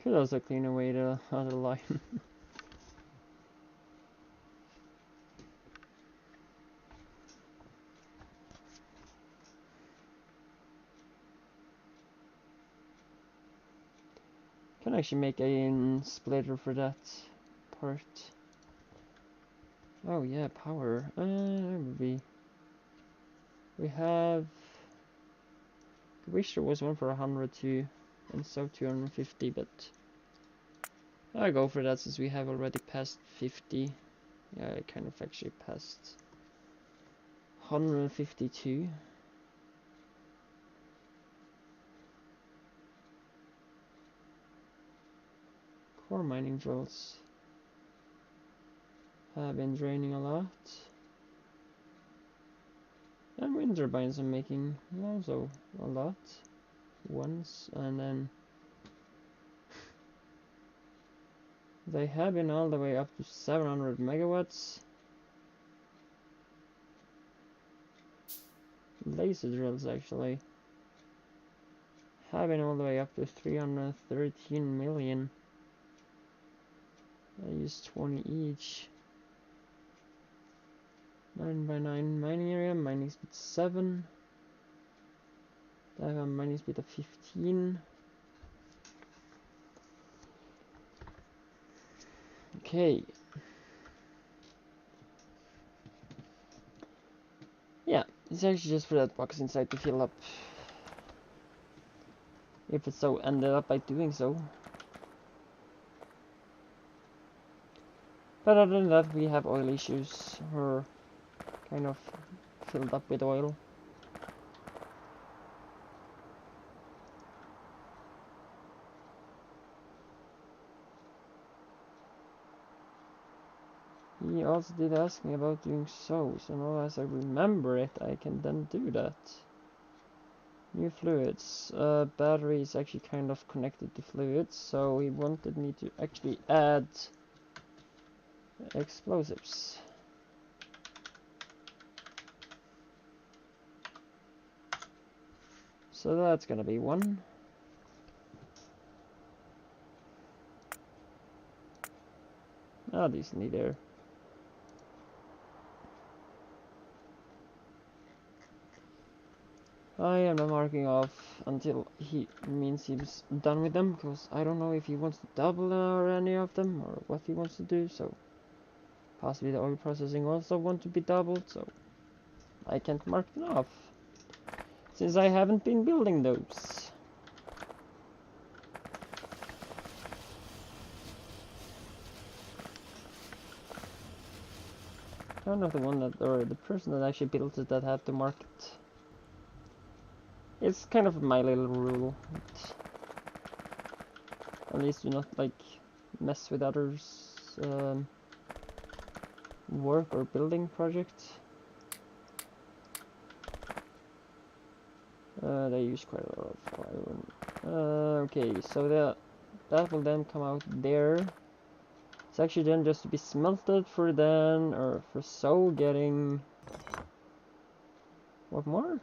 Could also clean away the other line. Can actually make a splitter for that part. Oh yeah, power. We have. I wish there was one for 100 too, and so 250, but I'll go for that since we have already passed 50. Yeah, I kind of actually passed 152. Core mining drills have been draining a lot. And wind turbines are making also a lot once, and then they have been all the way up to 700 megawatts. Laser drills actually have been all the way up to 313 million. I use 20 each. 9x9 mining area, mining speed 7. I have a mining speed of 15. Okay. Yeah, it's actually just for that box inside to fill up. If it so ended up by doing so. But other than that, we have oil issues. We're kind of filled up with oil. He also did ask me about doing so now as I remember it, I can then do that. New fluids. Battery is actually kind of connected to fluids, so he wanted me to actually add explosives. So that's gonna be one. Ah, decently there. I am not marking off until he means he's done with them, because I don't know if he wants to double or any of them, or what he wants to do, so possibly the oil processing also want to be doubled, so I can't mark them off, since I haven't been building those. I'm not the one that, or the person that actually built it, that had to mark it. It's kind of my little rule. At least do not like mess with others' work or building project. They use quite a lot of iron. Okay, so that will then come out there. It's actually then just to be smelted for then, or for so getting what more?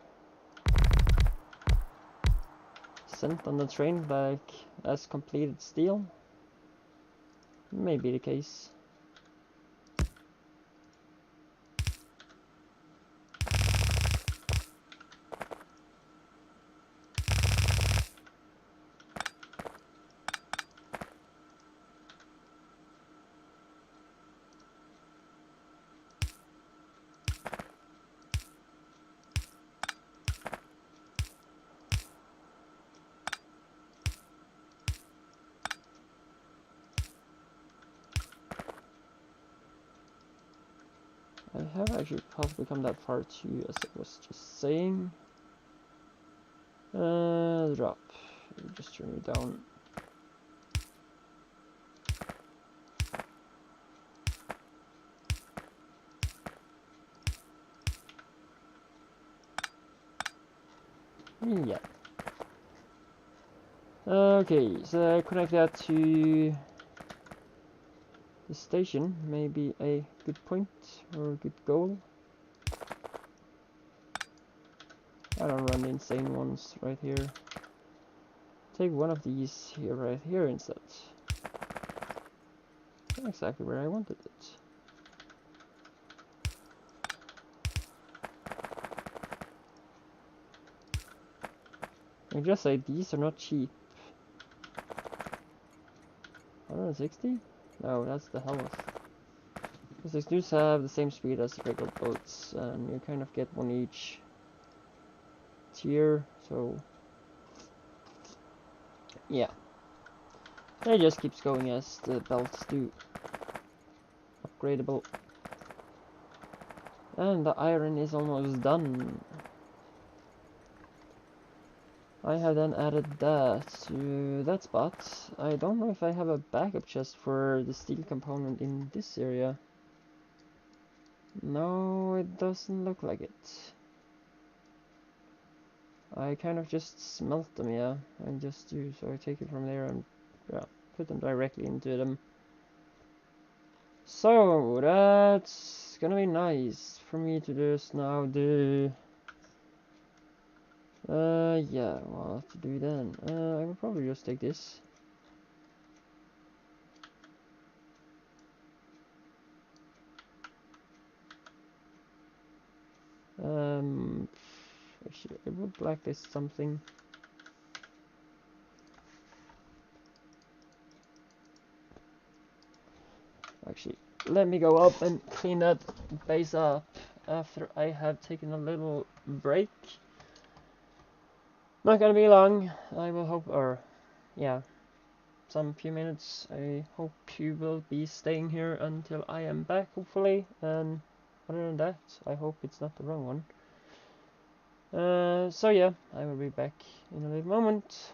Sent on the train back as completed steel. May be the case. I have actually possibly come that far too, as I was just saying. Drop. Just turn it down. Yeah. Okay, so I connect that to the station. Maybe a good point or a good goal. I don't run the insane ones right here. Take one of these here, right here instead. Not exactly where I wanted it. I just say these are not cheap. 160? No, that's the Hellas. Because these dudes have the same speed as the regular boats, and you kind of get one each tier, so yeah. It just keeps going as the belts do. Upgradable. And the iron is almost done. I have then added that to that spot. I don't know if I have a backup chest for the steel component in this area. No, it doesn't look like it. I kind of just smelt them, yeah, and just do, so I take it from there and yeah, put them directly into them. So that's gonna be nice for me to just now do. Yeah, what to do then? I will probably just take this. Actually, I would blacklist something. Actually, let me go up and clean that base up after I have taken a little break. Not gonna be long, I will hope, or yeah, some few minutes. I hope you will be staying here until I am back, hopefully. And other than that, I hope it's not the wrong one. So yeah, I will be back in a little moment.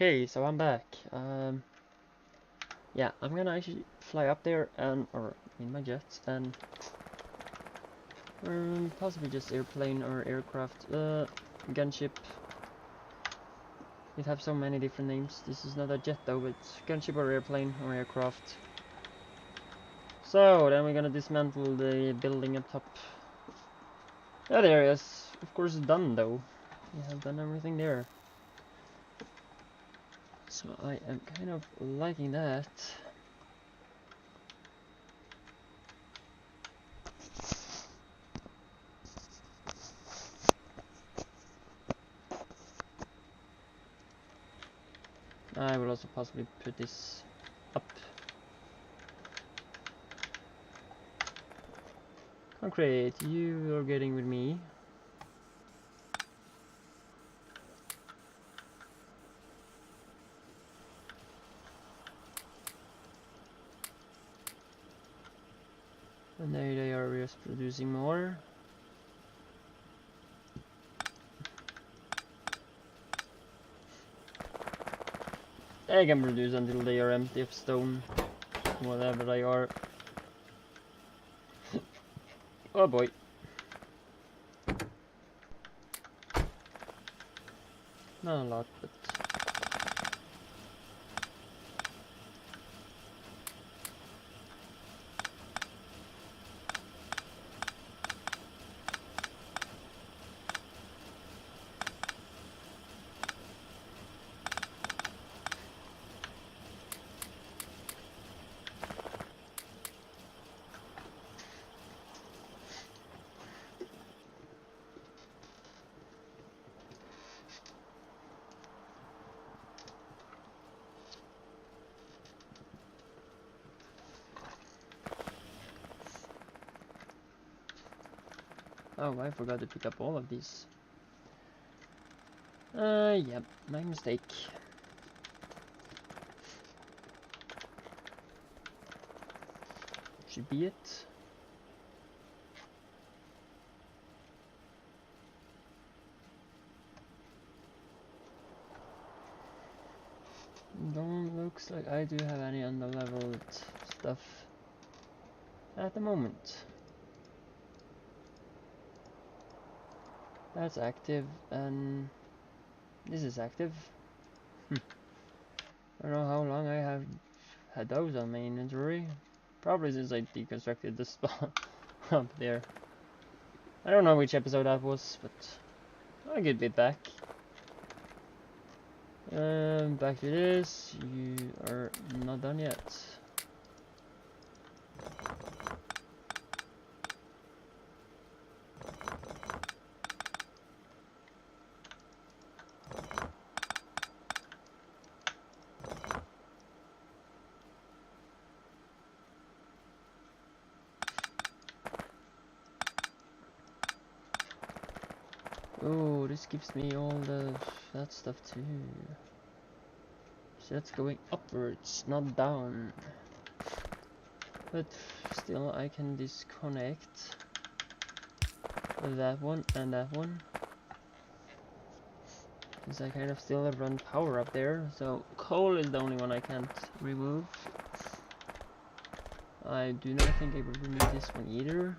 Okay, so I'm back. Yeah, I'm gonna actually fly up there and, or in my jet, and possibly just airplane or aircraft, gunship. It have so many different names. This is not a jet though, but gunship or airplane or aircraft. So then we're gonna dismantle the building up top. That area is of course done though. We have done everything there. So I am kind of liking that. I will also possibly put this up. Concrete, you are getting with me. And there they are just producing more. They can produce until they are empty of stone. Whatever they are. Oh boy. Not a lot, but... Oh, I forgot to pick up all of these. Yeah, my mistake. Should be it. Don't looks like I do have any under-leveled stuff at the moment. That's active, and this is active. I don't know how long I have had those on my inventory. Probably since I deconstructed the spawn up there. I don't know which episode that was, but a good bit back. Back to this. You are not done yet. Oh, this gives me all that stuff too. So that's going upwards, not down. But still, I can disconnect that one and that one. Because I kind of still run power up there. So coal is the only one I can't remove. I do not think I will remove this one either,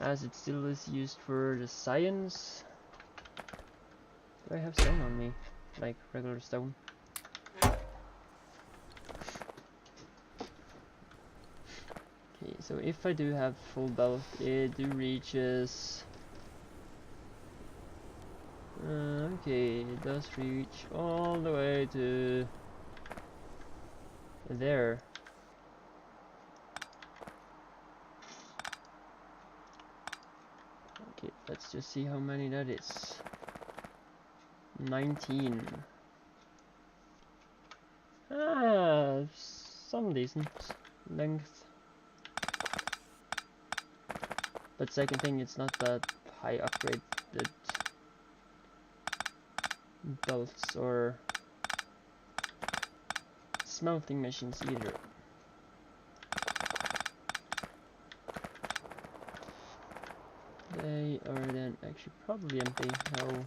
as it still is used for the science. Do I have stone on me? Like regular stone? Okay, so if I do have full belt, it do reaches... okay, it does reach all the way to... there. Okay, let's just see how many that is. 19. Ah, some decent length. But second thing, it's not that high upgraded belts or smelting machines either. They are then actually probably empty. So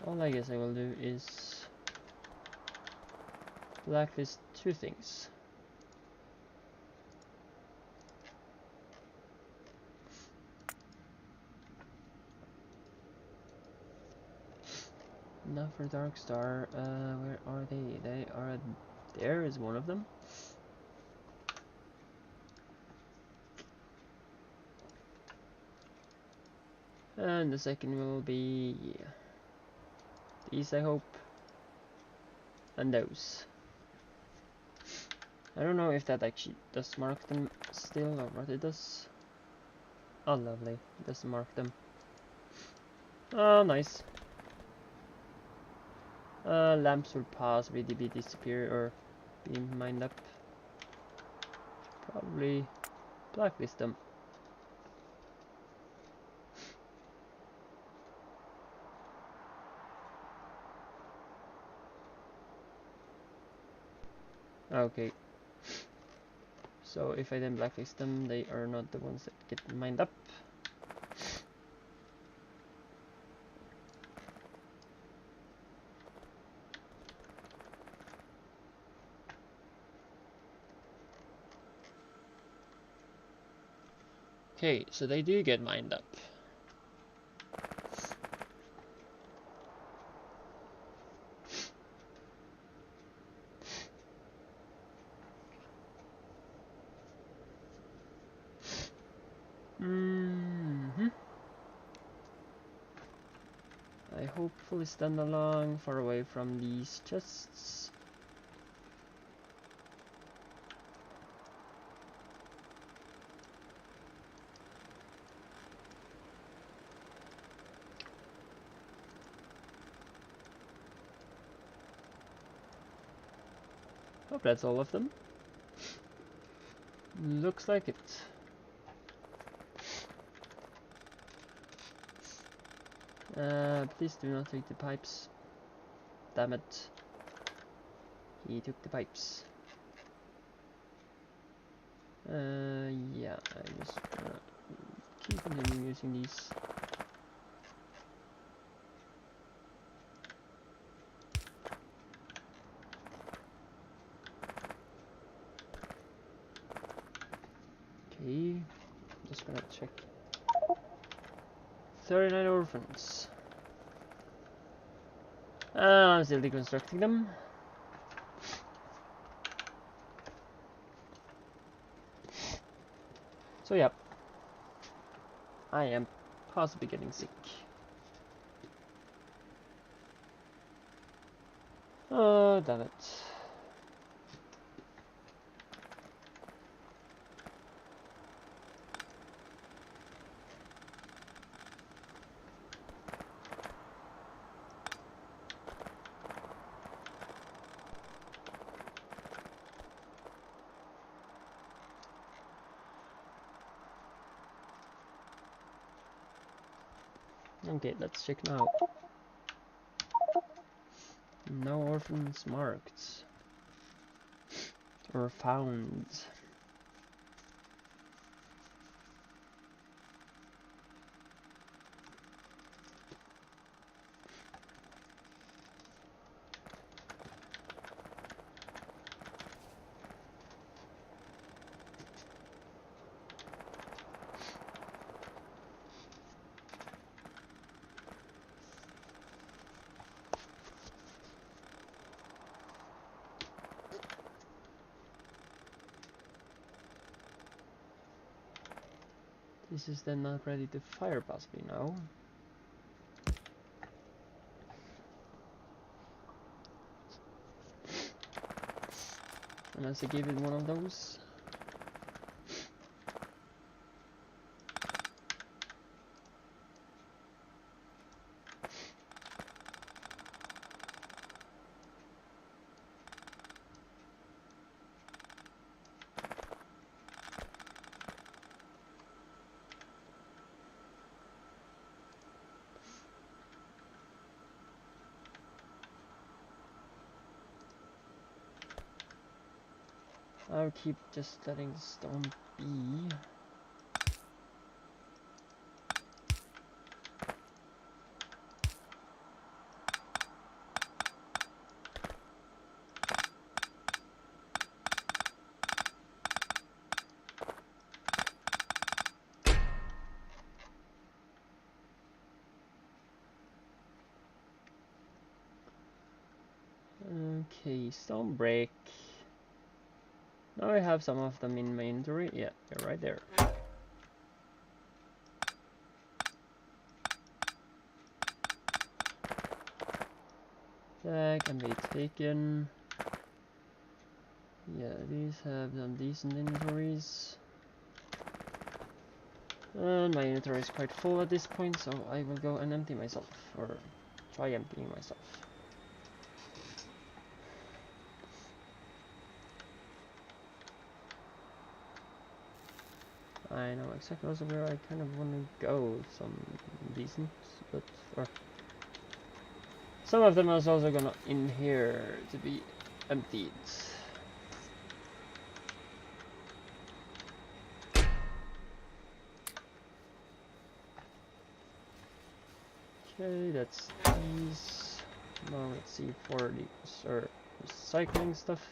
all I guess I will do is blacklist two things. Now for Darkstar, where are they? They are... there is one of them. And the second will be... these, I hope. and those. I don't know if that actually does mark them still or what it does. Oh, lovely. It doesn't mark them. Oh, nice. Lamps will possibly be disappear or be mined up. Probably blacklist them. Okay. So if I then blacklist them, they are not the ones that get mined up. Okay, so they do get mined up. I hopefully stand along far away from these chests. Hope that's all of them. Looks like it. Please do not take the pipes. Damn it. He took the pipes. Yeah, I'm just gonna keep continuing using these. Okay, just gonna check. 39 orphans. I'm still deconstructing them. So yeah, I am possibly getting sick. Oh, damn it. Okay, let's check now. No orphans marked or found. This is then not ready to fire possibly now. Unless I give it one of those. I'll keep just letting the stone be. Okay, stone break. Now I have some of them in my inventory. Yeah, they're right there. That can be taken. Yeah, these have some decent inventories. And my inventory is quite full at this point, so I will go and empty myself, or try emptying myself. I know exactly also where I kind of want to go, some decent, but or some of them is also gonna in here to be emptied. Okay, that's these. Now let's see for the recycling stuff.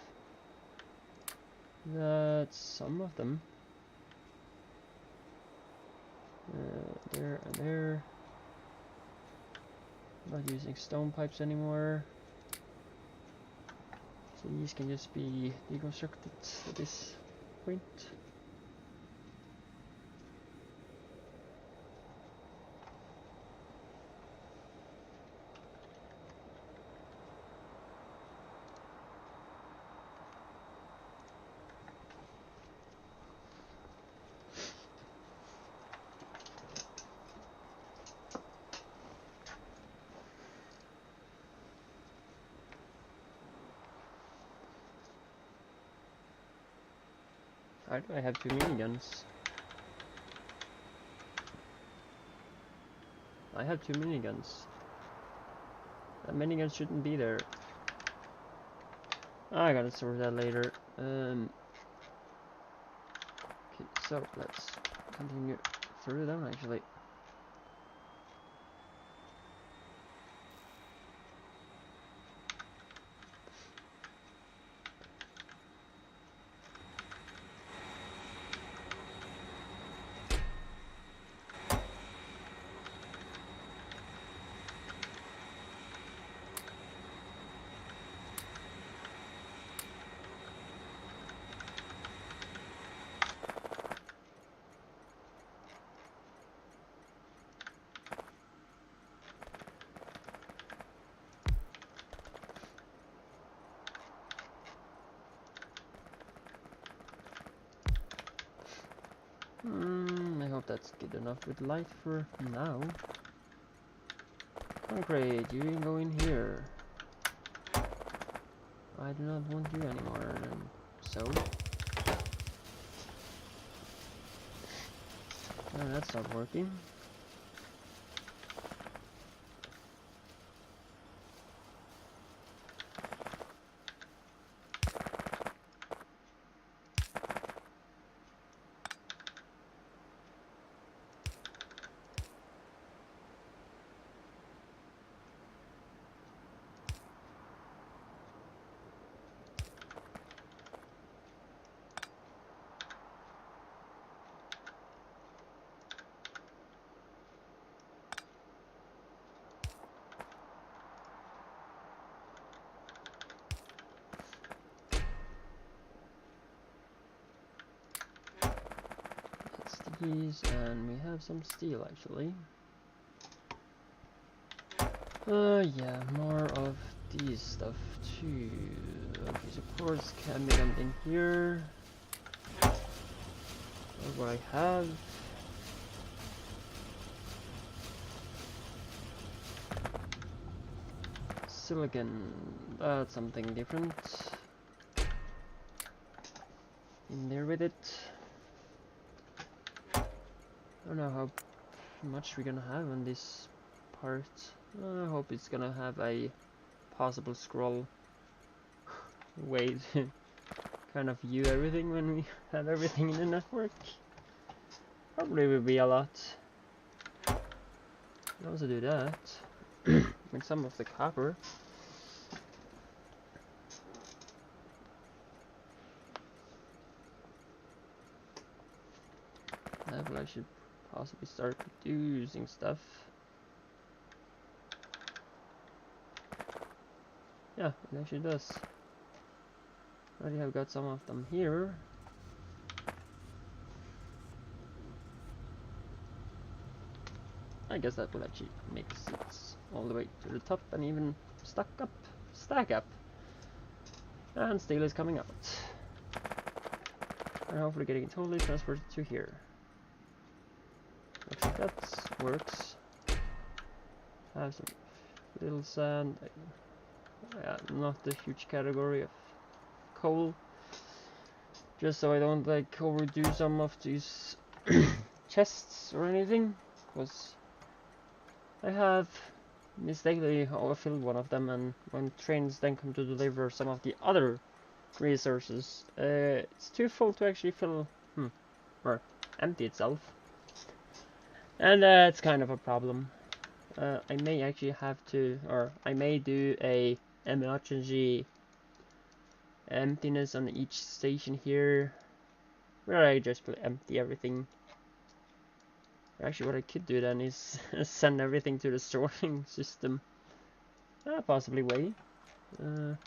That's some of them. There and there. Not using stone pipes anymore. So these can just be deconstructed at this point. Why do I have too many guns? I have too many guns. That many guns shouldn't be there. I gotta sort that later. Okay, so let's continue further down actually. I hope that's good enough with light for now. Concrete, you can go in here. I do not want you anymore, and so. No, that's not working. And we have some steel actually. Yeah, more of these stuff too. Okay, so quartz can be dumped in here. That's what I have. Silicon, that's something different. In there with it. I don't know how much we're gonna have on this part. I hope it's gonna have a possible scroll way to kind of view everything when we have everything in the network. Probably will be a lot. Can also do that with some of the copper. I should possibly start producing stuff. Yeah, it actually does. Already have got some of them here. I guess that will actually make it all the way to the top and even stack up stack up. And steel is coming out. And hopefully getting it totally transferred to here. Looks like that works. Have some little sand. Yeah, not a huge category of coal. Just so I don't like overdo some of these chests or anything. Because I have mistakenly overfilled one of them, and when trains then come to deliver some of the other resources, it's too full to actually fill or empty itself, and it's kind of a problem. I may actually have to, or I may do a emergency emptiness on each station here, where I just will empty everything. Actually, what I could do then is send everything to the sorting system. Possibly way. Can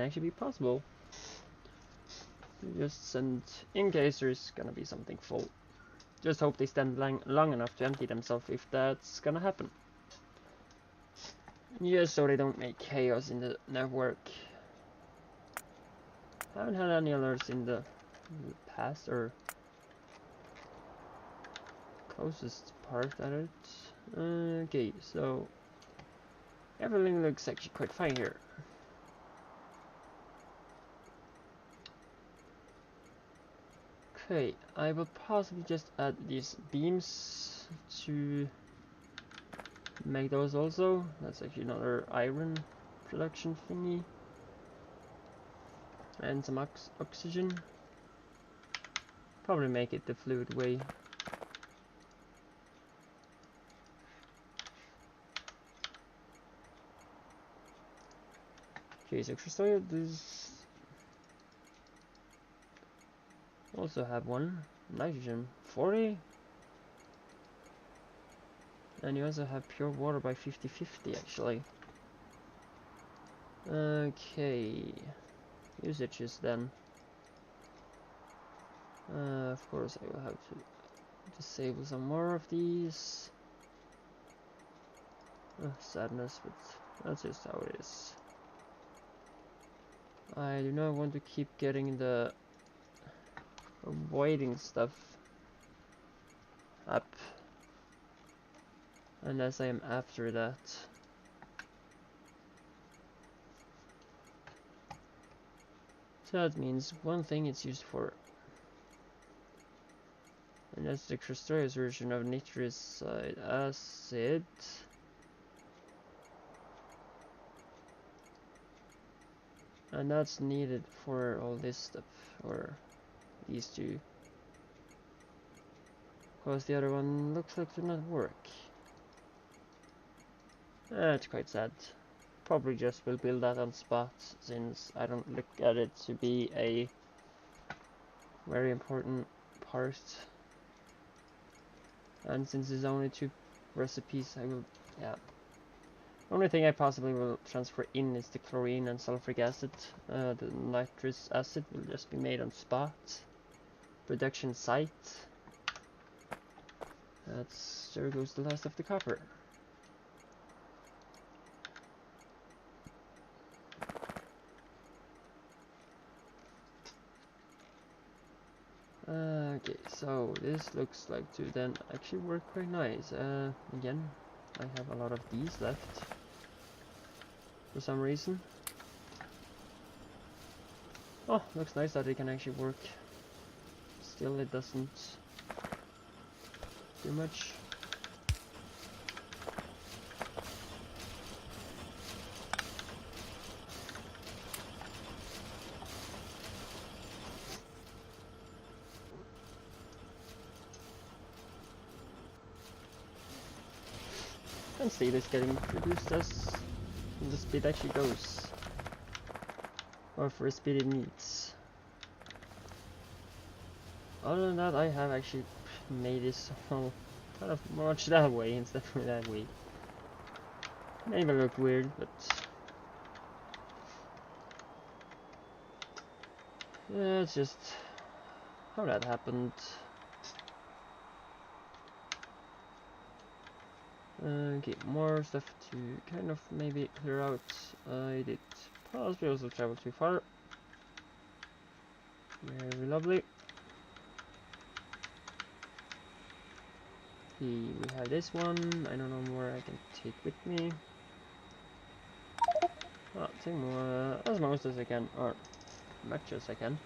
actually be possible. Just send, in case there's gonna be something full. Just hope they stand long enough to empty themselves if that's gonna happen. Just so they don't make chaos in the network. Haven't had any alerts in the past or closest part at it. Okay, so everything looks actually quite fine here. Okay, I will possibly just add these beams to make those also. That's actually another iron production thingy. And some oxygen. Probably make it the fluid way. Okay, so Krastorio does also have one. Nitrogen 40. And you also have pure water by 50/50 actually. Okay. Usages then. Of course I will have to disable some more of these. Sadness, but that's just how it is. I do not want to keep getting the avoiding stuff up unless I am after that. So that means one thing it's used for, and that's the Krastorio's version of nitrous acid. And that's needed for all this stuff, or these two. Because the other one looks like to not work. It's quite sad. Probably just will build that on spot, since I don't look at it to be a very important part. And since there's only 2 recipes, I will, yeah. Only thing I possibly will transfer in is the chlorine and sulfuric acid. The nitrous acid will just be made on spot. Production site. There goes the last of the copper. Okay, so this looks like to then actually work quite nice. Again, I have a lot of these left for some reason. Oh, looks nice that it can actually work. Still, it doesn't do much. And steel is getting produced as the speed actually goes, or for the speed it needs. Other than that, I have actually made this all kind of much that way instead of that way. Maybe look weird, but yeah, it's just how that happened. Okay, more stuff to kind of maybe clear out. I did possibly also travel too far. Very lovely. We have this one. I don't know where I can take with me. Take more, as most as I can, or much as I can.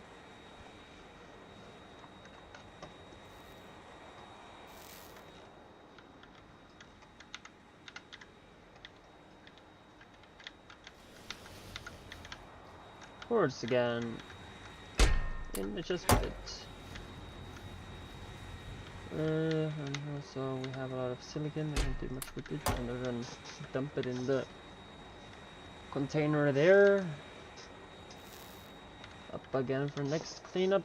Quartz again. In the chest bit. And also we have a lot of silicon. I can't do much with it other than dump it in the container there. Up again for next cleanup.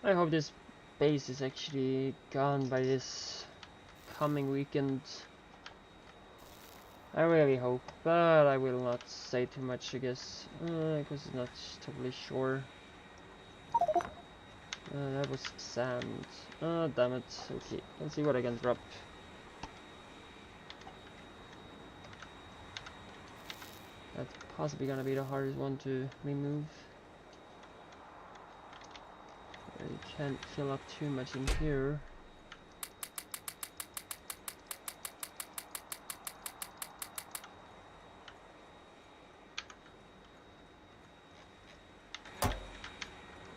I hope this base is actually gone by this coming weekend. I really hope, but I will not say too much, I guess, because it's not totally sure. That was sand. Damn it. Okay, let's see what I can drop. That's possibly gonna be the hardest one to remove. You can't fill up too much in here.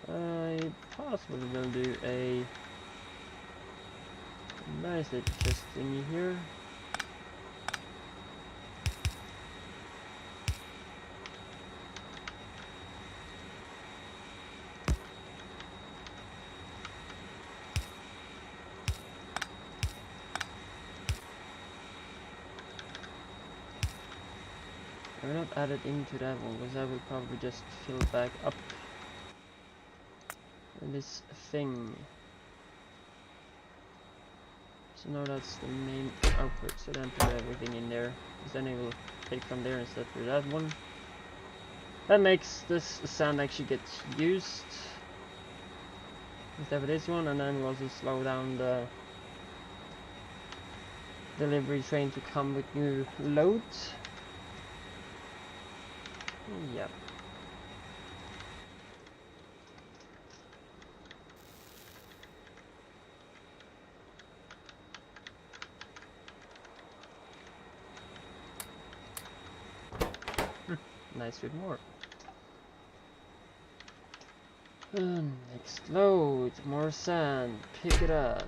I possibly will do a nice chest thingy here. I will not add it into that one because I will probably just fill back up this thing. So now that's the main output, so then put everything in there, because then it will take from there instead for that one. That makes this sand actually get used instead of this one, and then we'll also slow down the delivery train to come with new loads. Yep. Nice with more. Next load, more sand, pick it up.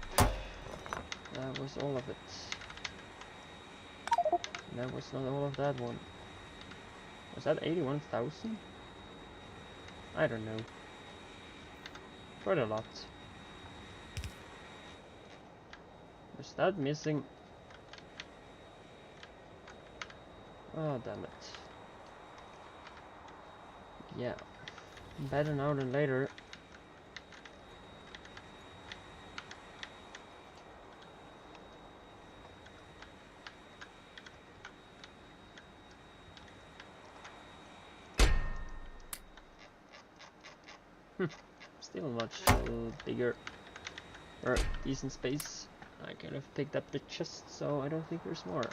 That was all of it. That was not all of that one. Was that 81,000? I don't know. Quite a lot. Was that missing? Oh, damn it. Yeah. Better now than later. Still much bigger or decent space. I kind of picked up the chest, so I don't think there's more.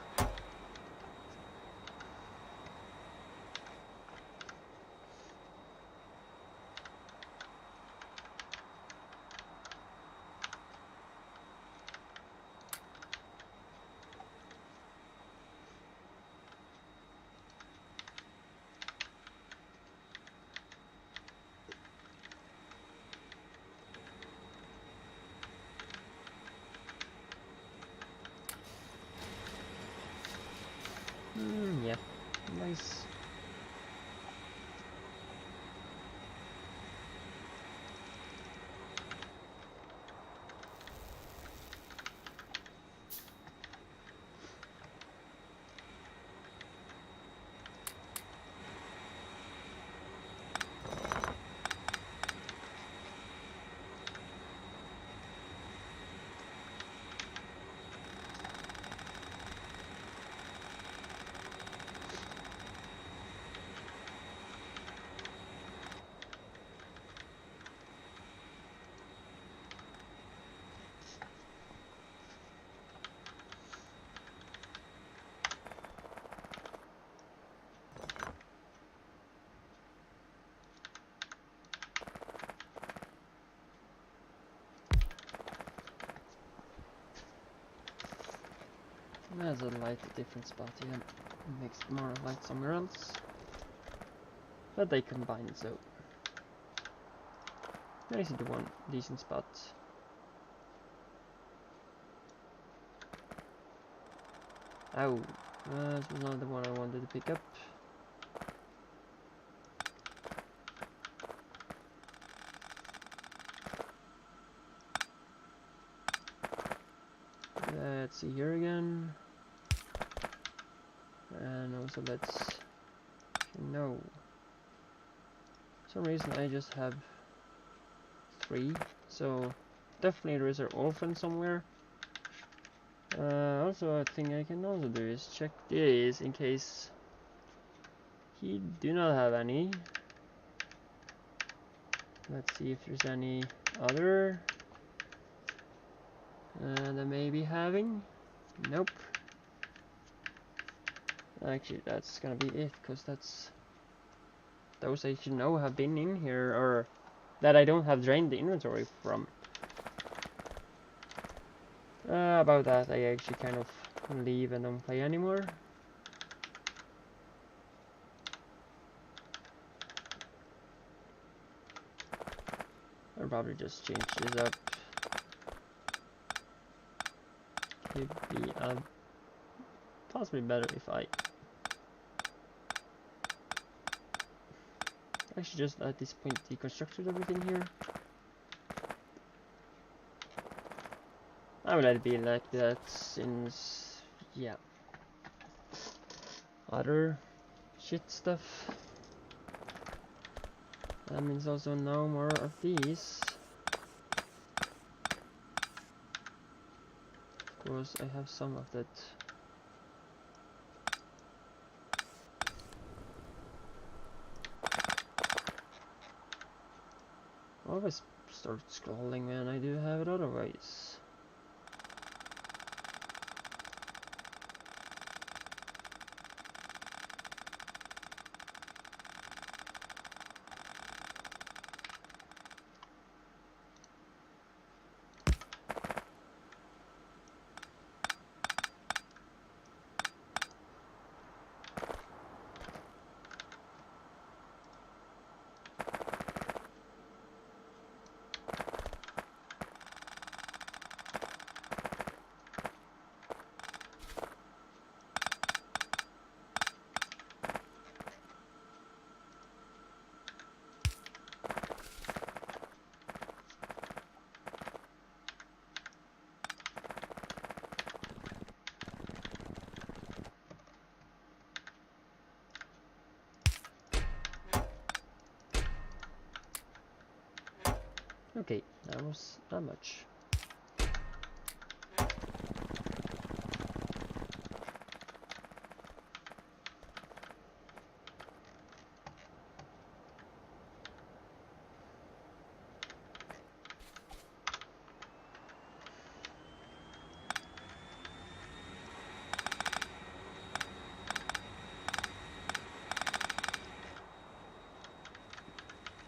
There's a light a different spot here. Makes more light somewhere else. But they combine, so this is the one decent spot. Ow, this was not the one I wanted to pick up. Let's see here again. And also let's no. For some reason I just have 3, so definitely there is an orphan somewhere. Also, a thing I can also do is check this in case he do not have any. Let's see if there's any other that may be having. Nope. Actually, that's gonna be it, because that's those I should know have been in here, or that I don't have drained the inventory from. About that, I actually kind of leave and don't play anymore. I'll probably just change this up. It'd be possibly better if I actually just at this point deconstructed everything here. I will let it be like that since, yeah, other shit stuff. That means also no more of these. Of course, I have some of that. Always start scrolling when I do have it otherwise. Okay, that was not much.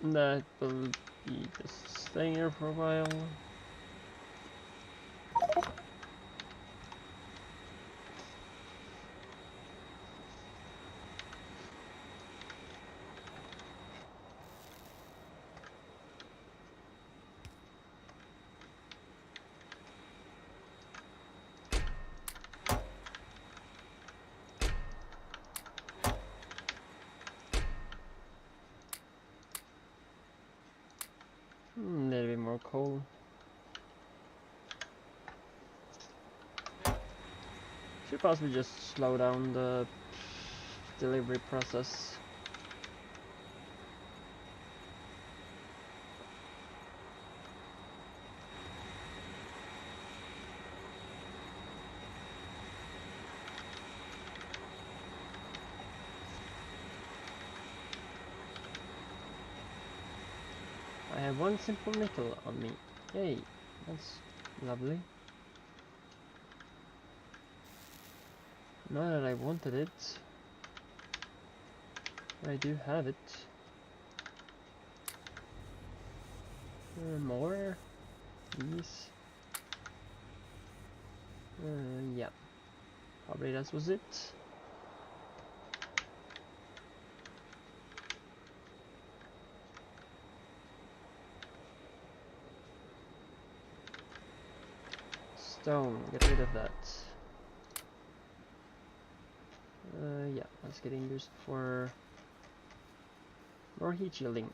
That will be just staying here for a while. A little bit more coal. Should possibly just slow down the delivery process. I have one simple nickel on me. Hey, that's lovely. Not that I wanted it, but I do have it. More? These? Yeah. Probably that was it. Stone, get rid of that. Yeah, that's getting used for more heat shielding.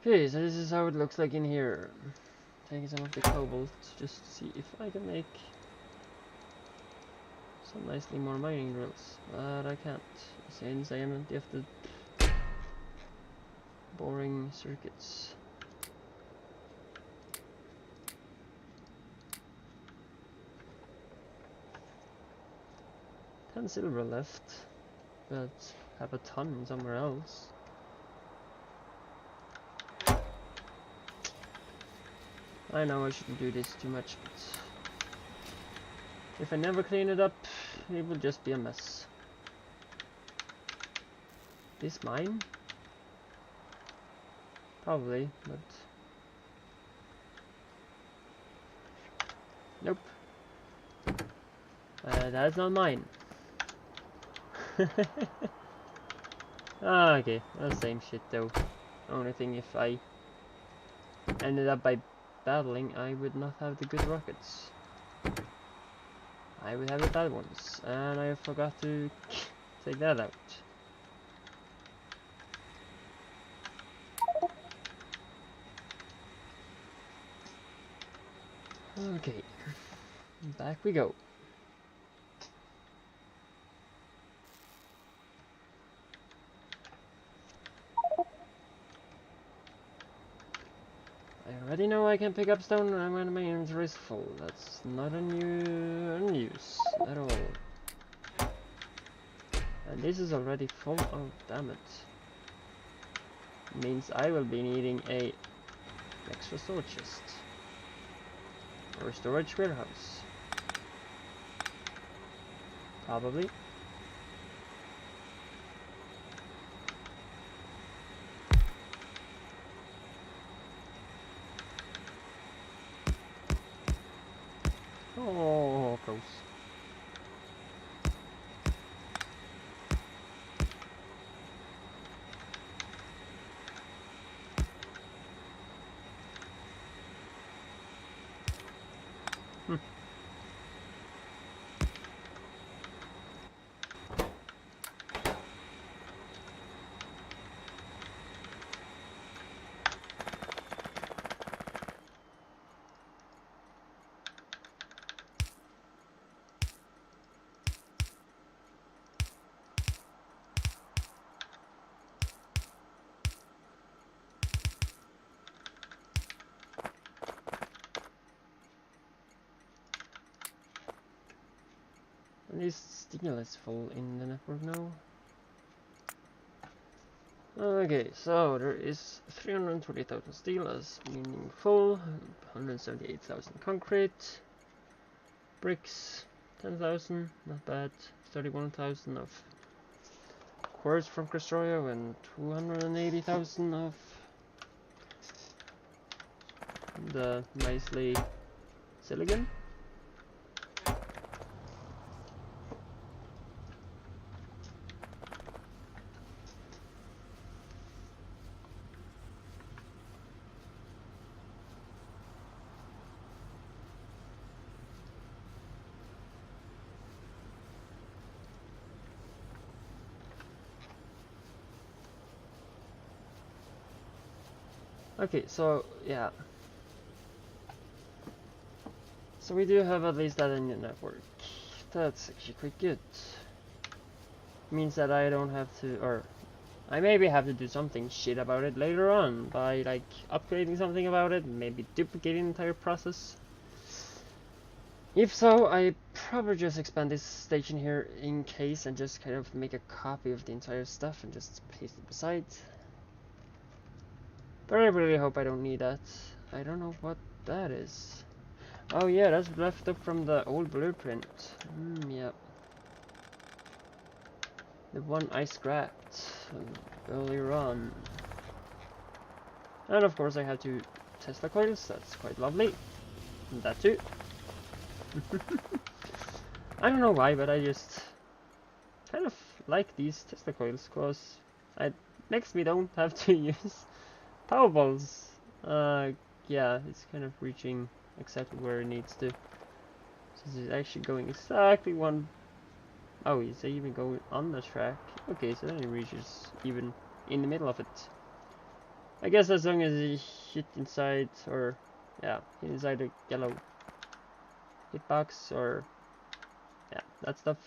Okay, so this is how it looks like in here. Taking some of the cobalt just to see if I can make some nicely more mining drills, but I can't since I am empty of the boring circuits. 10 silver left, but have a ton somewhere else. I know I shouldn't do this too much, but if I never clean it up, it will just be a mess. This mine? Probably, but nope. That's not mine. Okay, the same shit though. Only thing, if I ended up by battling, I would not have the good rockets. I would have the bad ones, and I forgot to take that out. Okay, back we go. I already know I can pick up stone when my inventory is full. That's not a news at all. And this is already full. Oh, damn it. Means I will be needing a extra storage chest. Or storage warehouse. Probably. Oh, close. And this steel is full in the network now. Okay, so there is 320,000 steel as meaning full, 178,000 concrete, bricks 10,000, not bad, 31,000 of quartz from Krastorio and 280,000 of the nicely silicon. Okay, so yeah. So we do have at least that in the network. That's actually quite good. Means that I don't have to, or I maybe have to do something shit about it later on by like upgrading something about it, maybe duplicating the entire process. If so, I probably just expand this station here in case and just kind of make a copy of the entire stuff and just paste it beside. But I really hope I don't need that. I don't know what that is. Oh yeah, that's left up from the old blueprint. Yeah. The one I scrapped earlier on. And of course I have two Tesla coils, that's quite lovely. And that too. I don't know why, but I just kind of like these Tesla coils, because it makes me don't have to use power balls. Yeah, it's kind of reaching exactly where it needs to. So it's actually going exactly one. Oh, is it even going on the track? Okay, so then it reaches even in the middle of it. I guess as long as it hit inside, or yeah, hit inside the yellow hitbox, or yeah, that stuff.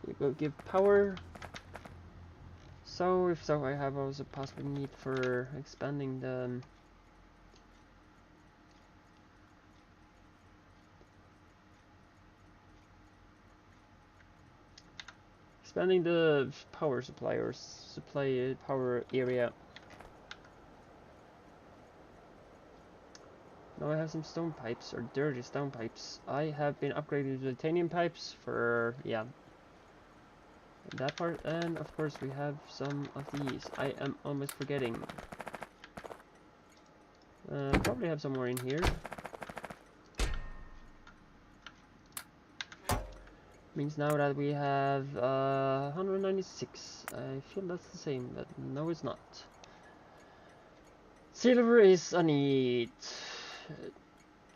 It will give power. So if so, I have also possibly need for expanding the power supply, or supply power area. Now I have some stone pipes, or dirty stone pipes. I have been upgrading to titanium pipes for, yeah, that part. And of course we have some of these. I am almost forgetting. Probably have some more in here. Means now that we have 196. I feel that's the same, but no it's not. Silver is a need.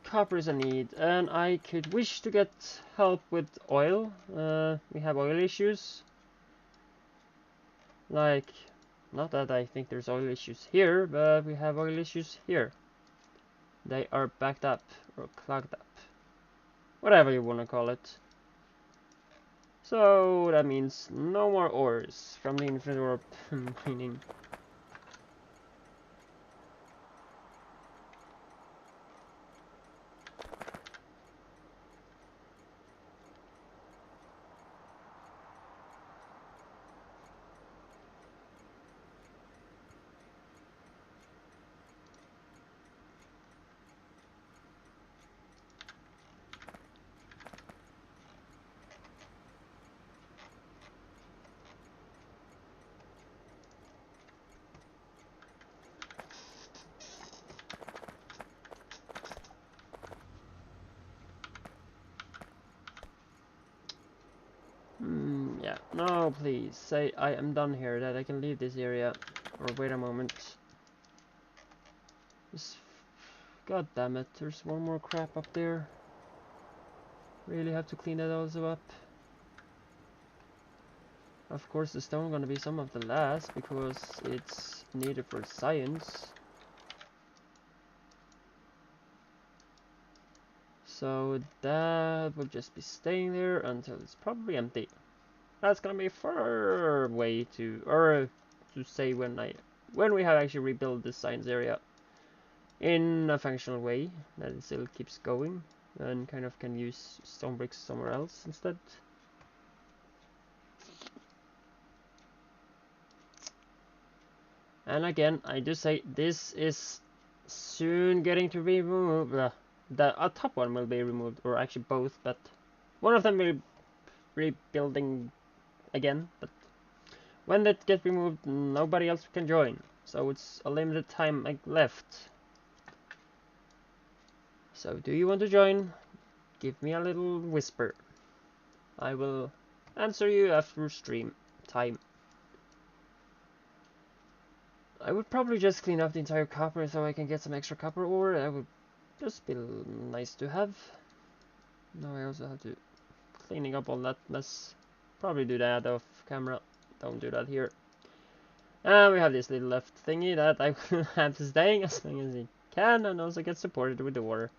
Copper is a need, and I could wish to get help with oil. We have oil issues. Like, not that I think there's oil issues here, but we have oil issues here. They are backed up, or clogged up. Whatever you want to call it. So that means no more ores from the infinite warp mining. Yeah, no, please say I am done here, that I can leave this area. Or wait a moment. God damn it, there's one more crap up there. Really have to clean that also up. Of course the stone gonna be some of the last, because it's needed for science. So that will just be staying there until it's probably empty. That's gonna be far way to, or to say when we have actually rebuilt this science area in a functional way, that it still keeps going and kind of can use stone bricks somewhere else instead. And again, I do say this is soon getting to be removed. The top one will be removed, or actually both, but one of them will be rebuilding again. But when that gets removed, nobody else can join, so it's a limited time left. So do you want to join? Give me a little whisper. I will answer you after stream time. I would probably just clean up the entire copper so I can get some extra copper ore. That would just be nice to have. Now I also have to cleaning up all that mess. Probably do that off camera. Don't do that here. And we have this little left thingy that I will have staying as long as it can, and also get supported with the water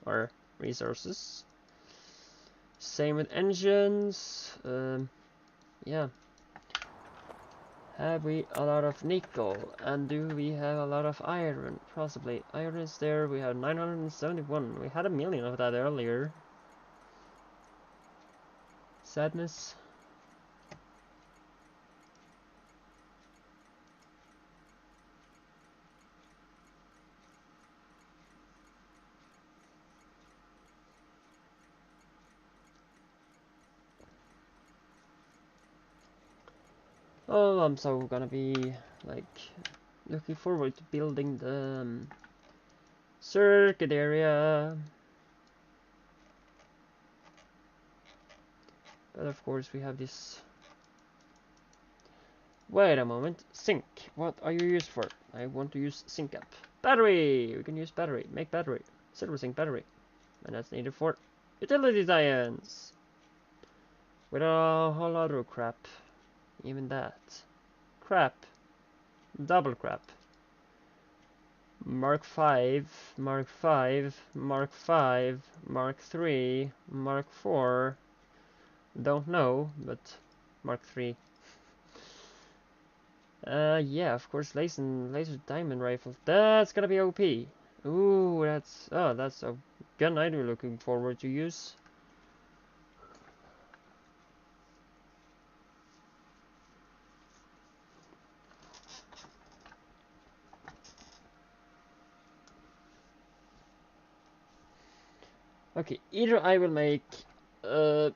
or resources. Same with engines. Yeah. Have we a lot of nickel? And do we have a lot of iron? Possibly. Iron is there. We have 971. We had 1,000,000 of that earlier. Sadness. Oh, I'm so gonna be like looking forward to building the circuit area. But of course we have this. Wait a moment. Zinc. What are you used for? I want to use zinc up. Battery! We can use battery. Make battery. Silver zinc battery. And that's needed for utility science. With a whole lot of crap. Even that. Crap. Double crap. Mark 5, Mark 5, Mark 5, Mark 3, Mark 4. Don't know, but Mark 3. Yeah, of course, laser diamond rifle. That's gonna be OP. Ooh, that's a gun I'd be looking forward to use. Okay, either I will make the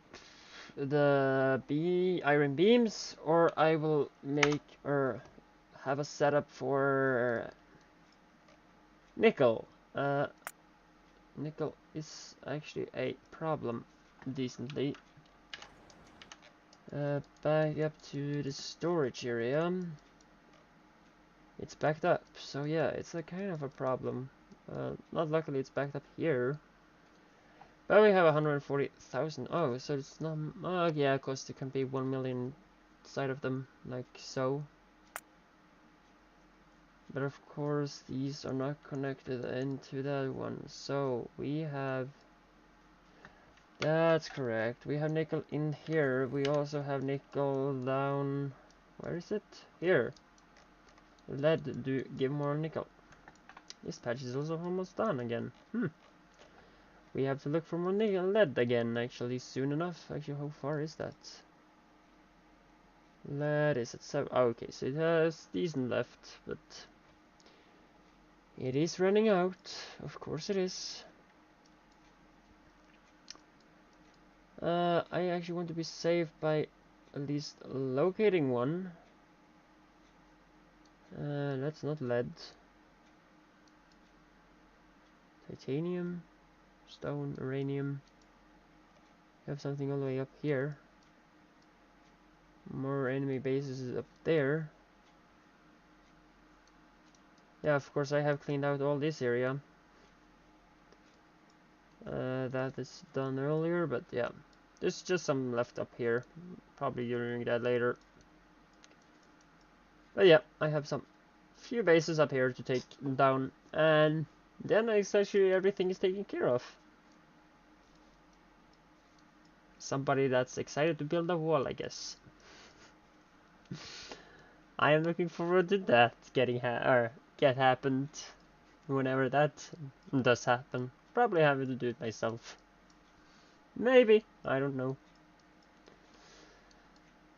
iron beams, or I will make or have a setup for nickel. Nickel is actually a problem, decently. Back up to the storage area. It's backed up, so yeah, it's a kind of a problem. Not luckily it's backed up here. But we have 140,000. Oh, so it's not. Oh, yeah, of course there can be 1,000,000 side of them, like so. But of course these are not connected into that one. So we have. That's correct. We have nickel in here. We also have nickel down. Where is it? Here. Lead do give more nickel. This patch is also almost done again. We have to look for more nickel lead again, actually, soon enough. Actually, how far is that? Lead is at 7. Oh, okay, so it has decent left, but it is running out. Of course it is. I actually want to be safe by at least locating one. That's not lead. Titanium, stone, uranium. We have something all the way up here. More enemy bases up there. Yeah, of course I have cleaned out all this area. That is done earlier, but yeah. There's just some left up here. Probably doing that later. But yeah, I have some few bases up here to take down, and then essentially everything is taken care of. Somebody that's excited to build a wall, I guess. I am looking forward to that get happened whenever that does happen. Probably having to do it myself. Maybe, I don't know.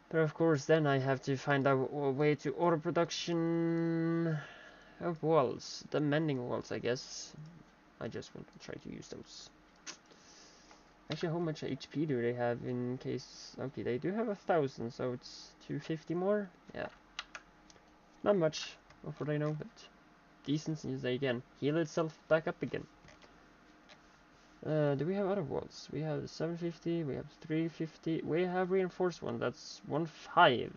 But of course then I have to find a way to auto production of walls. The mending walls, I guess. I just want to try to use those. Actually, how much HP do they have in case... Okay, they do have 1,000, so it's 250 more? Yeah. Not much, of what I know, but decent since they can heal itself back up again. Do we have other walls? We have 750, we have 350, we have reinforced one, that's 1.5.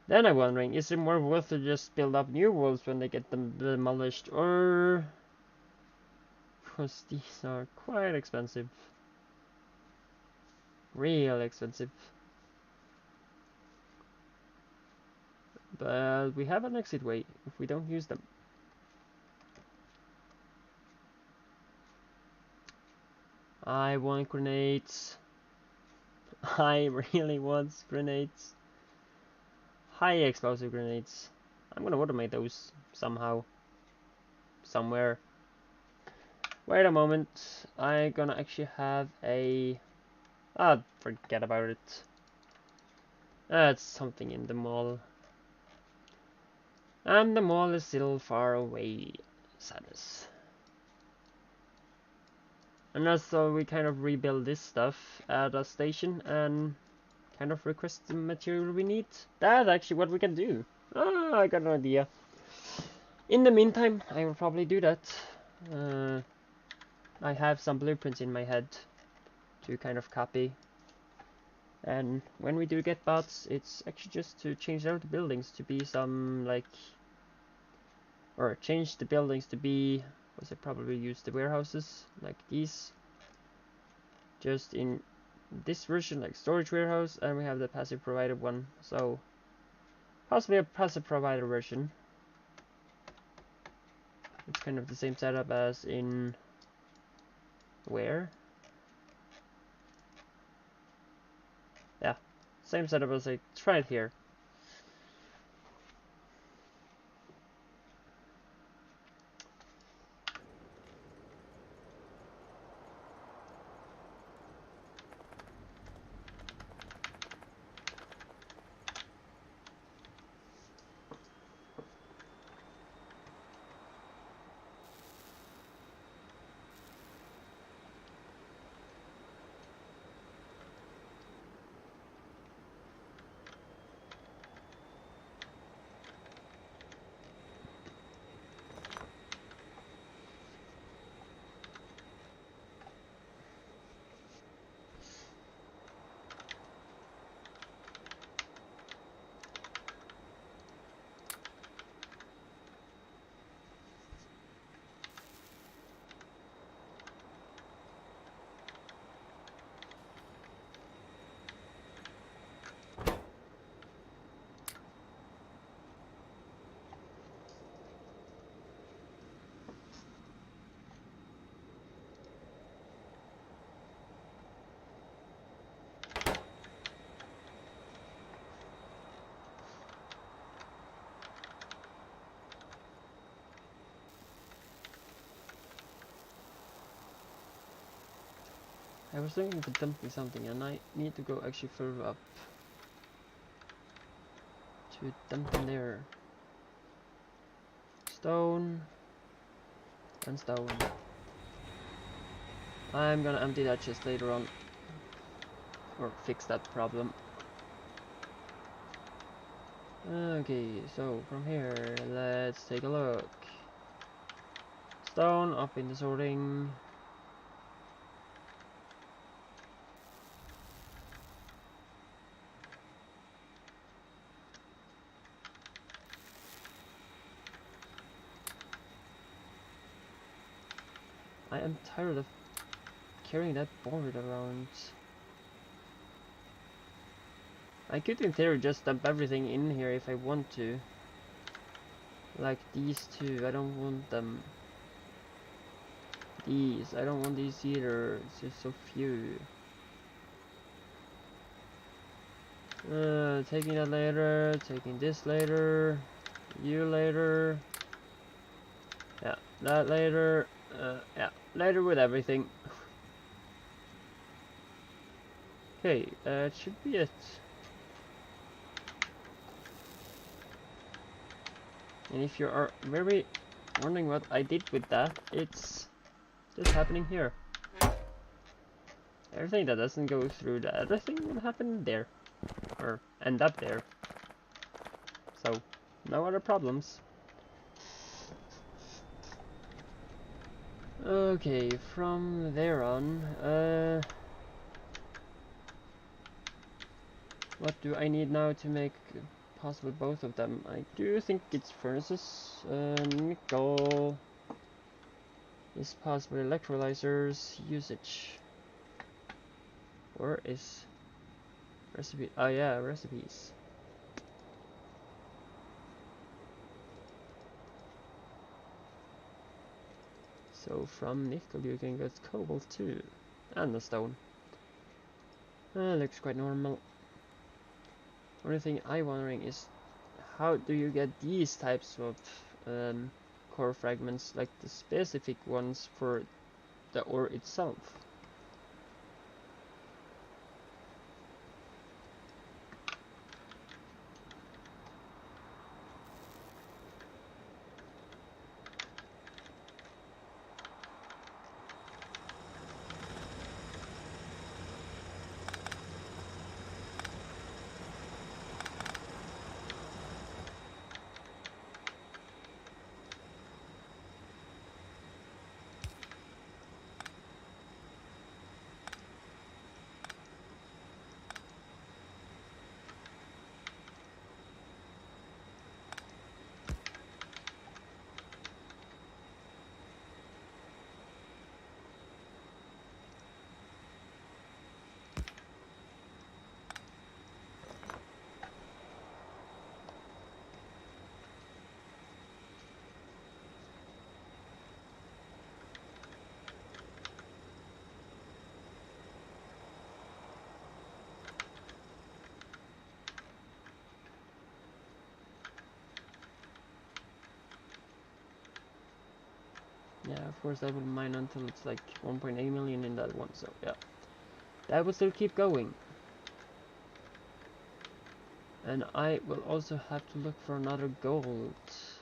Then I'm wondering, is it more worth to just build up new walls when they get them demolished, or... Because these are quite expensive. Real expensive. But we have an exit way if we don't use them. I want grenades. I really want grenades. high explosive grenades. I'm gonna automate those somehow. Somewhere. Wait a moment. I'm gonna actually have a... Ah, forget about it. That's something in the mall. And the mall is still far away. Sadness. And also we kind of rebuild this stuff at a station and kind of request the material we need. That's actually what we can do. Ah, I got an idea. In the meantime, I will probably do that. I have some blueprints in my head to kind of copy. And when we do get bots, it's actually just to change out the buildings to be some like... Or change the buildings to be... Was it probably use the warehouses like these. Just in this version like storage warehouse, and we have the passive provider one. So possibly a passive provider version. It's kind of the same setup as in... Where? Yeah, same setup as I tried here. I was thinking of dumping something, and I need to go actually further up to dump in there. Stone and stone. I'm gonna empty that chest later on, or fix that problem. Okay, so from here, let's take a look. Stone up in the sorting. I am tired of carrying that board around. I could in theory just dump everything in here if I want to. Like these two, I don't want them. These, I don't want these either, it's just so few. Taking that later, taking this later, you later. Yeah, that later, yeah, later with everything. Okay, it should be it. And if you are very wondering what I did with that, it's just happening here. Everything that doesn't go through the other thing will happen there. Or end up there. So, no other problems. Okay, from there on, what do I need now to make possible both of them? I do think it's furnaces. Nickel is possible. Electrolyzers usage. Or is recipe? Oh yeah, recipes. So from nickel you can get cobalt too, and the stone. Looks quite normal. Only thing I'm wondering is how do you get these types of core fragments, like the specific ones for the ore itself? Yeah, of course I will mine until it's like 1.8 million in that one, so yeah. That will still keep going. And I will also have to look for another gold.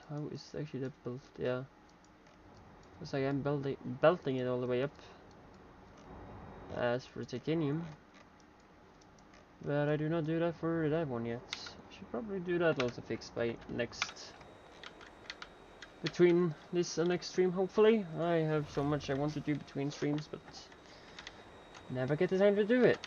How is actually that built? Yeah. Because I am belting it all the way up. As for titanium. But I do not do that for that one yet. Should probably do that also fixed by next. Between this and next stream, hopefully. I have so much I want to do between streams, but never get the time to do it.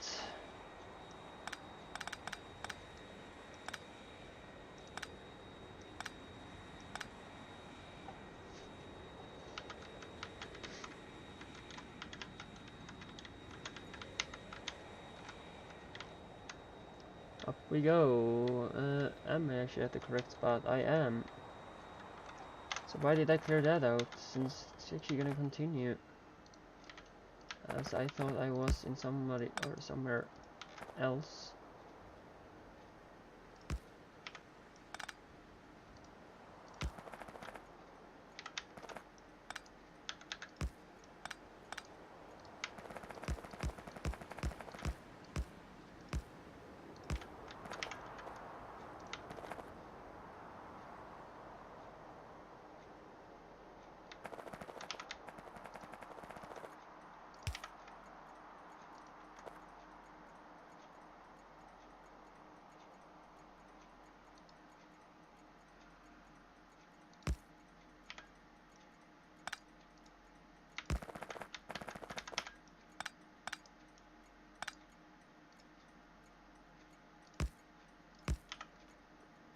Up we go. Am I actually at the correct spot? I am. So why did I clear that out, since it's actually gonna continue? As I thought I was in somebody or somewhere else.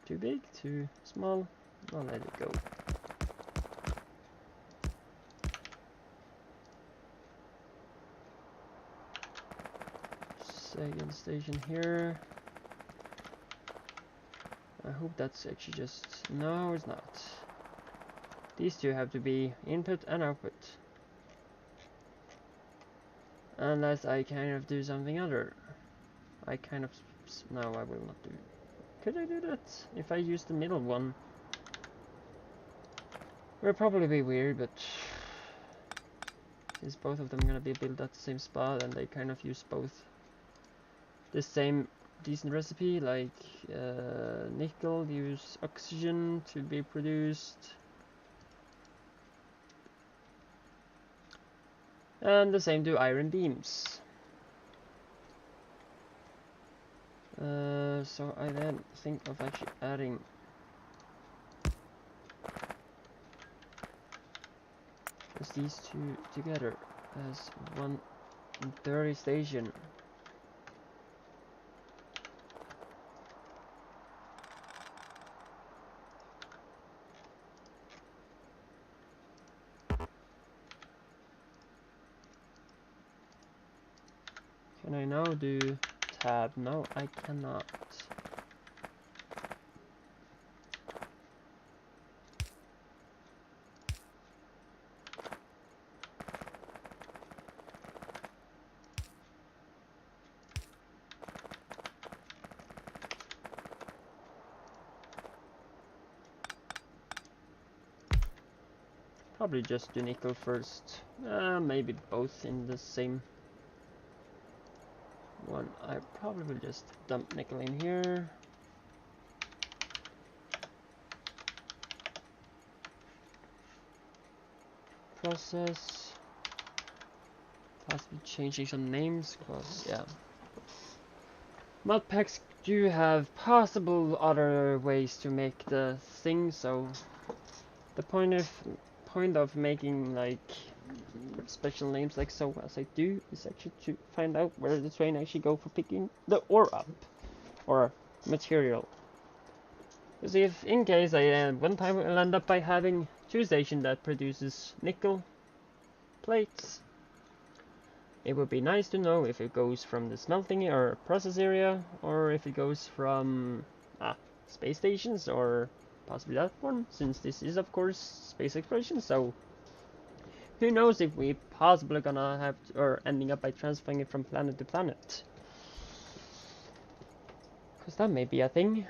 Too big, too small, I'll let it go. Second station here. I hope that's actually just... No, it's not. These two have to be input and output. Unless I kind of do something other. I kind of... No, I will not do. Could I do that? If I use the middle one? Will probably be weird, but... Since both of them are gonna be built at the same spot and they kind of use both the same decent recipe, like nickel use oxygen to be produced, and the same do iron beams. So I then think of actually adding just these two together as one dirty station. Can I now do tab? No, I cannot. probably just do nickel first. Maybe both in the same one. I probably will just dump nickel in here. Process. Possibly changing some names, cause yeah. Modpacks do have possible other ways to make the thing, so the point of making like special names like so as I do is actually to find out where the train actually go for picking the ore up or material. Because if in case I one time I'll end up by having 2 stations that produces nickel plates, it would be nice to know if it goes from the smelting or process area, or if it goes from space stations, or possibly that one, since this is of course space exploration. So who knows if we possibly gonna have to, or ending up by transferring it from planet to planet, because that may be a thing.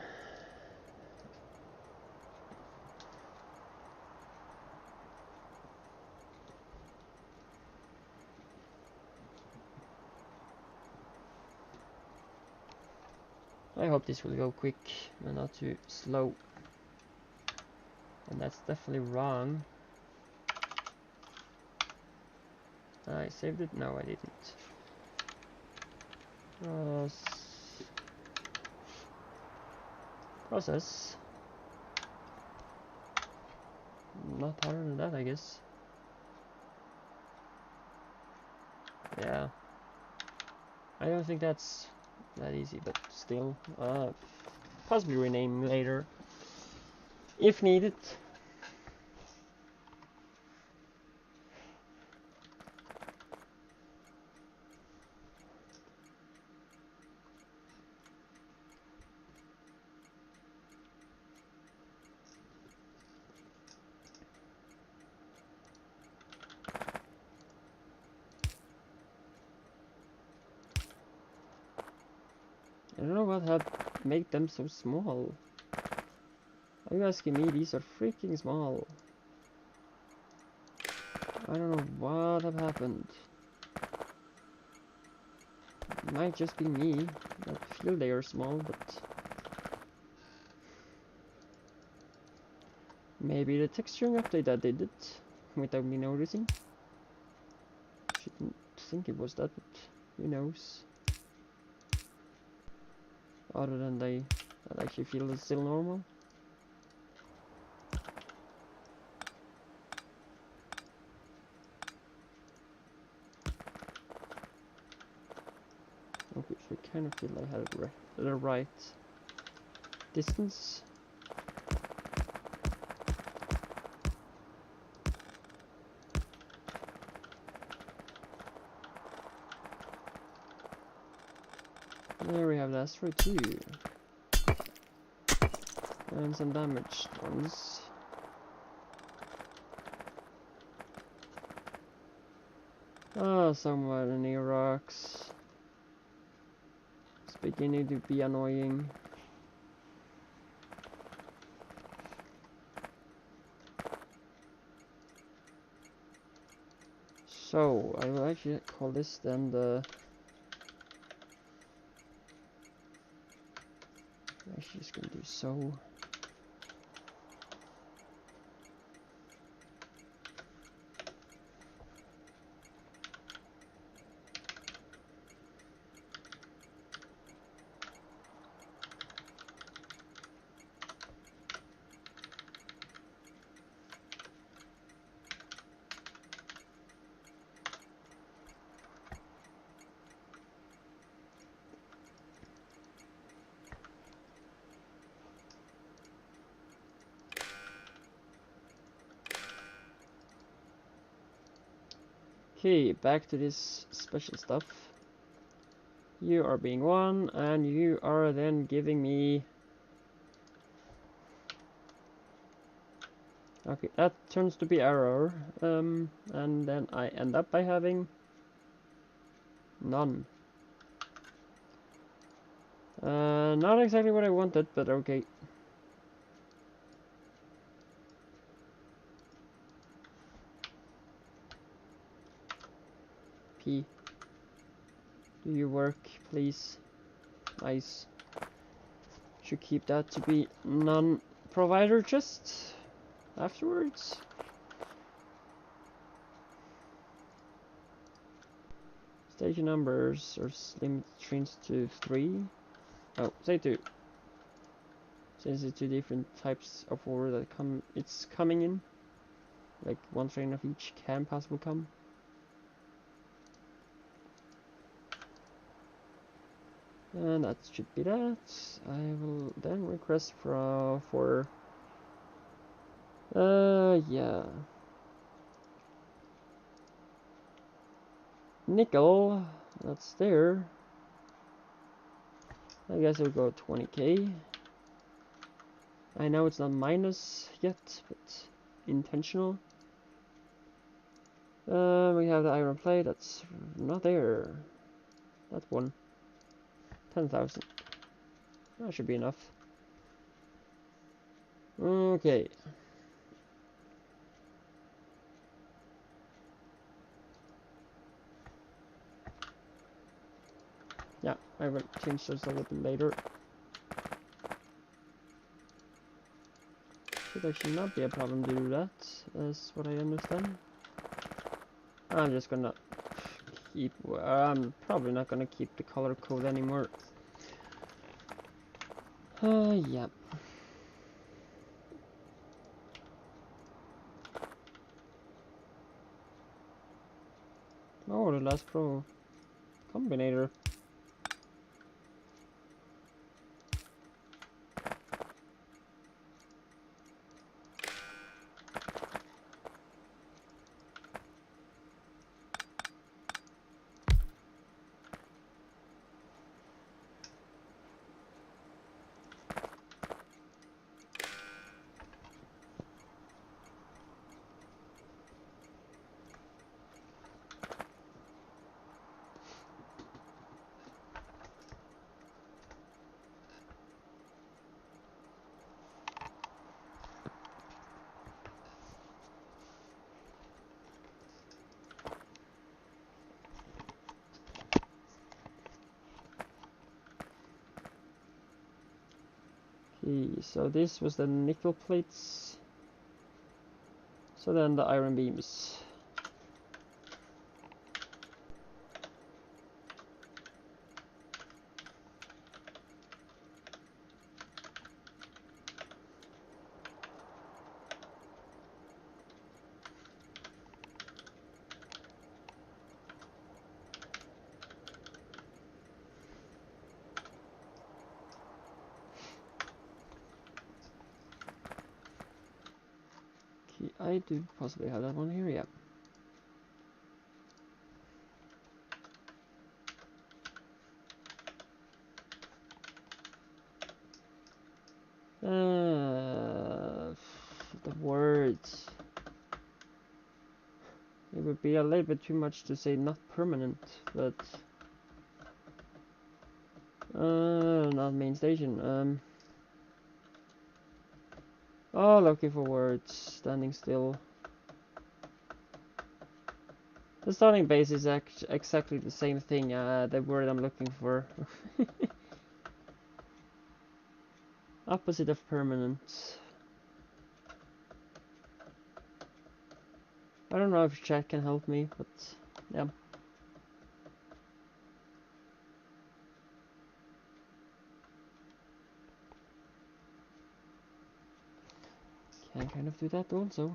I hope this will go quick and not too slow. And that's definitely wrong. I saved it? No, I didn't. Process. Not harder than that, I guess. Yeah. I don't think that's that easy, but still. Possibly rename later. If needed. I don't know what had made them so small. Are you asking me? These are freaking small. I don't know what have happened. It might just be me. I feel they are small, but maybe the texturing update that did it without me noticing. Shouldn't think it was that, but who knows. Other than that actually feel it's still normal. Okay, so I kind of feel I had it the right distance. There we have the asteroid too. And some damaged ones. Somewhere near rocks. It's beginning to be annoying. So, I will actually call this then the... I'm actually just gonna do so. Okay, back to this special stuff. You are being 1, and you are then giving me... Okay, that turns to be error, and then I end up by having none. Not exactly what I wanted, but okay. P. Do your work, please. Nice. Should keep that to be non-provider just afterwards. Station numbers are limited trains to 3. Oh, say 2. Since it's 2 different types of order that it's coming in. Like 1 train of each can possibly come. And that should be that. I will then request for yeah. Nickel, that's there. I guess it'll go 20k. I know it's not minus yet, but intentional. We have the iron plate, that's not there. That one. 10,000. That should be enough. Okay. Yeah, I will change those a little bit later. Should actually not be a problem to do that, as what I understand. I'm just gonna keep. I'm probably not gonna keep the color code anymore. Yeah. Oh, the last pro combinator. Okay, so this was the nickel plates. So then the iron beams. I do possibly have that one here, yeah. The words. It would be a little bit too much to say not permanent, but not main station. Oh, looking for words. Standing still. The starting base is exactly the same thing, the word I'm looking for. Opposite of permanent. I don't know if chat can help me, but yeah. Can kind of do that also.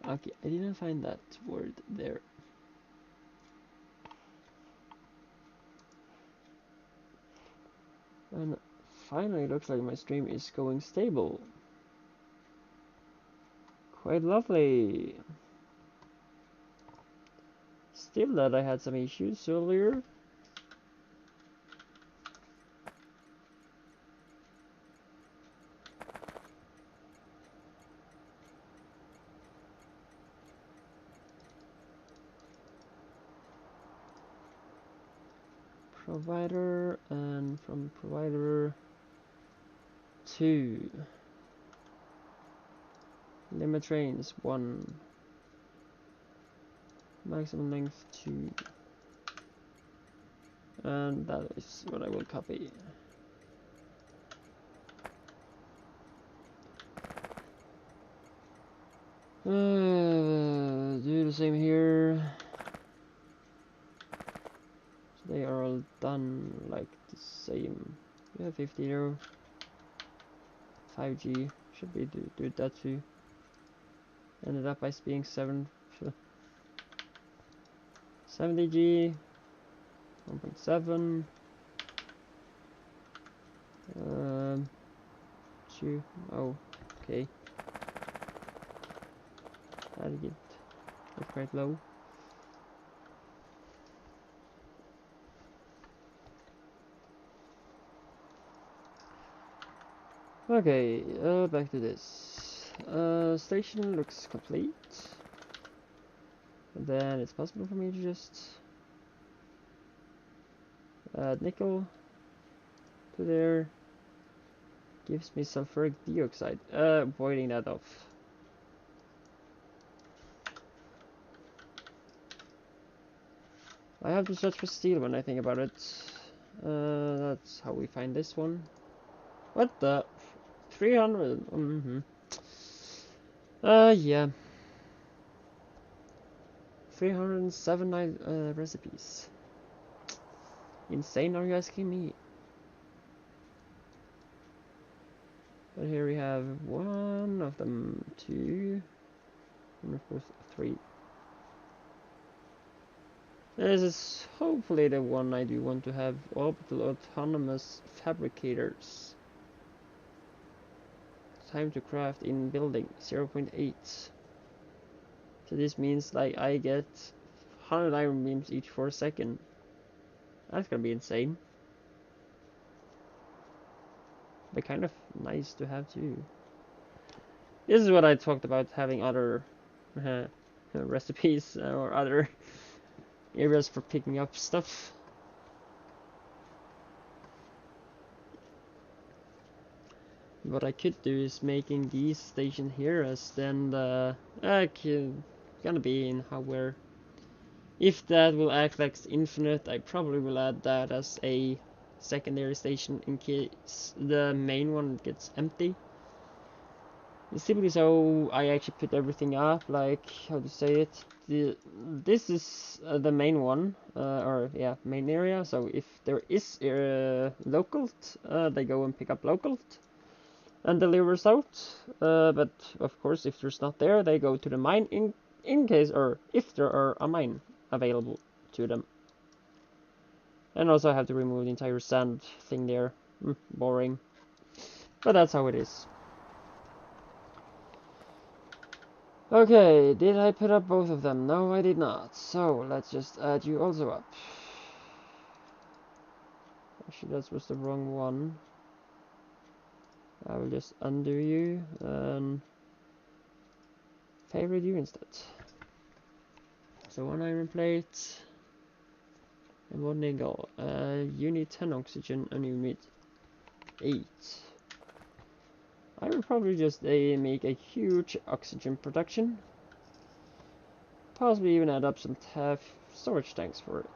Okay, I didn't find that word there. And finally, it looks like my stream is going stable. Quite lovely. Still that I had some issues earlier. Provider, and from provider to limit range 1, maximum length 2, and that is what I will copy. Do the same here. So they are all done like the same. Yeah, 50 there. 5G should be do that too. Ended up by being 70G, 1.7. 2. Oh, okay. I'll get it quite low. Okay, back to this. Station looks complete. And then it's possible for me to just add nickel to there. Gives me sulfuric dioxide. Voiding that off. I have to search for steel when I think about it. That's how we find this one. What the? 300? Yeah. 307 recipes. Insane, are you asking me? But here we have one of them, 2, and of course 3. This is hopefully the one I do want to have. Orbital autonomous fabricators. Time to craft in building 0.8. So this means like I get 100 iron beams each for a second. That's gonna be insane. But kind of nice to have too. This is what I talked about, having other recipes or other areas for picking up stuff. What I could do is making these station here as then the gonna be in hardware. If that will act like infinite, I probably will add that as a secondary station in case the main one gets empty. Simply so I actually put everything up, like, how to say it, this is the main one, or yeah, main area. So if there is localt, they go and pick up localt and delivers out, but of course if there's not there, they go to the mine in case, or if there are a mine available to them. And also I have to remove the entire sand thing there. Boring, but that's how it is. Okay, did I put up both of them? No, I did not. So let's just add you also up. Actually, that was the wrong one. I will just undo you and favorite you instead. So 1 iron plate and 1 nickel. You need 10 oxygen and you need 8. I will probably just make a huge oxygen production. Possibly even add up some storage tanks for it.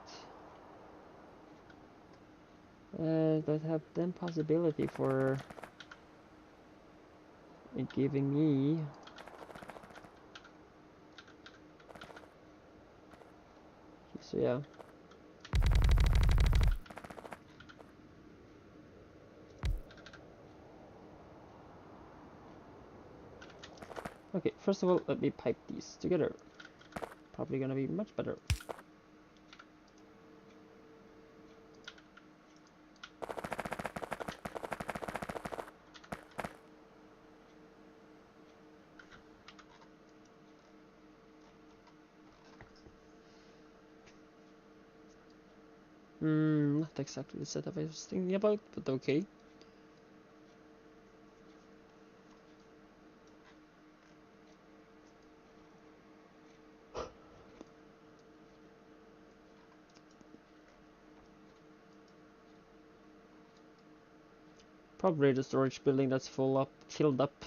That have then possibility for it giving me so yeah. Okay, first of all, let me pipe these together. Probably gonna be much better. Not exactly the setup I was thinking about, but okay. Probably the storage building that's filled up.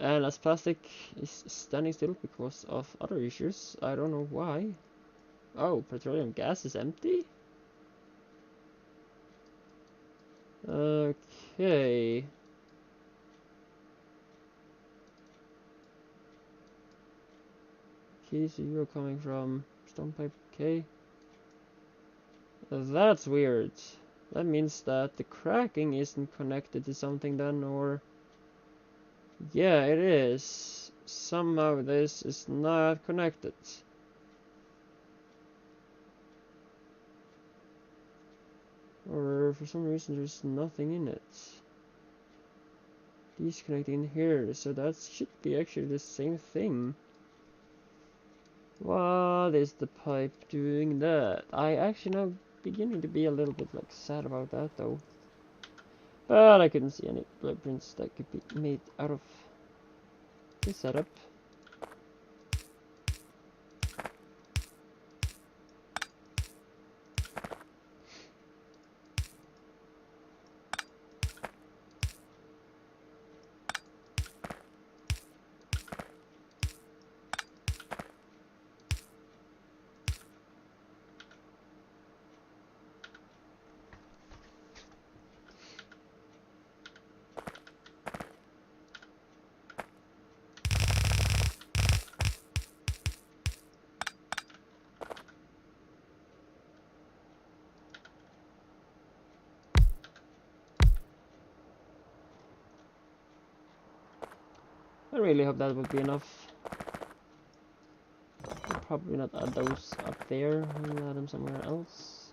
And as plastic is standing still because of other issues. I don't know why. Oh, petroleum gas is empty? Okay. Okay, so you're coming from stone pipe, okay. That's weird. That means that the cracking isn't connected to something then, or... Yeah, it is. Somehow this is not connected. Or for some reason there's nothing in it. Disconnecting here, so that should be actually the same thing. What is the pipe doing that? I actually now beginning to be a little bit like sad about that though. But I couldn't see any blueprints that could be made out of this setup. I really hope that would be enough. I'll probably not add those up there, I'll add them somewhere else.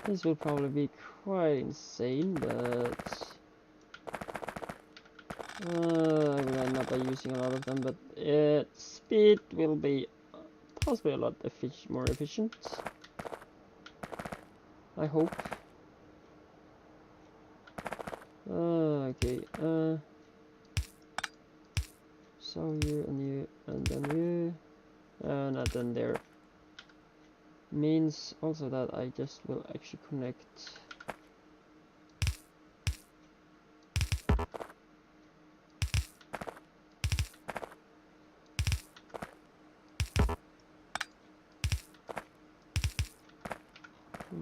This will probably be quite insane, but I will end up by using a lot of them, but speed will be possibly a lot more efficient. I hope. Okay, so you and then you, and then there. Means also that I just will actually connect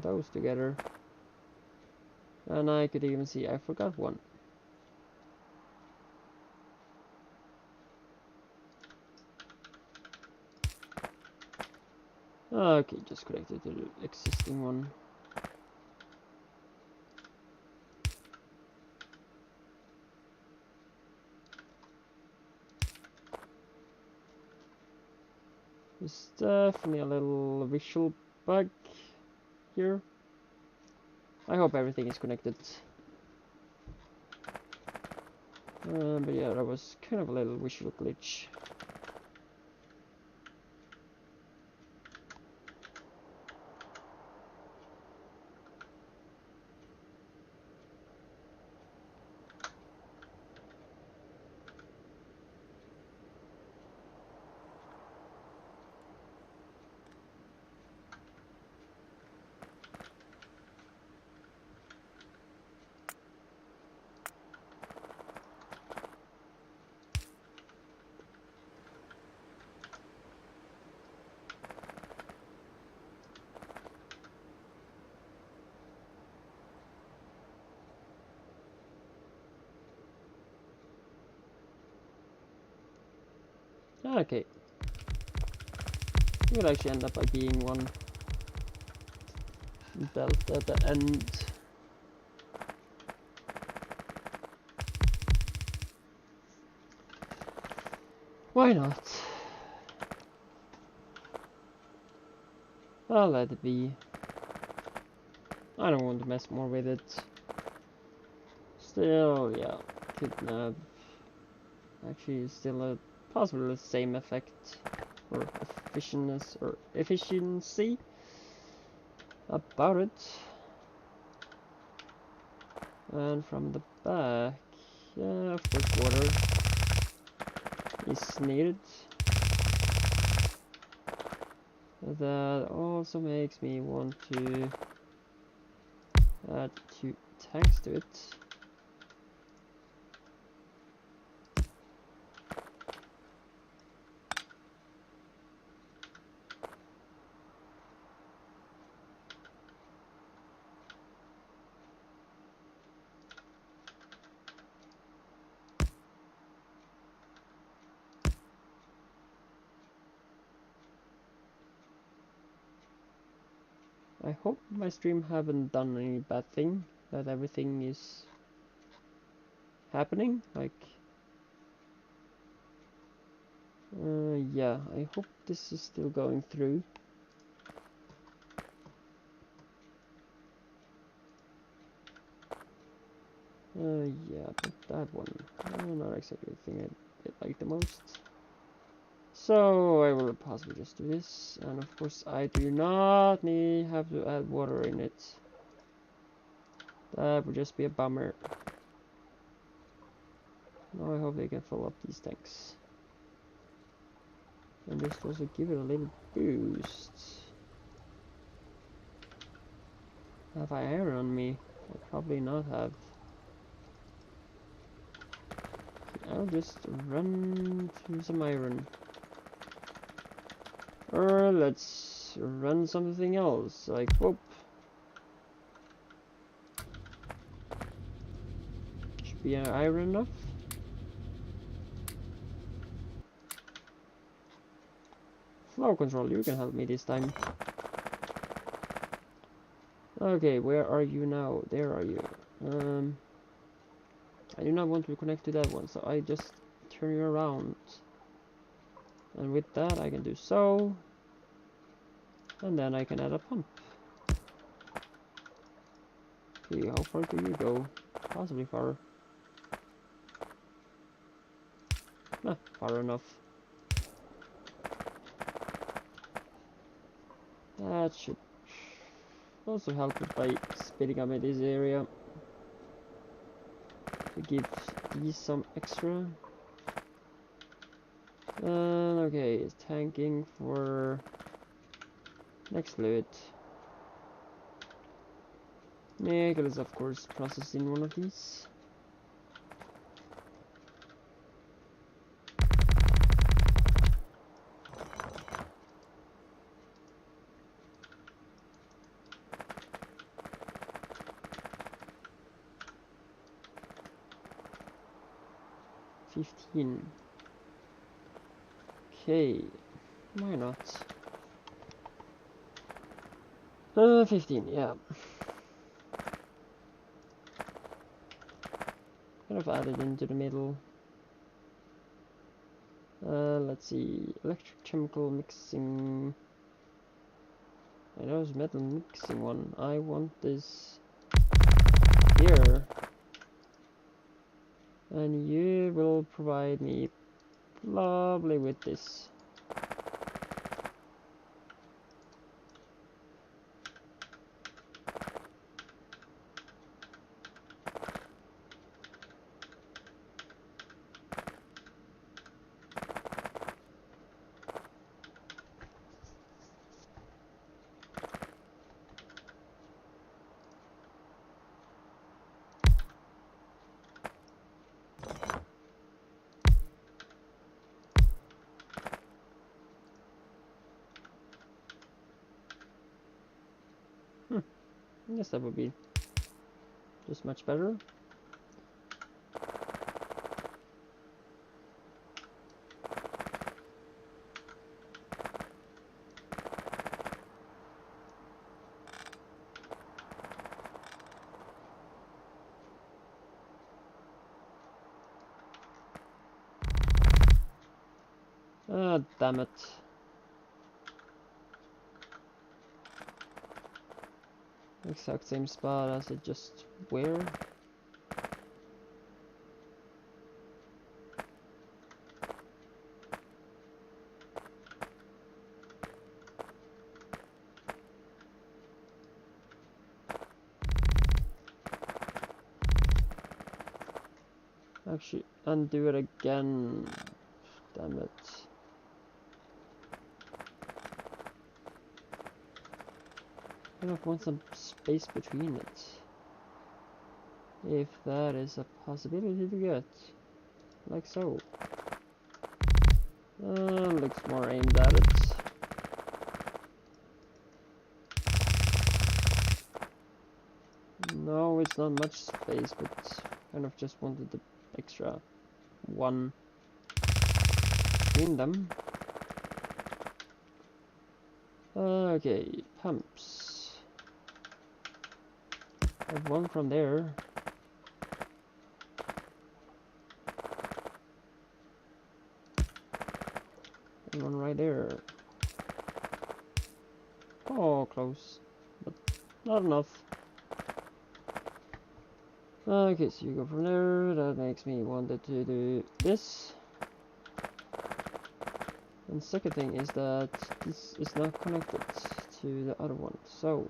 those together, and I could even see I forgot one. Okay, just connected to the existing one. There's definitely a little visual bug here. I hope everything is connected. But yeah, that was kind of a little visual glitch. Okay. It will actually end up by being one belt at the end. Why not? I'll let it be. I don't want to mess more with it. Still, yeah, kidnap. Actually, still a possibly the same effect or efficiency about it. And from the back, yeah, of course, water is needed. That also makes me want to add 2 tanks to it. I hope my stream haven't done any bad thing, that everything is happening, like, yeah, I hope this is still going through. Yeah, but that one, not exactly the thing I like the most. So I will possibly just do this, and of course I do not have to add water in it. That would just be a bummer. Now I hope they can fill up these tanks. And just also give it a little boost. Have I iron on me? I probably not have. I'll just run through some iron. Or let's run something else, like, whoop. Should be iron enough. Flow control, you can help me this time. Okay, where are you now? There are you. I do not want to connect to that one, so I just turn you around. And with that I can do so. And then I can add a pump. Okay, how far do you go? Possibly far. Nah, far enough. That should also help it by speeding up in this area. To give these some extra. Okay, it's tanking for next fluid. Nickel is of course processing one of these. Okay, why not? 15, yeah. Kind of added into the middle. Let's see, electrochemical mixing. I know it's metal mixing one. I want this here. And you will provide me lovely with this. I guess that would be just much better. Ah, damn it. Exact same spot as it just where. Actually, undo it again. Damn it. I don't want some space between it. If that is a possibility to get. Like so. Looks more aimed at it. No, it's not much space, but kind of just wanted the extra one in them. Okay, pumps. I have one from there. And one right there. Oh, close. But not enough. Okay, so you go from there. That makes me want to do this. And second thing is that this is not connected to the other one. So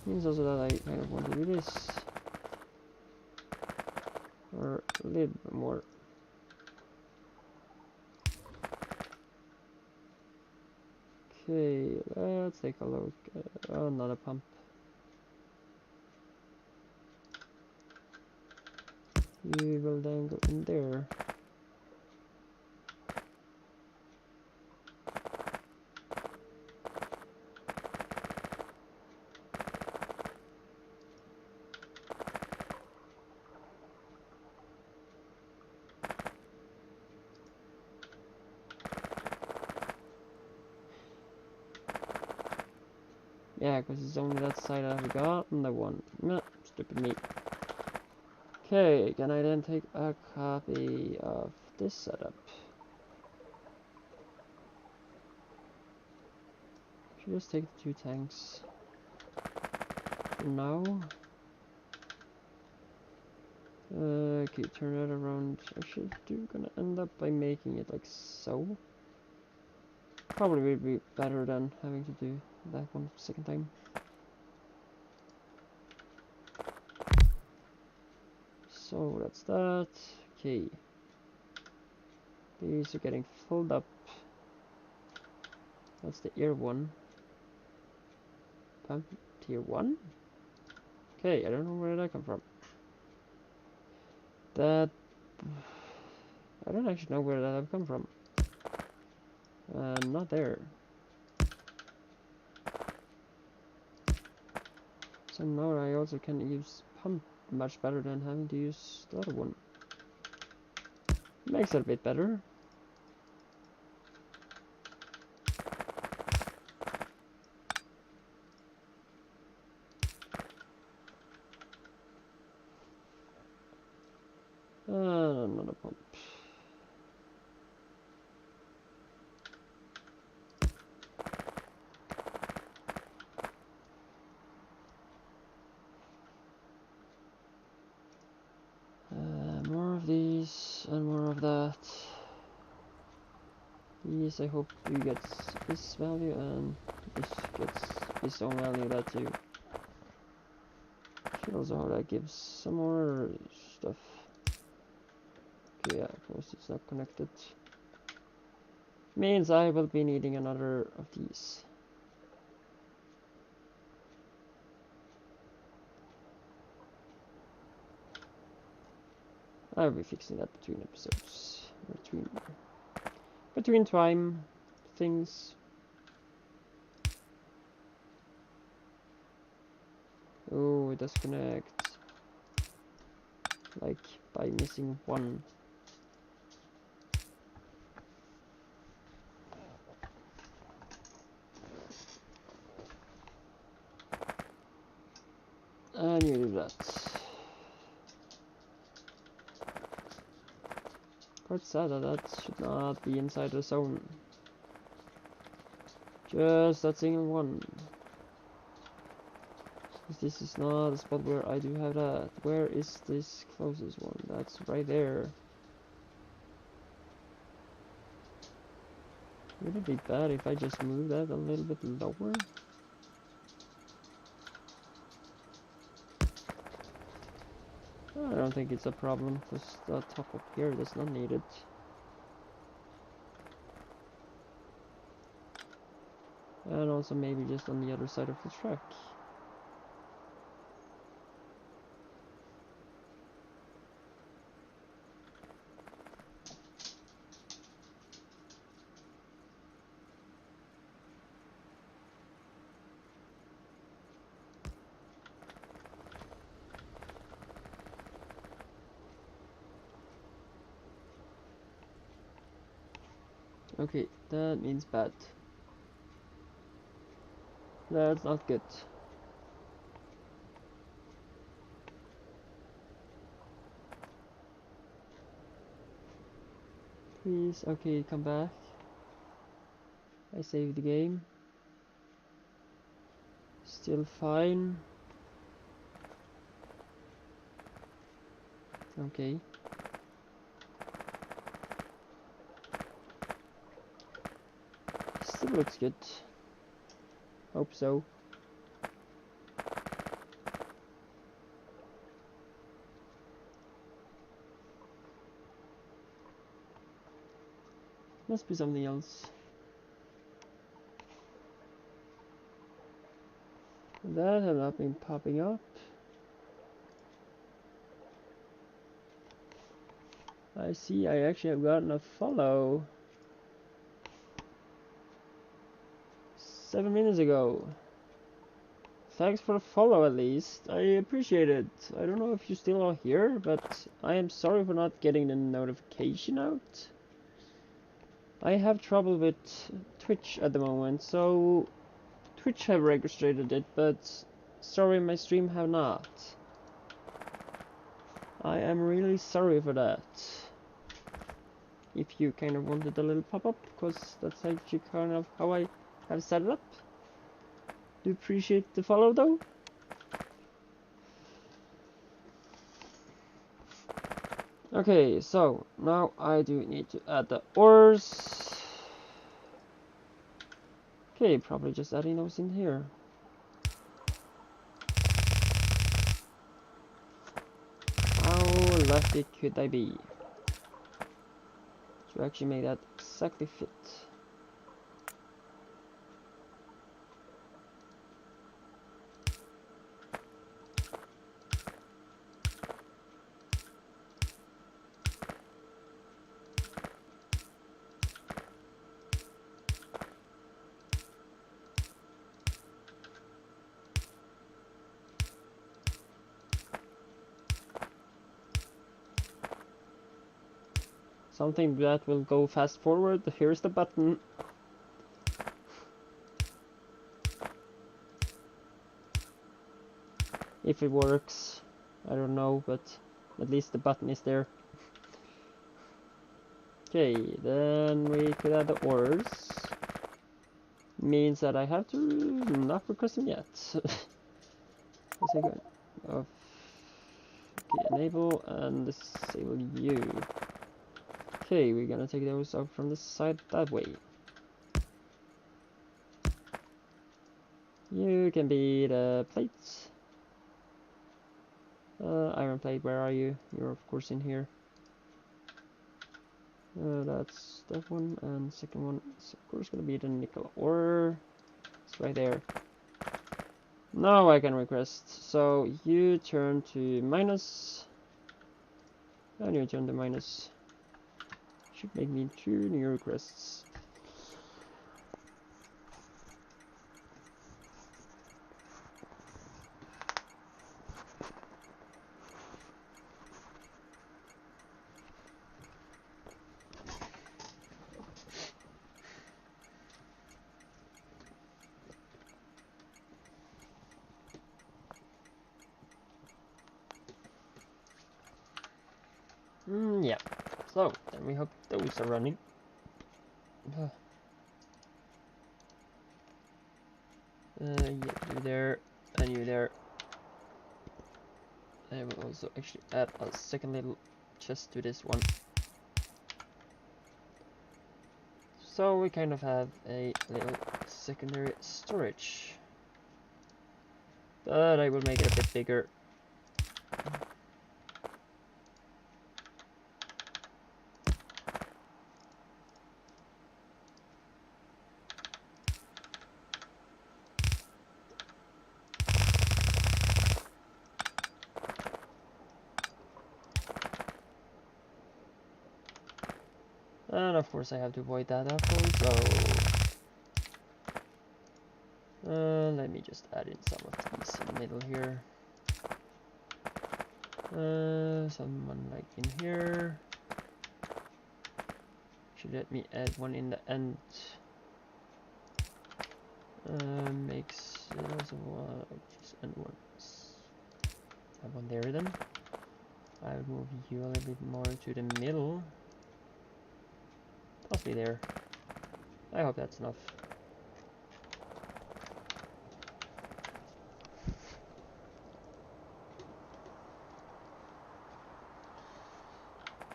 means also that I kind of want to do this. Or a little bit more. Okay, let's take a look at another pump. You will then go in there. Yeah, because it's only that side I've got and the one. Meh, stupid me. Okay, can I then take a copy of this setup? Should just take the 2 tanks for now. Okay, turn that around. Actually, gonna end up by making it like so. Probably would be better than having to do that one second time. So that's that. Okay. These are getting filled up. That's the air one. Pump tier 1? Okay, I don't know where that come from. That... I don't actually know where that have come from. Not there. So now I also can use pump much better than having to use the other one. Makes it a bit better. Another pump. More of these and more of that. These I hope you get this value and this gets its own value that too. Should also how that gives some more stuff. Okay, yeah, of course it's not connected. Means I will be needing another of these. I'll be fixing that between episodes. Between time things. Oh, it does connect. Like by missing one. And you do that. Of quite sad that that should not be inside the zone. Just that single one. This is not a spot where I do have that. Where is this closest one? That's right there. Would it be bad if I just move that a little bit lower? I don't think it's a problem, because the top up here does not need it. And also maybe just on the other side of the track. Okay, that means bad. That's not good. Please, okay, come back. I saved the game. Still fine. Okay. Still looks good. Hope so. Must be something else. That have not been popping up. I see I actually have gotten a follow 7 minutes ago. Thanks for the follow at least. I appreciate it. I don't know if you still are here, but I am sorry for not getting the notification out. I have trouble with Twitch at the moment, so Twitch have registered it, but sorry, my stream have not. I am really sorry for that. If you kind of wanted a little pop-up, because that's actually kind of how I have set it up. Do appreciate the follow though. Okay, so now I do need to add the ores. Okay, probably just adding those in here. How lucky could I be to actually make that exactly fit? Something that will go fast forward. Here's the button. If it works, I don't know, but at least the button is there. Okay, then we could add the ores. Means that I have to not request them yet. What's it going? Oh. Okay, enable and disable you. Okay, we're gonna take those up from the side that way. You can be the plates. Iron plate, where are you? You're of course in here. That's that one, and second one is of course gonna be the nickel ore. It's right there. Now I can request. So you turn to minus, and you turn to minus. Should make me 2 new requests. Yeah, So, then we hope those are running. Yeah, you there, and you there. I will also actually add a second little chest to this one. So we kind of have a little secondary storage. But I will make it a bit bigger. And of course I have to avoid that apple, so let me just add in some of these in the middle here. Someone like in here. Should let me add one in the end. Makes it also just end ones. Have one there then. I will move you a little bit more to the middle. Possibly there. I hope that's enough.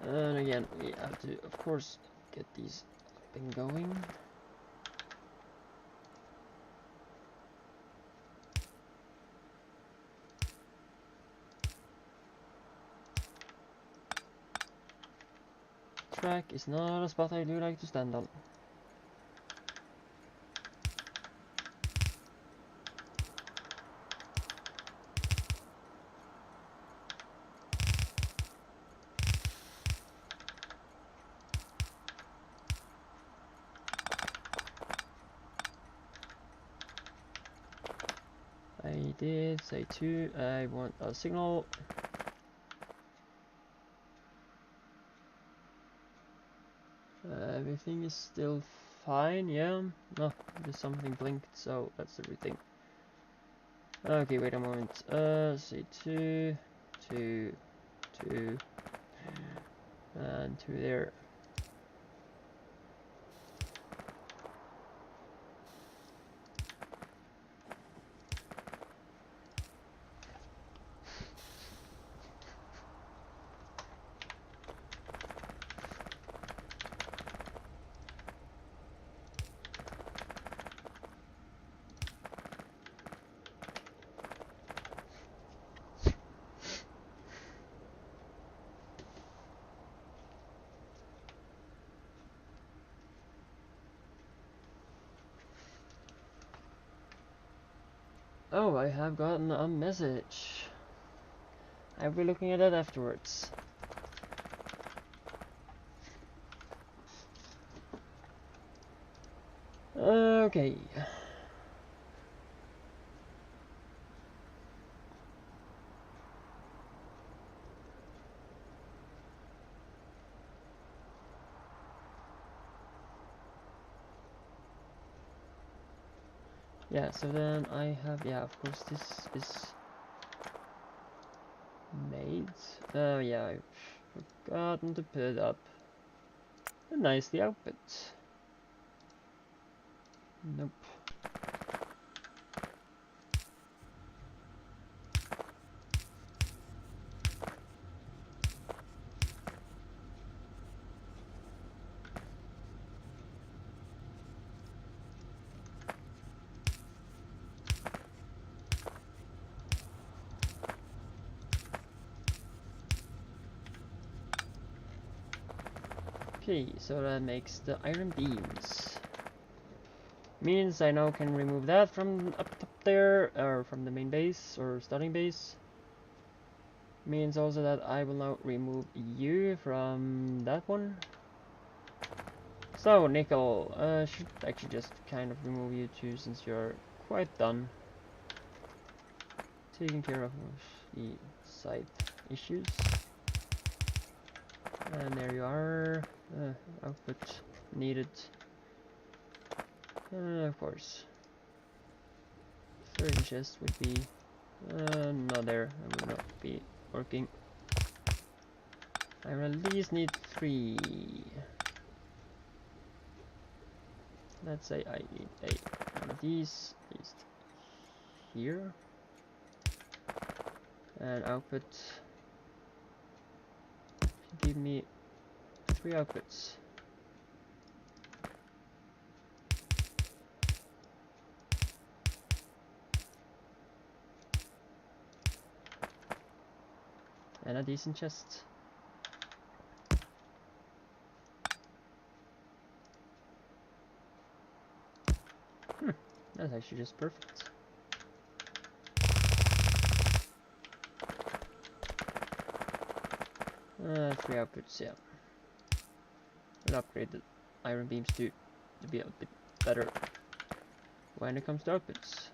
And again, we have to, of course, get these up and going. Track is not a spot I do like to stand on. I did say 2. I want a signal. Everything is still fine, yeah. No, just something blinked, so that's everything. Okay, wait a moment. Say 2, 2, 2, and 2 there. Oh, I have gotten a message. I'll be looking at that afterwards. Okay. Yeah, so then I have, yeah, of course this is made. Oh yeah, I've forgotten to put up a nicely output. Nope. Okay, so that makes the iron beams. Means I now can remove that from up top there, or from the main base, or starting base. Means also that I will now remove you from that one. So, nickel, should actually just kind of remove you too, since you're quite done taking care of the side issues. And there you are, output needed. Of course. Third chest would be not there, and would not be working. I will at least need 3. Let's say I need one of these, at least here. And output. Give me 3 outputs. And a decent chest. That's actually just perfect. 3 outputs, yeah. I'll upgrade the iron beams to be a bit better when it comes to outputs.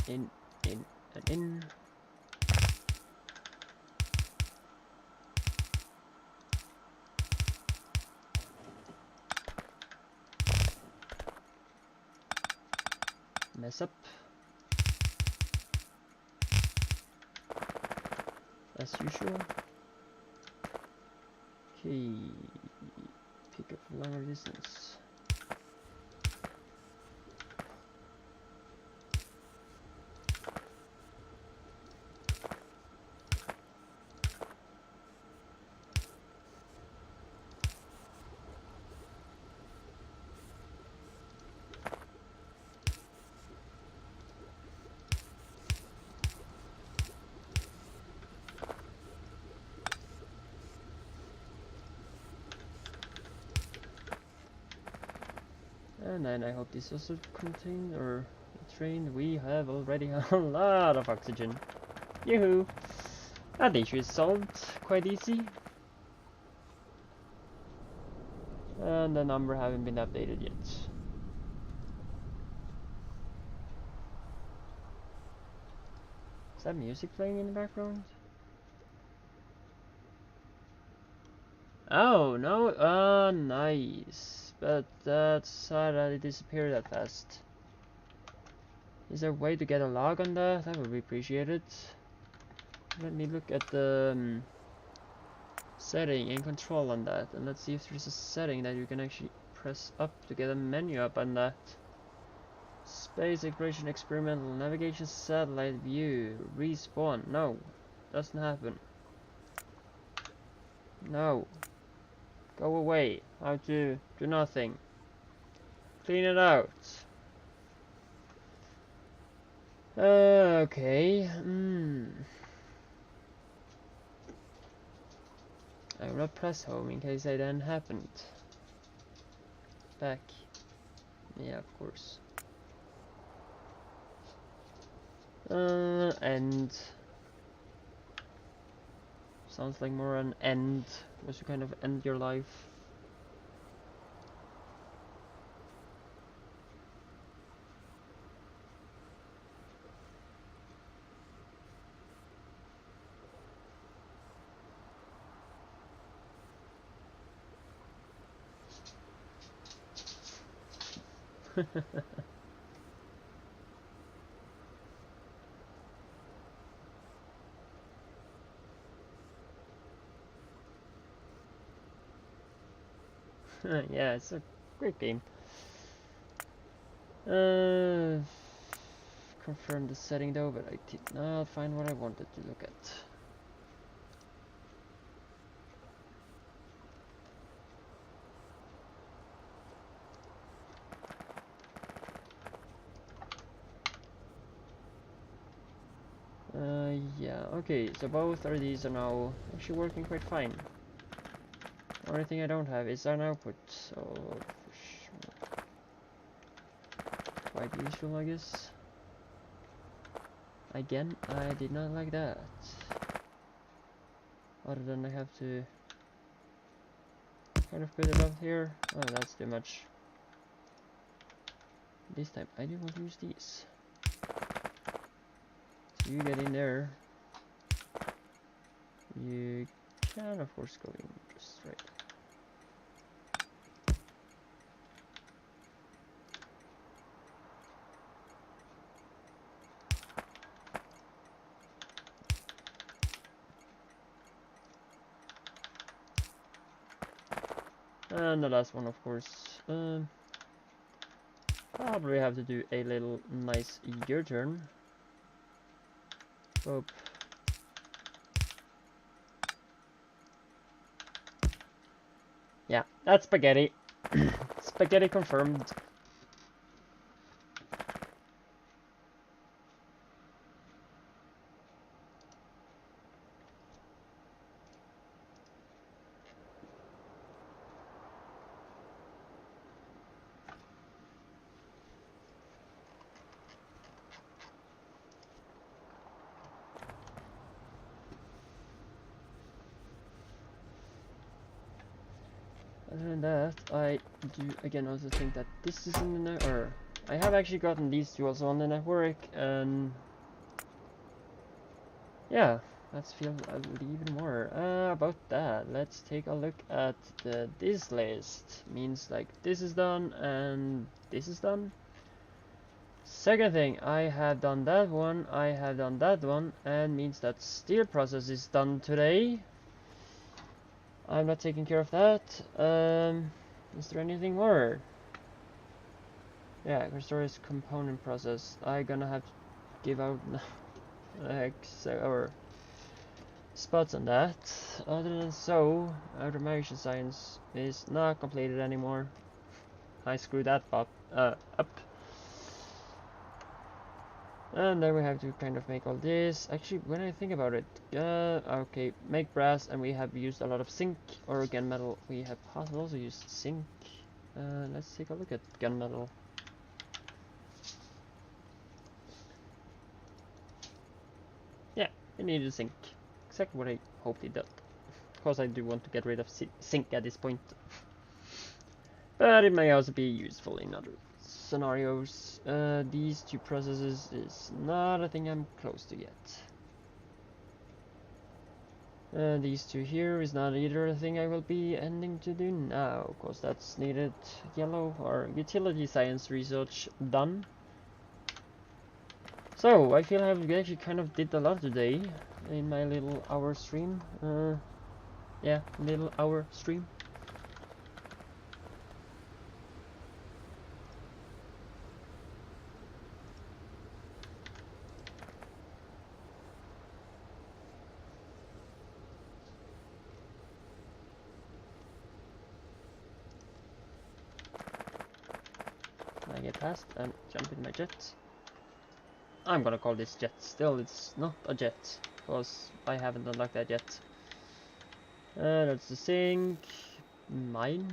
In, and in. Mess up. As usual. Okay. Pick up longer distance. And then I hope this also contains or train. We have already a lot of oxygen. Yoo-hoo! That issue is solved quite easy. And the number haven't been updated yet. Is that music playing in the background? Oh no! Nice. But that's sad that it disappeared that fast. Is there a way to get a log on that? That would be appreciated. Let me look at the setting and control on that, and let's see if there's a setting that you can actually press up to get a menu up on that. Space exploration, experimental navigation, satellite view, respawn. No, doesn't happen. No. Go away. How to do nothing. Clean it out. Okay. I will not press home in case that then happened. Back. Yeah, of course. End. Sounds like more an end. Was to kind of end your life. Yeah, it's a great game. Confirm the setting though, but I did not find what I wanted to look at. Yeah, okay, so both of these are now actually working quite fine. Only thing I don't have is an output, so quite usual, I guess. Again, I did not like that. Other than I have to kind of put it up here. Oh, that's too much. This time I do want to use these. So you get in there. You can of course go in just straight. And the last one, of course. Probably have to do a little nice U-turn. Oh. Yeah, that's spaghetti. Spaghetti confirmed. Other than that, I do again also think that this is in the or I have actually gotten these two also on the network, and yeah, let's feel even more about that. Let's take a look at this list. Means like this is done and this is done. Second thing, I have done that one, I have done that one, and means that steel process is done today. I'm not taking care of that. Is there anything more? Yeah, Krastorio's component process. I'm gonna have to give out or spots on that. Other than so, automation science is not completed anymore. I screwed that up. And then we have to kind of make all this. Actually, when I think about it, okay, make brass, and we have used a lot of zinc or gunmetal. We have possibly also used zinc. Let's take a look at gunmetal. Yeah, it needed zinc. Exactly what I hoped it did. Of course, I do want to get rid of zinc at this point. But it may also be useful in other scenarios. These two processes is not a thing I'm close to yet. These two here is not either a thing I will be ending to do now, because that's needed yellow or utility science research done. So I feel I've actually kind of did a lot today in my little hour stream. Yeah, little hour stream. I get past and jump in my jet. I'm gonna call this jet. Still, it's not a jet, because I haven't unlocked that yet. That's the sink. Mine.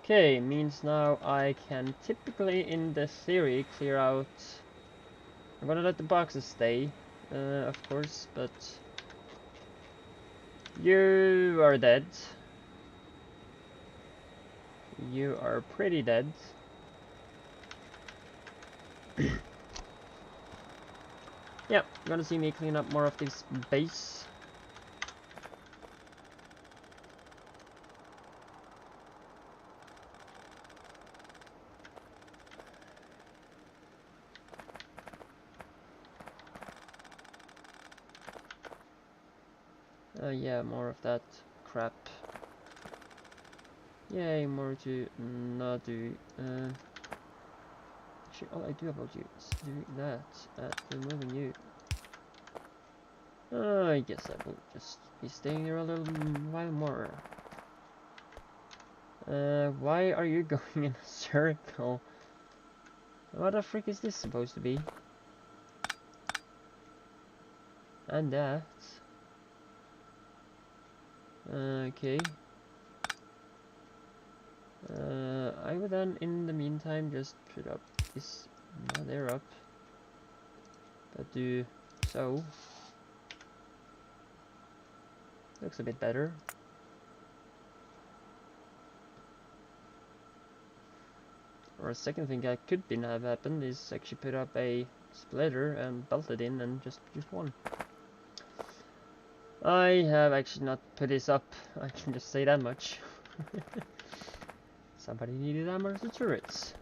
Okay, means now I can typically, in the theory, clear out. I'm gonna let the boxes stay, of course, but you are dead. You are pretty dead. Yeah, you're gonna see me clean up more of this base. Yeah, more of that crap. Yay, more to not do. Actually, all I do about you is doing that, removing you. I guess I will just be staying here a little while more. Why are you going in a circle? What the frick is this supposed to be? And that. Okay. I would then, in the meantime, just put up this mother up. But do so. Looks a bit better. Or a second thing that could have happened is actually put up a splitter and belt it in and just use one. I have actually not put this up, I can just say that much. Somebody needed armor to turrets.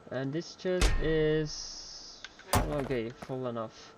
And this chest is okay, full enough.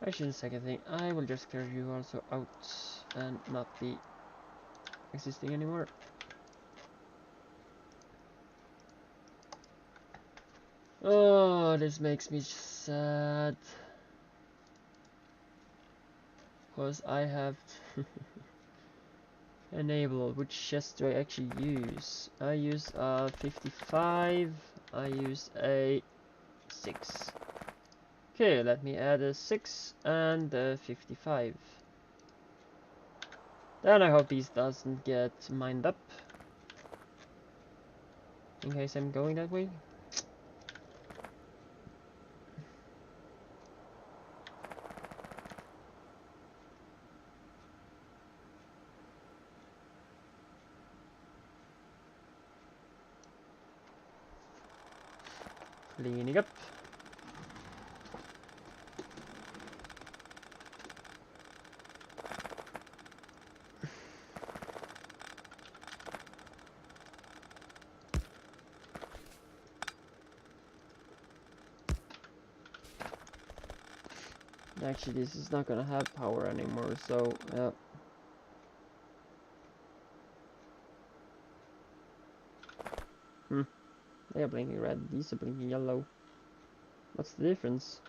Actually, second thing, I will just clear you also out and not be existing anymore. Oh, this makes me sad. Because I have to enable which chest do I actually use. I use a 55, I use a 6. Okay, let me add a 6 and a 55. Then I hope these doesn't get mined up. In case I'm going that way. Cleaning up. Actually, this is not gonna have power anymore, so yeah. They are blinking red, these are blinking yellow. What's the difference?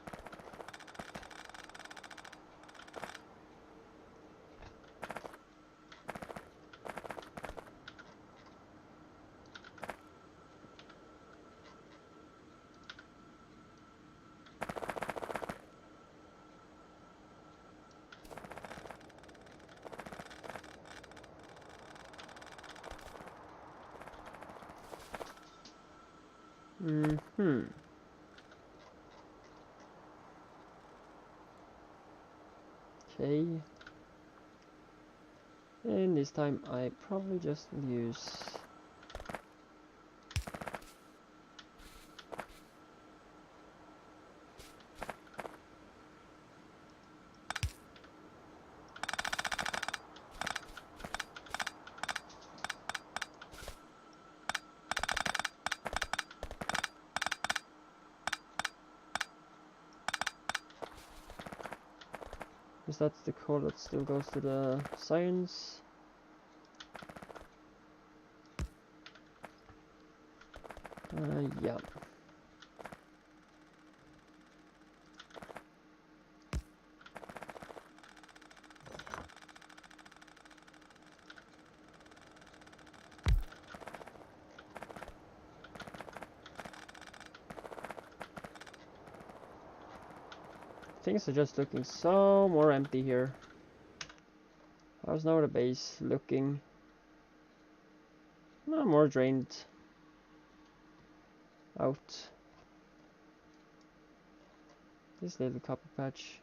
Okay. And this time I probably just use because that's the code that still goes to the science. Yeah. Things are just looking so more empty here. How's now the base looking? No, more drained out. This little copper patch.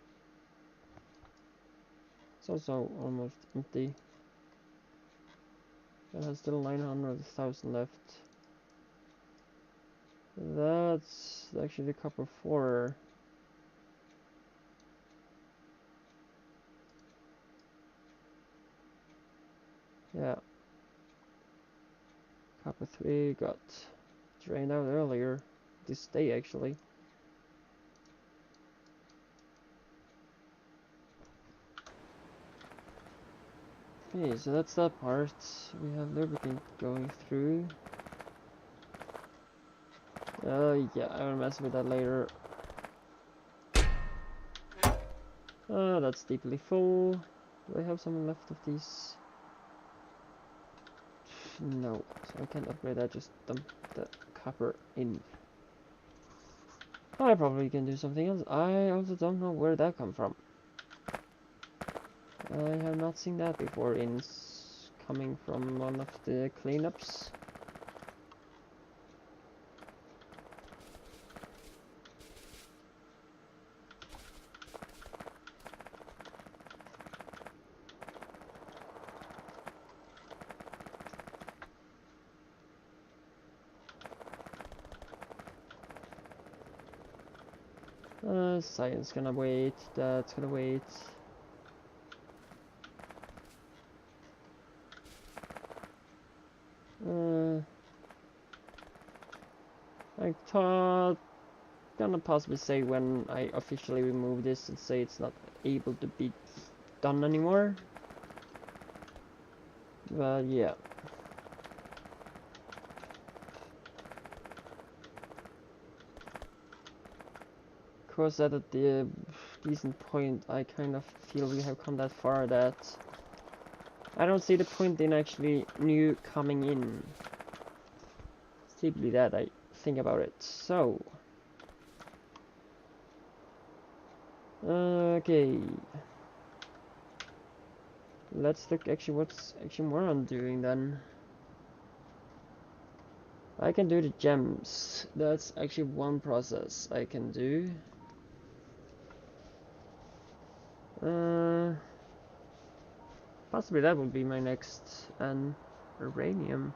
It's also almost empty. It has still 900,000 left. That's actually the copper 4. Yeah. Copper 3 got drained out earlier. This day actually. Okay, so that's that part. We have lubricant going through. Yeah, I'll mess with that later. That's deeply full. Do I have some left of these? No, so I can't upgrade that, just dump the copper in. I probably can do something else. I also don't know where that come from. I have not seen that before coming from one of the cleanups. Science gonna wait, that's gonna wait. I thought gonna possibly say when I officially remove this and say it's not able to be done anymore. But yeah. Because at a decent point, I kind of feel we have come that far that I don't see the point in actually new coming in. Simply that I think about it. So, okay, let's look actually what's actually more I'm doing then. I can do the gems. That's actually one process I can do. Possibly that would be my next, and uranium.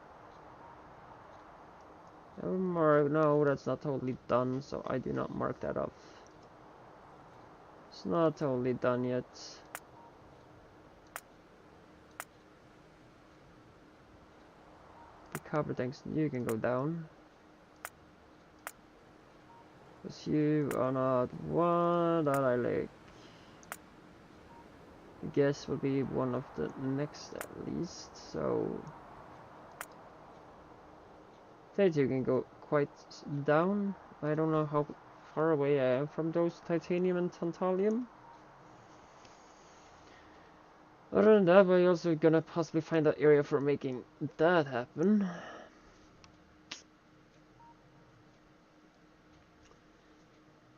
Or no, that's not totally done, so I do not mark that off. It's not totally done yet. The copper tanks, you can go down. Because you are not one that I like. I guess will be one of the next at least, so that you can go quite down. I don't know how far away I am from those titanium and tantalum. Other than that, we're also gonna possibly find that area for making that happen.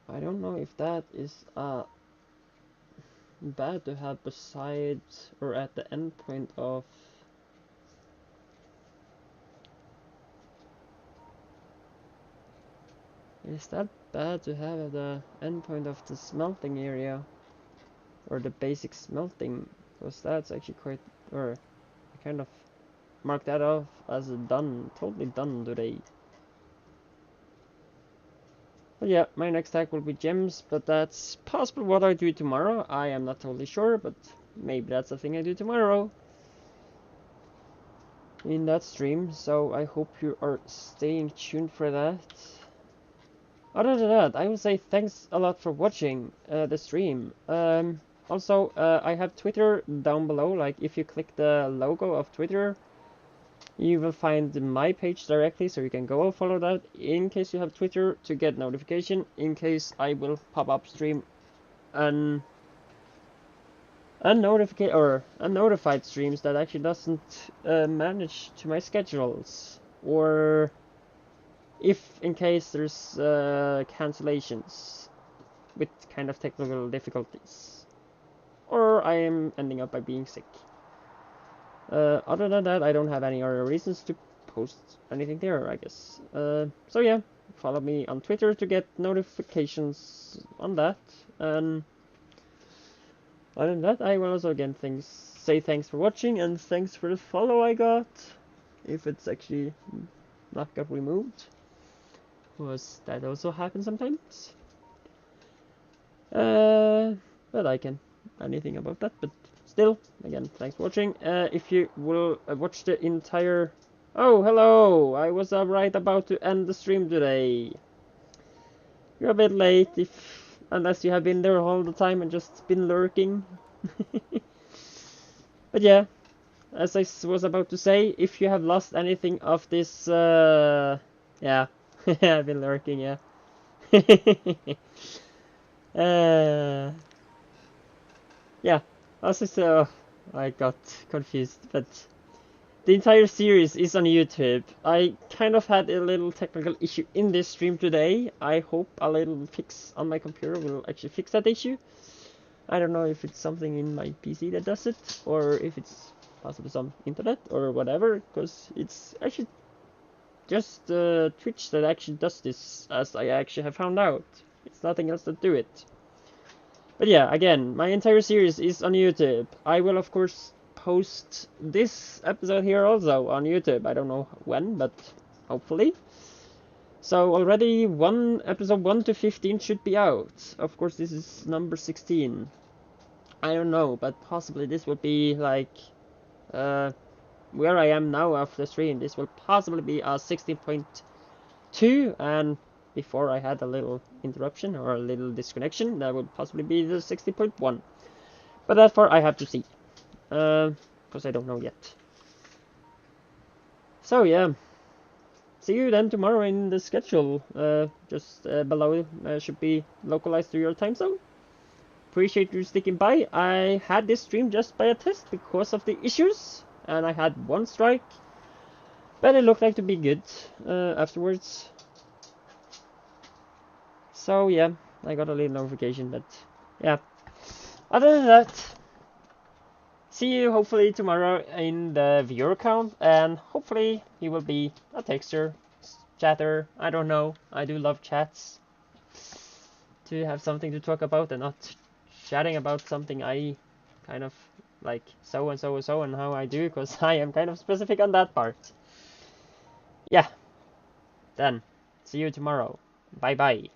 I don't know if that is bad to have beside or at the end point of is that bad to have at the end point of the smelting area or the basic smelting, because that's actually quite, or I kind of mark that off as a done, totally done today. But yeah, my next tag will be gems, but that's possibly what I do tomorrow. I am not totally sure, but maybe that's the thing I do tomorrow in that stream, so I hope you are staying tuned for that. Other than that, I will say thanks a lot for watching the stream. Also, I have Twitter down below, like if you click the logo of Twitter, you will find my page directly, so you can go and follow that in case you have Twitter to get notification, in case I will pop up stream unnotified streams that actually doesn't manage to my schedules, or if in case there's cancellations with kind of technical difficulties, or I am ending up by being sick. Other than that, I don't have any other reasons to post anything there, I guess. So yeah, follow me on Twitter to get notifications on that. And other than that, I will also again say thanks for watching and thanks for the follow I got, if it's actually not got removed, because that also happens sometimes. But I can anything about that, but still, again, thanks for watching. If you will watch the entire... Oh, hello! I was right about to end the stream today. You're a bit late, unless you have been there all the time and just been lurking. But yeah, as I was about to say, if you have lost anything of this... yeah, I've been lurking, yeah. Yeah, also, so I got confused, but the entire series is on YouTube. I kind of had a little technical issue in this stream today. I hope a little fix on my computer will actually fix that issue. I don't know if it's something in my PC that does it, or if it's possibly some internet or whatever, because it's actually just Twitch that actually does this, as I actually have found out. It's nothing else that do it. But yeah, again, my entire series is on YouTube. I will of course post this episode here also on YouTube. I don't know when, but hopefully. So already episode 1 to 15 should be out. Of course, this is number 16. I don't know, but possibly this will be like where I am now after the stream. This will possibly be a 16.2, and before I had a little interruption or a little disconnection. That would possibly be the 60.1. But that far I have to see, because I don't know yet. So yeah, see you then tomorrow in the schedule. Just below should be localized to your time zone. Appreciate you sticking by. I had this stream just by a test because of the issues, and I had one strike, but it looked like to be good afterwards. So yeah, I got a little notification, but yeah. Other than that, see you hopefully tomorrow in the viewer account, and hopefully he will be a texter, chatter, I don't know. I do love chats to have something to talk about and not chatting about something I kind of like so and so and so and how I do, because I am kind of specific on that part. Yeah, then see you tomorrow. Bye bye.